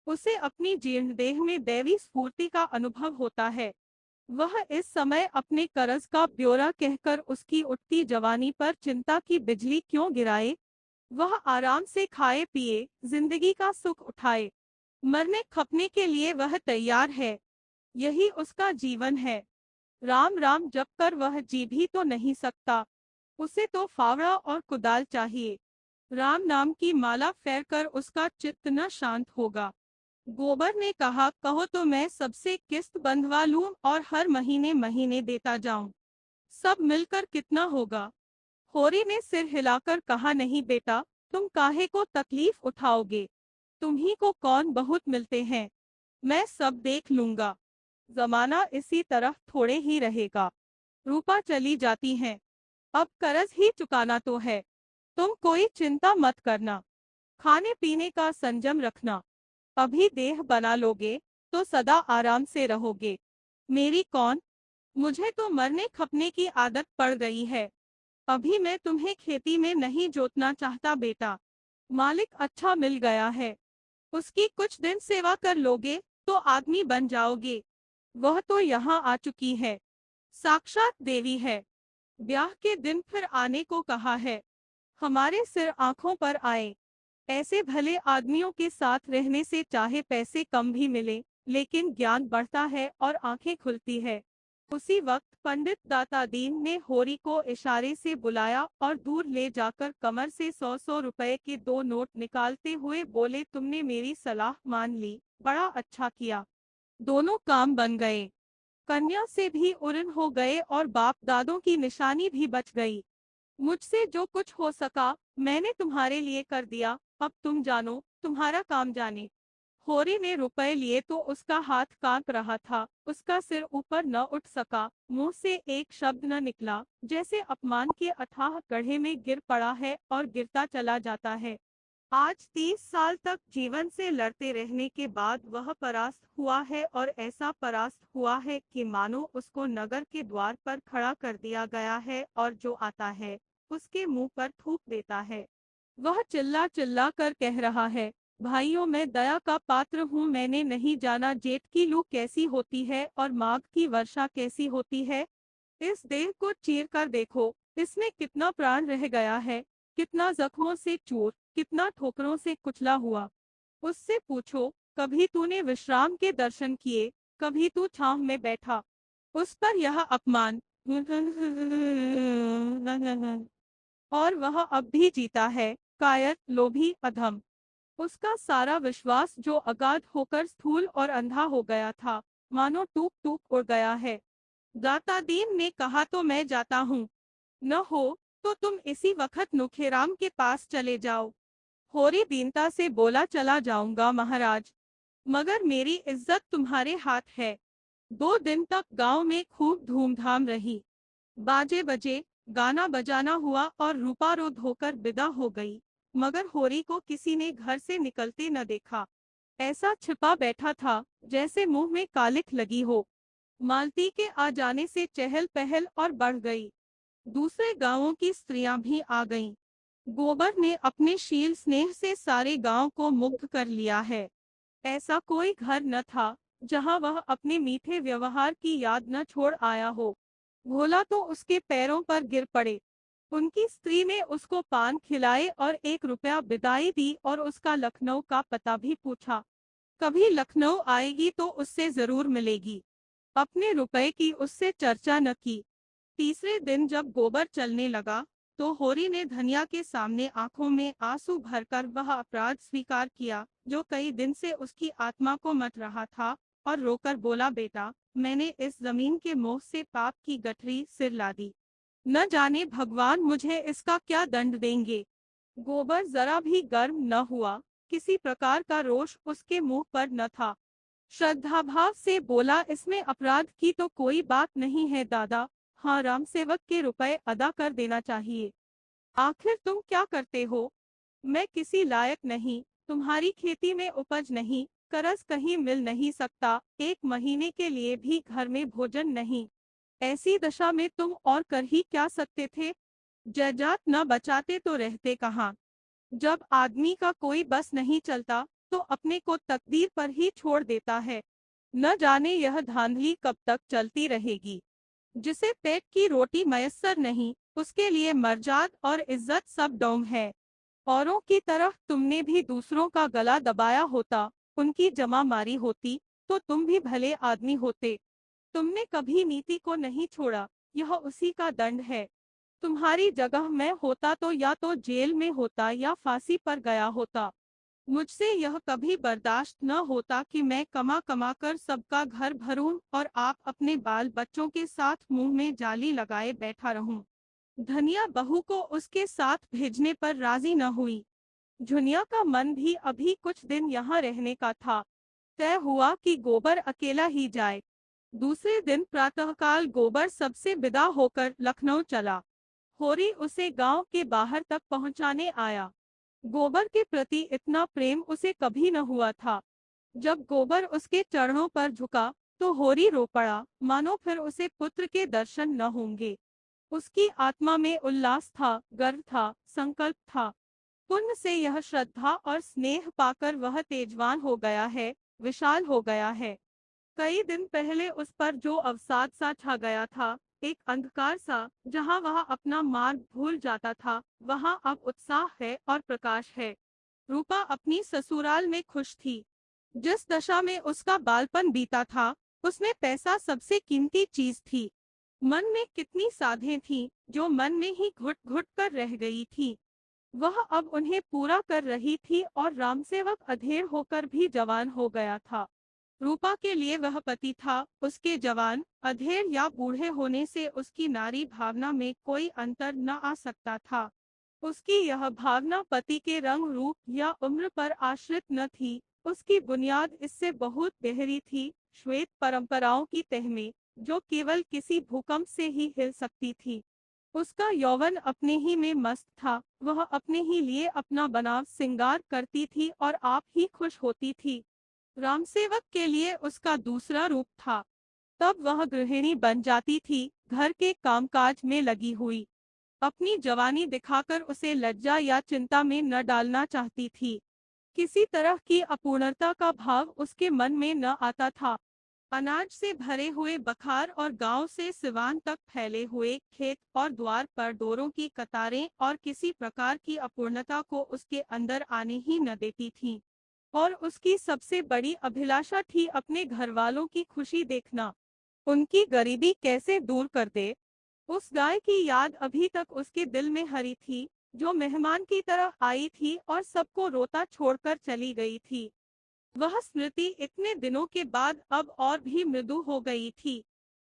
[SPEAKER 2] उसे अपनी जीर्ण देह में दैवी स्फूर्ति का अनुभव होता है। वह इस समय अपने कर्ज का ब्यौरा कहकर उसकी उठती जवानी पर चिंता की बिजली क्यों गिराए? वह आराम से खाए पिए, जिंदगी का सुख उठाए। मरने खपने के लिए वह तैयार है। यही उसका जीवन है। राम राम जप कर वह जी भी तो नहीं सकता। उसे तो फावड़ा और कुदाल चाहिए। राम नाम की माला फेरकर उसका चित्त न शांत होगा। गोबर ने कहा, कहो तो मैं सबसे किस्त बंधवा लूं और हर महीने महीने देता जाऊं। सब मिलकर कितना होगा? होरी ने सिर हिलाकर कहा, नहीं बेटा, तुम काहे को तकलीफ उठाओगे? तुम्ही को कौन बहुत मिलते हैं, मैं सब देख लूंगा। जमाना इसी तरह थोड़े ही रहेगा। रूपा चली जाती हैं। अब कर्ज ही चुकाना तो है। तुम कोई चिंता मत करना। खाने पीने का संयम रखना। अभी देह बना लोगे तो सदा आराम से रहोगे। मेरी कौन? मुझे तो मरने खपने की आदत पड़ गई है। अभी मैं तुम्हें खेती में नहीं जोतना चाहता बेटा। मालिक अच्छा मिल गया है। उसकी कुछ दिन सेवा कर लोगे तो आदमी बन जाओगे। वह तो यहाँ आ चुकी है। साक्षात देवी है। ब्याह के दिन फिर आने को कहा है। हमारे सिर आंखों पर आए। ऐसे भले आदमियों के साथ रहने से चाहे पैसे कम भी मिले, लेकिन ज्ञान बढ़ता है और आंखें खुलती है। उसी वक्त पंडित दातादीन ने होरी को इशारे से बुलाया और दूर ले जाकर कमर से 100-100 रुपए के 2 नोट निकालते हुए बोले, तुमने मेरी सलाह मान ली, बड़ा अच्छा किया। दोनों काम बन गए। कन्या से भी उरन हो गए और बाप दादों की निशानी भी बच गई। मुझसे जो कुछ हो सका मैंने तुम्हारे लिए कर दिया। अब तुम जानो, तुम्हारा काम जाने। होरी ने रुपए लिए तो उसका हाथ कांप रहा था। उसका सिर ऊपर न उठ सका, मुंह से एक शब्द न निकला, जैसे अपमान के अथाह गड्ढे में गिर पड़ा है और गिरता चला जाता है। आज 30 साल तक जीवन से लड़ते रहने के बाद वह परास्त हुआ है और ऐसा परास्त हुआ है कि मानो उसको नगर के द्वार पर खड़ा कर दिया गया है और जो आता है उसके मुंह पर थूक देता है। वह चिल्ला चिल्ला कर कह रहा है, भाइयों मैं दया का पात्र हूँ। मैंने नहीं जाना जेठ की लू कैसी होती है और माघ की वर्षा कैसी होती है। इस देह को चीर कर देखो, इसमें कितना प्राण रह गया है, कितना जख्मों से चूर, कितना ठोकरों से कुचला हुआ। उससे पूछो, कभी तूने विश्राम के दर्शन किए, कभी तू छांव में बैठा। उस पर यह अपमान और वह अब भी जीता है, कायर, लोभी, अधम। उसका सारा विश्वास जो अगाध होकर स्थूल और अंधा हो गया था, मानो टूक टूक उड़ गया है। दातादीन ने कहा, तो मैं जाता हूँ, न हो तो तुम इसी वक्त नुखेराम के पास चले जाओ। होरी दीनता से बोला, चला जाऊंगा महाराज, मगर मेरी इज्जत तुम्हारे हाथ है। 2 दिन तक गांव में खूब धूमधाम रही। बाजे बजे, गाना बजाना हुआ और रूपारो धोकर विदा हो गई, मगर होरी को किसी ने घर से निकलते न देखा। ऐसा छिपा बैठा था जैसे मुंह में कालिख लगी हो। मालती के आ जाने से चहल पहल और बढ़ गई। दूसरे गांवों की स्त्रियां भी आ गईं। गोबर ने अपने शील स्नेह से सारे गांव को मुग्ध कर लिया है। ऐसा कोई घर न था जहां वह अपने मीठे व्यवहार की याद न छोड़ आया हो। भोला तो उसके पैरों पर गिर पड़े। उनकी स्त्री ने उसको पान खिलाए और 1 रुपया बिदाई दी और उसका लखनऊ का पता भी पूछा। कभी लखनऊ आएगी तो उससे जरूर मिलेगी। अपने रुपए की उससे चर्चा न की। तीसरे दिन जब गोबर चलने लगा, तो होरी ने धनिया के सामने आंखों में आंसू भरकर वह अपराध स्वीकार किया जो कई दिन से उसकी आत्मा को मथ रहा था, और रोकर बोला, बेटा, मैंने इस जमीन के मोह से पाप की गठरी सिर ला दी। न जाने भगवान मुझे इसका क्या दंड देंगे। गोबर जरा भी गर्म न हुआ, किसी प्रकार का रोष उसके मुंह पर न था। श्रद्धाभाव से बोला, इसमें अपराध की तो कोई बात नहीं है दादा। हाँ, राम सेवक के रुपए अदा कर देना चाहिए। आखिर तुम क्या करते हो? मैं किसी लायक नहीं, तुम्हारी खेती में उपज नहीं, करज कहीं मिल नहीं सकता, 1 महीने के लिए भी घर में भोजन नहीं। ऐसी दशा में तुम और कर ही क्या सकते थे? जजात न बचाते तो रहते कहाँ। जब आदमी का कोई बस नहीं चलता, तो अपने को तकदीर पर ही छोड़ देता है। न जाने यह धांधली कब तक चलती रहेगी। जिसे पेट की रोटी मयस्सर नहीं, उसके लिए मर्जाद और इज्जत सब डोंग है। औरों की तरह तुमने भी दूसरों का गला दबाया होता, उनकी जमा मारी होती, तो तुम भी भले आदमी होते। तुमने कभी नीति को नहीं छोड़ा, यह उसी का दंड है। तुम्हारी जगह मैं होता तो या तो जेल में होता या फांसी पर गया होता। मुझसे यह कभी बर्दाश्त न होता कि मैं कमा कमा कर सबका घर भरूं और आप अपने बाल बच्चों के साथ मुंह में जाली लगाए बैठा रहूं। धनिया बहू को उसके साथ भेजने पर राजी न हुई। झुनिया का मन भी अभी कुछ दिन यहाँ रहने का था। तय हुआ कि गोबर अकेला ही जाए। दूसरे दिन प्रातःकाल गोबर सबसे विदा होकर लखनऊ चला। होरी उसे गांव के बाहर तक पहुंचाने आया। गोबर के प्रति इतना प्रेम उसे कभी न हुआ था। जब गोबर उसके चरणों पर झुका, तो होरी रो पड़ा, मानो फिर उसे पुत्र के दर्शन न होंगे। उसकी आत्मा में उल्लास था, गर्व था, संकल्प था। पुण्य से यह श्रद्धा और स्नेह पाकर वह तेजवान हो गया है, विशाल हो गया है। कई दिन पहले उस पर जो अवसाद सा छा गया था, एक अंधकार सा, जहां वह अपना मार्ग भूल जाता था, वहां अब उत्साह है और प्रकाश है। रूपा अपनी ससुराल में खुश थी। जिस दशा में उसका बालपन बीता था, उसमें पैसा सबसे कीमती चीज थी। मन में कितनी साधें थीं, जो मन में ही घुट घुट कर रह गई थी। वह अब उन्हें पूरा कर रही थी, और रामसेवक अधेड़ होकर भी जवान हो गया था। रूपा के लिए वह पति था, उसके जवान, अधेड़ या बूढ़े होने से उसकी नारी भावना में कोई अंतर न आ सकता था। उसकी यह भावना पति के रंग रूप या उम्र पर आश्रित न थी। उसकी बुनियाद इससे बहुत गहरी थी, श्वेत परंपराओं की तह में, जो केवल किसी भूकंप से ही हिल सकती थी। उसका यौवन अपने ही में मस्त था। वह अपने ही लिए अपना बनाव सिंगार करती थी और आप ही खुश होती थी। रामसेवक के लिए उसका दूसरा रूप था। तब वह गृहिणी बन जाती थी, घर के कामकाज में लगी हुई। अपनी जवानी दिखाकर उसे लज्जा या चिंता में न डालना चाहती थी। किसी तरह की अपूर्णता का भाव उसके मन में न आता था। अनाज से भरे हुए बखार और गांव से सिवान तक फैले हुए खेत और द्वार पर डोरों की कतारें और किसी प्रकार की अपूर्णता को उसके अंदर आने ही न देती थीं। और उसकी सबसे बड़ी अभिलाषा थी अपने घर वालों की खुशी देखना, उनकी गरीबी कैसे दूर कर दे। उस गाय की याद अभी तक उसके दिल में हरी थी, जो मेहमान की तरह आई थी और सबको रोता छोड़कर चली गई थी। वह स्मृति इतने दिनों के बाद अब और भी मृदु हो गई थी।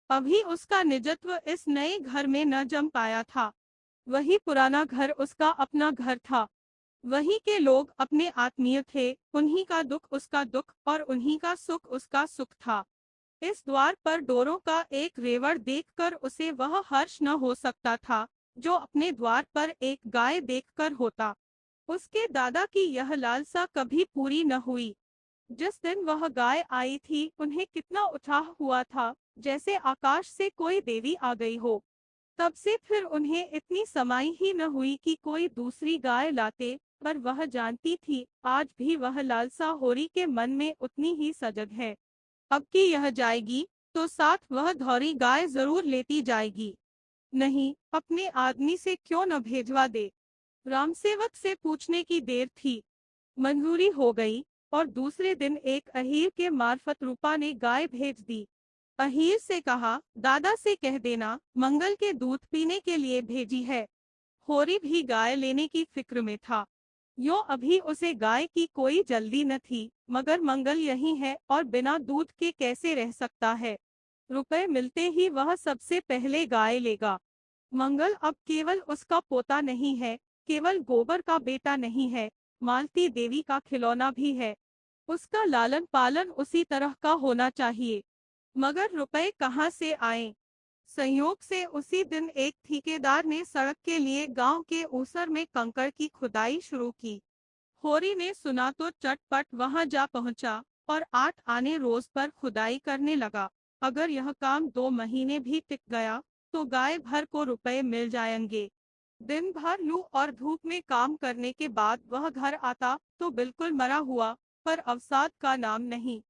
[SPEAKER 2] अभी उसका निजत्व इस नए घर में न जम पाया था। वही पुराना घर उसका अपना घर था। वहीं के लोग अपने आत्मीय थे, उन्हीं का दुख उसका दुख और उन्हीं का सुख उसका सुख था। इस द्वार पर डोरों का एक रेवड़ देखकर उसे वह हर्ष न हो सकता था जो अपने द्वार पर एक गाय देखकर होता। उसके दादा की यह लालसा कभी पूरी न हुई। जिस दिन वह गाय आई थी, उन्हें कितना उत्साह हुआ था, जैसे आकाश से कोई देवी आ गई हो। तब से फिर उन्हें इतनी समाई ही न हुई कि कोई दूसरी गाय लाते, पर वह जानती थी आज भी वह लालसा होरी के मन में उतनी ही सजग है। अब की यह जाएगी तो साथ वह धौरी गाय जरूर लेती जाएगी। नहीं, अपने आदमी से क्यों न भेजवा दे। रामसेवक से पूछने की देर थी। मंजूरी हो गई और दूसरे दिन एक अहीर के मार्फत रूपा ने गाय भेज दी। अहीर से कहा, दादा से कह देना मंगल के दूध पीने के लिए भेजी है। होरी भी गाय लेने की फिक्र में था। यो अभी उसे गाय की कोई जल्दी न थी, मगर मंगल यही है और बिना दूध के कैसे रह सकता है। रुपए मिलते ही वह सबसे पहले गाय लेगा। मंगल अब केवल उसका पोता नहीं है, केवल गोबर का बेटा नहीं है, मालती देवी का खिलौना भी है। उसका लालन पालन उसी तरह का होना चाहिए। मगर रुपए कहाँ से आए? संयोग से उसी दिन एक ठेकेदार ने सड़क के लिए गांव के ऊसर में कंकड़ की खुदाई शुरू की। होरी ने सुना तो चटपट वहां जा पहुंचा और 8 आने रोज पर खुदाई करने लगा। अगर यह काम 2 महीने भी टिक गया तो गाय भर को रुपए मिल जाएंगे। दिन भर लू और धूप में काम करने के बाद वह घर आता तो बिल्कुल मरा हुआ, पर अवसाद का नाम नहीं।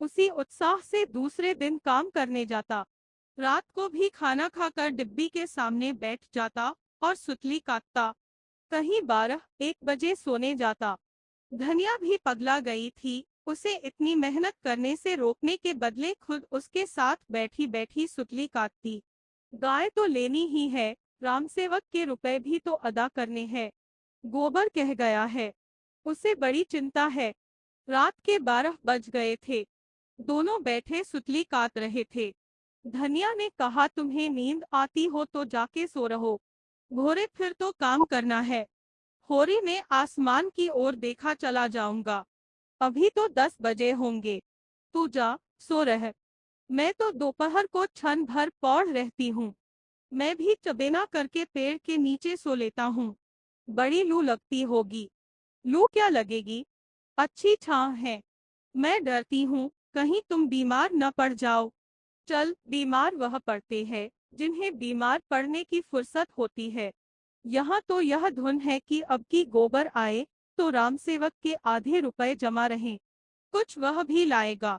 [SPEAKER 2] उसी उत्साह से दूसरे दिन काम करने जाता। रात को भी खाना खाकर डिब्बी के सामने बैठ जाता और सुतली काटता। कहीं 12-1 बजे सोने जाता। धनिया भी पगला गई थी, उसे इतनी मेहनत करने से रोकने के बदले खुद उसके साथ बैठी बैठी सुतली काटती। गाय तो लेनी ही है, रामसेवक के रुपए भी तो अदा करने हैं। गोबर कह गया है, उसे बड़ी चिंता है। रात के 12 बज गए थे। दोनों बैठे सुतली काट रहे थे। धनिया ने कहा, तुम्हें नींद आती हो तो जाके सो रहो, भोरे फिर तो काम करना है। होरी ने आसमान की ओर देखा, चला जाऊंगा, अभी तो 10 बजे होंगे। तू जा, सो रह, मैं तो दोपहर को क्षण भर पौड़ रहती हूँ। मैं भी चबेना करके पेड़ के नीचे सो लेता हूँ। बड़ी लू लगती होगी। लू क्या लगेगी, अच्छी छांव है। मैं डरती हूँ कहीं तुम बीमार न पड़ जाओ। चल, बीमार वह पड़ते हैं जिन्हें बीमार पड़ने की फुर्सत होती है। यहाँ तो यह धुन है कि अब की गोबर आए तो रामसेवक के आधे रुपए जमा रहें। कुछ वह भी लाएगा।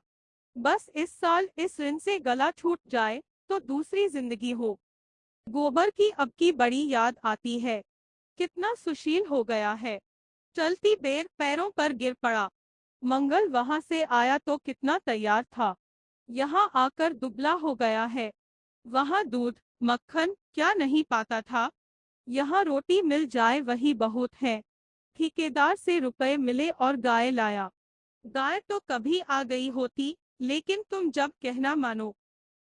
[SPEAKER 2] बस इस साल इस ऋण से गला छूट जाए तो दूसरी जिंदगी हो। गोबर की अब की बड़ी याद आती है। कितना सुशील हो गया है। चलती बेर पैरों पर गिर पड़ा। मंगल वहां से आया तो कितना तैयार था, यहाँ आकर दुबला हो गया है। वहां दूध मक्खन क्या नहीं पाता था, यहाँ रोटी मिल जाए वही बहुत है। ठेकेदार से रुपए मिले और गाय लाया। गाय तो कभी आ गई होती, लेकिन तुम जब कहना मानो।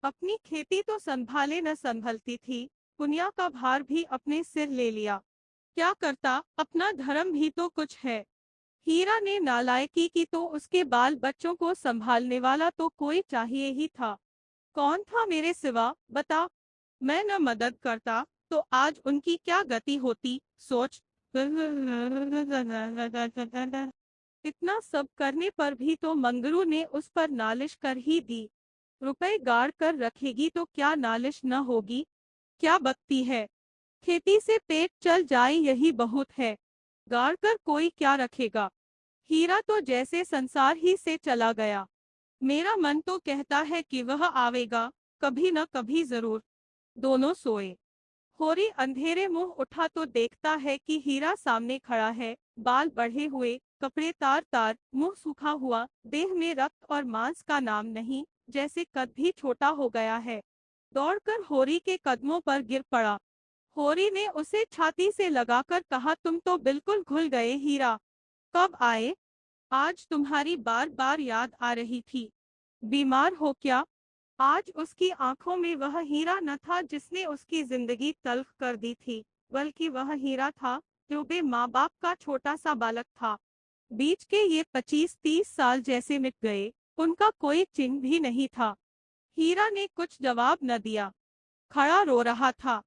[SPEAKER 2] अपनी खेती तो संभाले न संभलती थी, पुनिया का भार भी अपने सिर ले लिया। क्या करता, अपना धर्म भी तो कुछ है। हीरा ने नालायकी की तो उसके बाल बच्चों को संभालने वाला तो कोई चाहिए ही था। कौन था मेरे सिवा, बता। मैं न मदद करता तो आज उनकी क्या गति होती, सोच। इतना सब करने पर भी तो मंगरू ने उस पर नालिश कर ही दी। रुपए गाड़ कर रखेगी तो क्या नालिश न होगी। क्या बकती है, खेती से पेट चल जाए यही बहुत है। गाड़ कर कोई क्या रखेगा। हीरा तो जैसे संसार ही से चला गया। मेरा मन तो कहता है कि वह आवेगा, कभी न कभी जरूर। दोनों सोए। होरी अंधेरे मुंह उठा तो देखता है कि हीरा सामने खड़ा है, बाल बढ़े हुए, कपड़े तार तार, मुंह सूखा हुआ, देह में रक्त और मांस का नाम नहीं, जैसे कद भी छोटा हो गया है। दौड़कर होरी के कदमों पर गिर पड़ा। होरी ने उसे छाती से लगाकर कहा, तुम तो बिल्कुल घुल गए हीरा। कब आए? आज तुम्हारी बार बार याद आ रही थी। बीमार हो क्या? आज उसकी आंखों में वह हीरा न था जिसने उसकी जिंदगी तल्ख कर दी थी, बल्कि वह हीरा था जो बे माँ बाप का छोटा सा बालक था। बीच के ये 25-30 साल जैसे मिट गए, उनका कोई चिन्ह भी नहीं था। हीरा ने कुछ जवाब न दिया, खड़ा रो रहा था।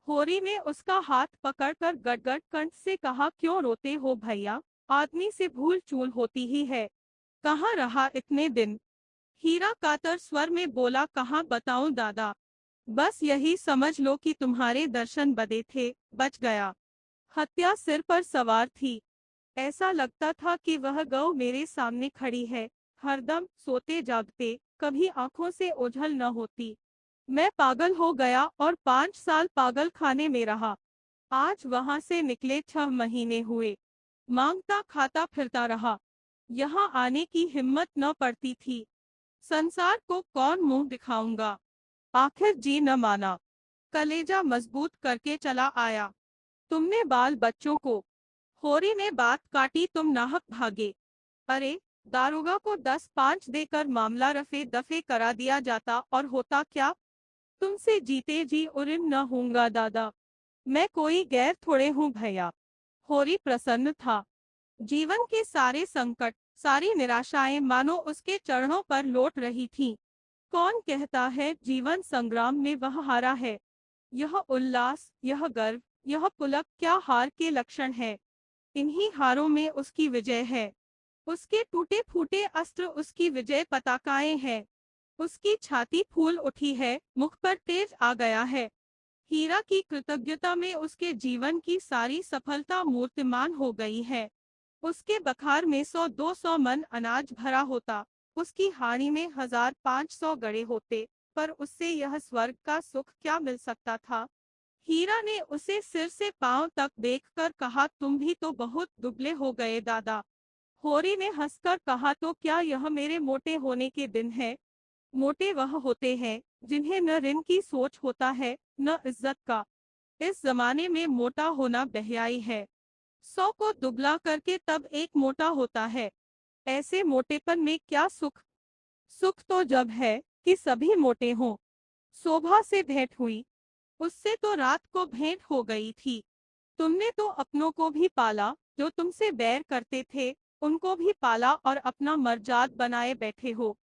[SPEAKER 2] होरी ने उसका हाथ पकड़कर गड़गड़ कंठ से कहा, क्यों रोते हो भैया? आदमी से भूल चूल होती ही है। कहाँ रहा इतने दिन? हीरा कातर स्वर में बोला, कहाँ बताऊं दादा। बस यही समझ लो कि तुम्हारे दर्शन बदे थे, बच गया। हत्या सिर पर सवार थी। ऐसा लगता था कि वह गौ मेरे सामने खड़ी है, हरदम सोते जागते, कभी आंखों से ओझल न होती। मैं पागल हो गया और 5 साल पागल खाने में रहा। आज वहां से निकले 6 महीने हुए। मांगता खाता फिरता रहा। यहाँ आने की हिम्मत न पड़ती थी। संसार को कौन मुंह दिखाऊंगा? आखिर जी न माना, कलेजा मजबूत करके चला आया। तुमने बाल बच्चों को। होरी ने बात काटी, तुम नाहक भागे। अरे, दारोगा को 10-5 देकर मामला रफे दफे करा दिया जाता और होता क्या? तुमसे जीते जी उरिम न होऊंगा दादा। मैं कोई गैर थोड़े हूँ भैया। होरी प्रसन्न था। जीवन के सारे संकट, सारी निराशाएं मानो उसके चरणों पर लौट रही थीं। कौन कहता है जीवन संग्राम में वह हारा है? यह उल्लास, यह गर्व, यह पुलक क्या हार के लक्षण है? इन्हीं हारों में उसकी विजय है। उसके टूटे फूटे अस्त्र उसकी विजय पताकाएं हैं। उसकी छाती फूल उठी है, मुख पर तेज आ गया है। हीरा की कृतज्ञता में उसके जीवन की सारी सफलता मूर्तिमान हो गई है। उसके बखार में 100-200 मन अनाज भरा होता, उसकी हानि में 1000-500 गड़े होते, पर उससे यह स्वर्ग का सुख क्या मिल सकता था? हीरा ने उसे सिर से पांव तक देखकर कहा, तुम भी तो बहुत दुबले हो गए दादा। होरी ने हंसकर कहा, तो क्या यह मेरे मोटे होने के दिन है? मोटे वह होते हैं जिन्हें न ऋण की सोच होता है, न इज्जत का। इस जमाने में मोटा होना बेहयाई है। 100 को दुबला करके तब एक मोटा होता है। ऐसे मोटेपन में क्या सुख? सुख तो जब है कि सभी मोटे हों। शोभा से भेंट हुई, उससे तो रात को भेंट हो गई थी। तुमने तो अपनों को भी पाला, जो तुमसे बैर करते थे, उनको भी पाला और अपना मर्जाद बनाए बैठे हो।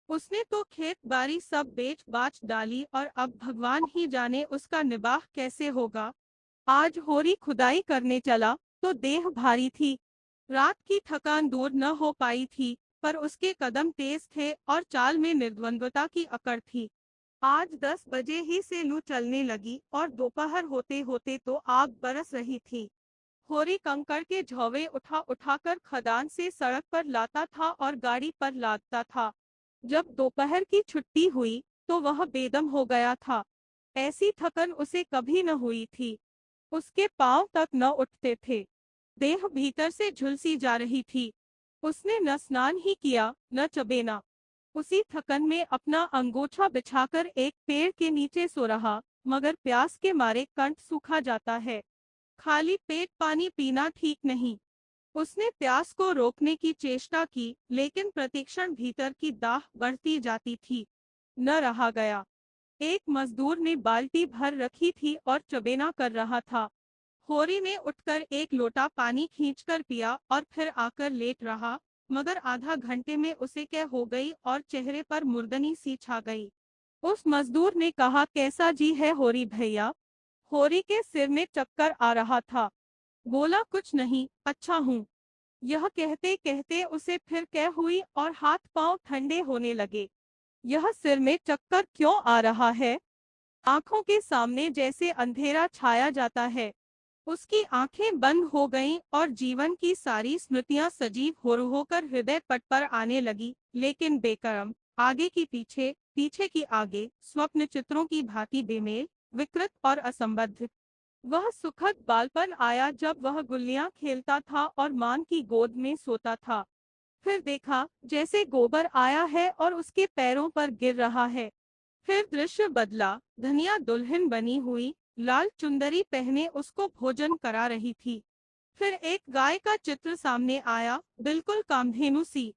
[SPEAKER 2] उसने तो खेत बाड़ी सब बेच बाच डाली और अब भगवान ही जाने उसका निबाह कैसे होगा। आज होरी खुदाई करने चला तो देह भारी थी। रात की थकान दूर न हो पाई थी, पर उसके कदम तेज थे और चाल में निर्द्वंद्वता की अकड़ थी। आज 10 बजे ही से लू चलने लगी और दोपहर होते होते तो आग बरस रही थी। होरी कंकड़ के झोवे उठा उठाकर खदान से सड़क पर लाता था और गाड़ी पर लादता था। जब दोपहर की छुट्टी हुई तो वह बेदम हो गया था। ऐसी थकन उसे कभी न हुई थी। उसके पांव तक न उठते थे। देह भीतर से झुलसी जा रही थी। उसने न स्नान ही किया, न चबेना। उसी थकन में अपना अंगोछा बिछाकर एक पेड़ के नीचे सो रहा, मगर प्यास के मारे कंठ सूखा जाता है। खाली पेट पानी पीना ठीक नहीं। उसने प्यास को रोकने की चेष्टा की, लेकिन प्रतिक्षण भीतर की दाह बढ़ती जाती थी। न रहा गया। एक मजदूर ने बाल्टी भर रखी थी और चबेना कर रहा था। होरी ने उठकर एक लोटा पानी खींचकर पिया और फिर आकर लेट रहा, मगर आधा घंटे में उसे क्या हो गई और चेहरे पर मुर्दनी सी छा गई। उस मजदूर ने कहा, कैसा जी है होरी भैया? होरी के सिर में चक्कर आ रहा था। बोला, कुछ नहीं, अच्छा हूँ। यह कहते कहते उसे फिर क्या हुई और हाथ पांव ठंडे होने लगे। यह सिर में चक्कर क्यों आ रहा है? आंखों के सामने जैसे अंधेरा छाया जाता है। उसकी आंखें बंद हो गईं और जीवन की सारी स्मृतियां सजीव होकर हृदय पट पर आने लगी, लेकिन बेकरम, आगे की पीछे, पीछे की आगे, स्वप्न चित्रों की भांति बेमेल, विकृत और असंबद्ध। वह सुखद बालपन आया जब वह गुल्लियां खेलता था और मां की गोद में सोता था। फिर देखा जैसे गोबर आया है और उसके पैरों पर गिर रहा है। फिर दृश्य बदला, धनिया दुल्हन बनी हुई लाल चुंदरी पहने उसको भोजन करा रही थी। फिर एक गाय का चित्र सामने आया, बिल्कुल कामधेनु सी।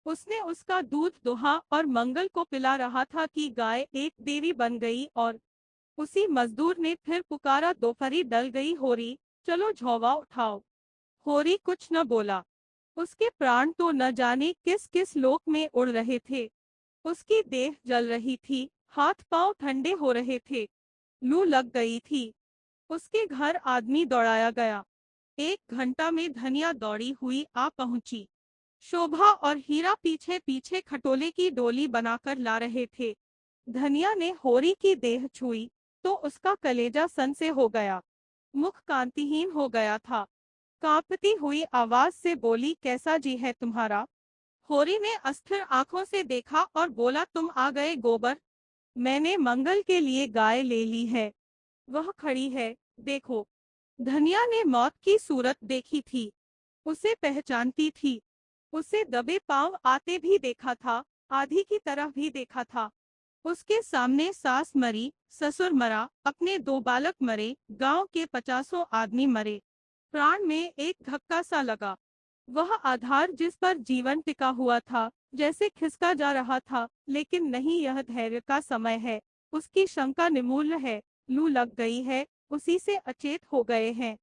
[SPEAKER 2] उसने उसका दूध दोहा और मंगल को पिला रहा था कि गाय एक देवी बन गई। और उसी मजदूर ने फिर पुकारा, दोपहरी डल गई होरी, चलो झोवा उठाओ। होरी कुछ न बोला। उसके प्राण तो न जाने किस किस लोक में उड़ रहे थे। उसकी देह जल रही थी, हाथ पांव ठंडे हो रहे थे, लू लग गई थी। उसके घर आदमी दौड़ाया गया। 1 घंटा में धनिया दौड़ी हुई आ पहुंची। शोभा और हीरा पीछे पीछे खटोले की डोली बनाकर ला रहे थे। धनिया ने होरी की देह छुई तो उसका कलेजा सन से हो गया, मुख कांतिहीन हो गया था। कांपती हुई आवाज से बोली, कैसा जी है तुम्हारा? होरी ने अस्थिर आंखों से देखा और बोला, तुम आ गए गोबर। मैंने मंगल के लिए गाय ले ली है, वह खड़ी है, देखो। धनिया ने मौत की सूरत देखी थी, उसे पहचानती थी। उसे दबे पांव आते भी देखा था, आधी की तरफ भी देखा था। उसके सामने सास मरी, ससुर मरा, अपने 2 बालक मरे, गांव के 50 आदमी मरे। प्राण में एक धक्का सा लगा। वह आधार जिस पर जीवन टिका हुआ था जैसे खिसका जा रहा था, लेकिन नहीं, यह धैर्य का समय है। उसकी शंका निमूल है, लू लग गई है, उसी से अचेत हो गए हैं।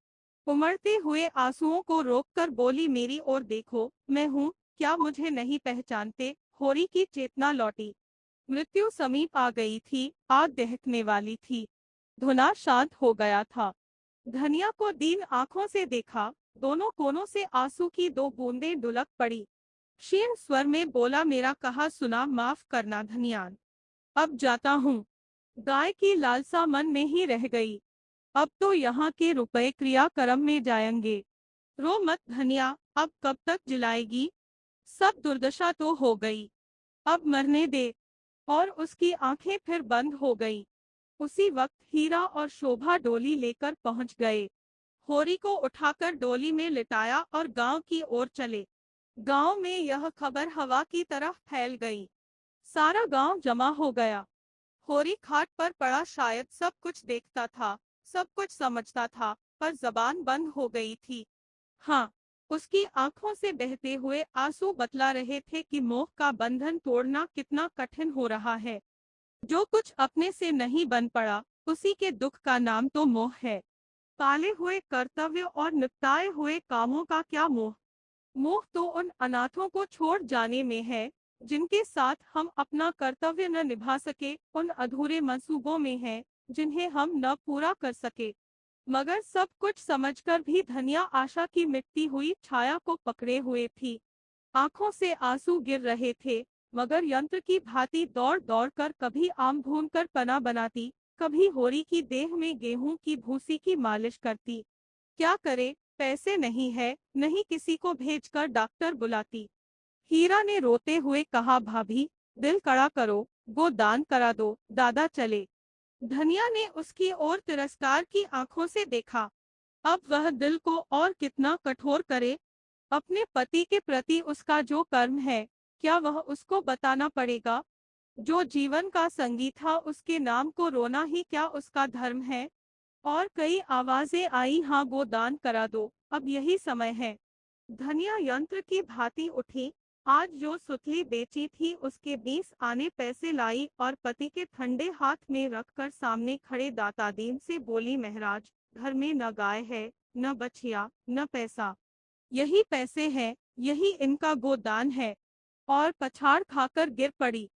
[SPEAKER 2] उमड़ते हुए आंसुओं को रोककर बोली, मेरी ओर देखो, मैं हूँ, क्या मुझे नहीं पहचानते? होरी की चेतना लौटी। मृत्यु समीप आ गई थी, आग दहकने वाली थी। धुना शांत हो गया था। धनिया को दीन आंखों से देखा, दोनों कोनों से आंसू की 2 बूंदें ढुलक पड़ी। क्षीण स्वर में बोला, मेरा कहा सुना, माफ करना धनियान, अब जाता हूँ। गाय की लालसा मन में ही रह गई। अब तो यहाँ के रुपए क्रियाक्रम में जाएंगे। रो मत धनिया, अब कब तक जिलाएगी? सब दुर्दशा तो हो गई, अब मरने दे। और उसकी आंखें फिर बंद हो गईं। उसी वक्त हीरा और शोभा डोली लेकर पहुंच गए। होरी को उठाकर डोली में लिटाया और गांव की ओर चले। गांव में यह खबर हवा की तरह फैल गई। सारा गांव जमा हो गया। होरी खाट पर पड़ा शायद सब कुछ देखता था, सब कुछ समझता था, पर जबान बंद हो गई थी। हाँ, उसकी आंखों से बहते हुए आंसू बतला रहे थे कि मोह का बंधन तोड़ना कितना कठिन हो रहा है। जो कुछ अपने से नहीं बन पड़ा, उसी के दुख का नाम तो मोह है। पाले हुए कर्तव्य और निपटाए हुए कामों का क्या मोह? मोह तो उन अनाथों को छोड़ जाने में है, जिनके साथ हम अपना कर्तव्य न निभा सके, उन अधूरे मंसूबों में है, जिन्हें हम न पूरा कर सके। मगर सब कुछ समझकर भी धनिया आशा की मिटती हुई छाया को पकड़े हुए थी। आंखों से आंसू गिर रहे थे, मगर यंत्र की भांति दौड़ दौड़ कर कभी आम भून कर पना बनाती, कभी होरी की देह में गेहूं की भूसी की मालिश करती। क्या करे, पैसे नहीं है, नहीं किसी को भेजकर डॉक्टर बुलाती। हीरा ने रोते हुए कहा, भाभी, दिल कड़ा करो, गोदान करा दो, दादा चले। धनिया ने उसकी ओर तिरस्कार की आंखों से देखा। अब वह दिल को और कितना कठोर करे। अपने पति के प्रति उसका जो कर्म है, क्या वह उसको बताना पड़ेगा? जो जीवन का संगी था, उसके नाम को रोना ही क्या उसका धर्म है? और कई आवाजें आई, हाँ वो दान करा दो, अब यही समय है। धनिया यंत्र की भांति उठी। आज जो सुतली बेची थी उसके 20 आने पैसे लाई और पति के ठंडे हाथ में रखकर सामने खड़े दातादीन से बोली, महाराज, घर में न गाय है, न बछिया, न पैसा, यही पैसे हैं, यही इनका गोदान है। और पछाड़ खाकर गिर पड़ी।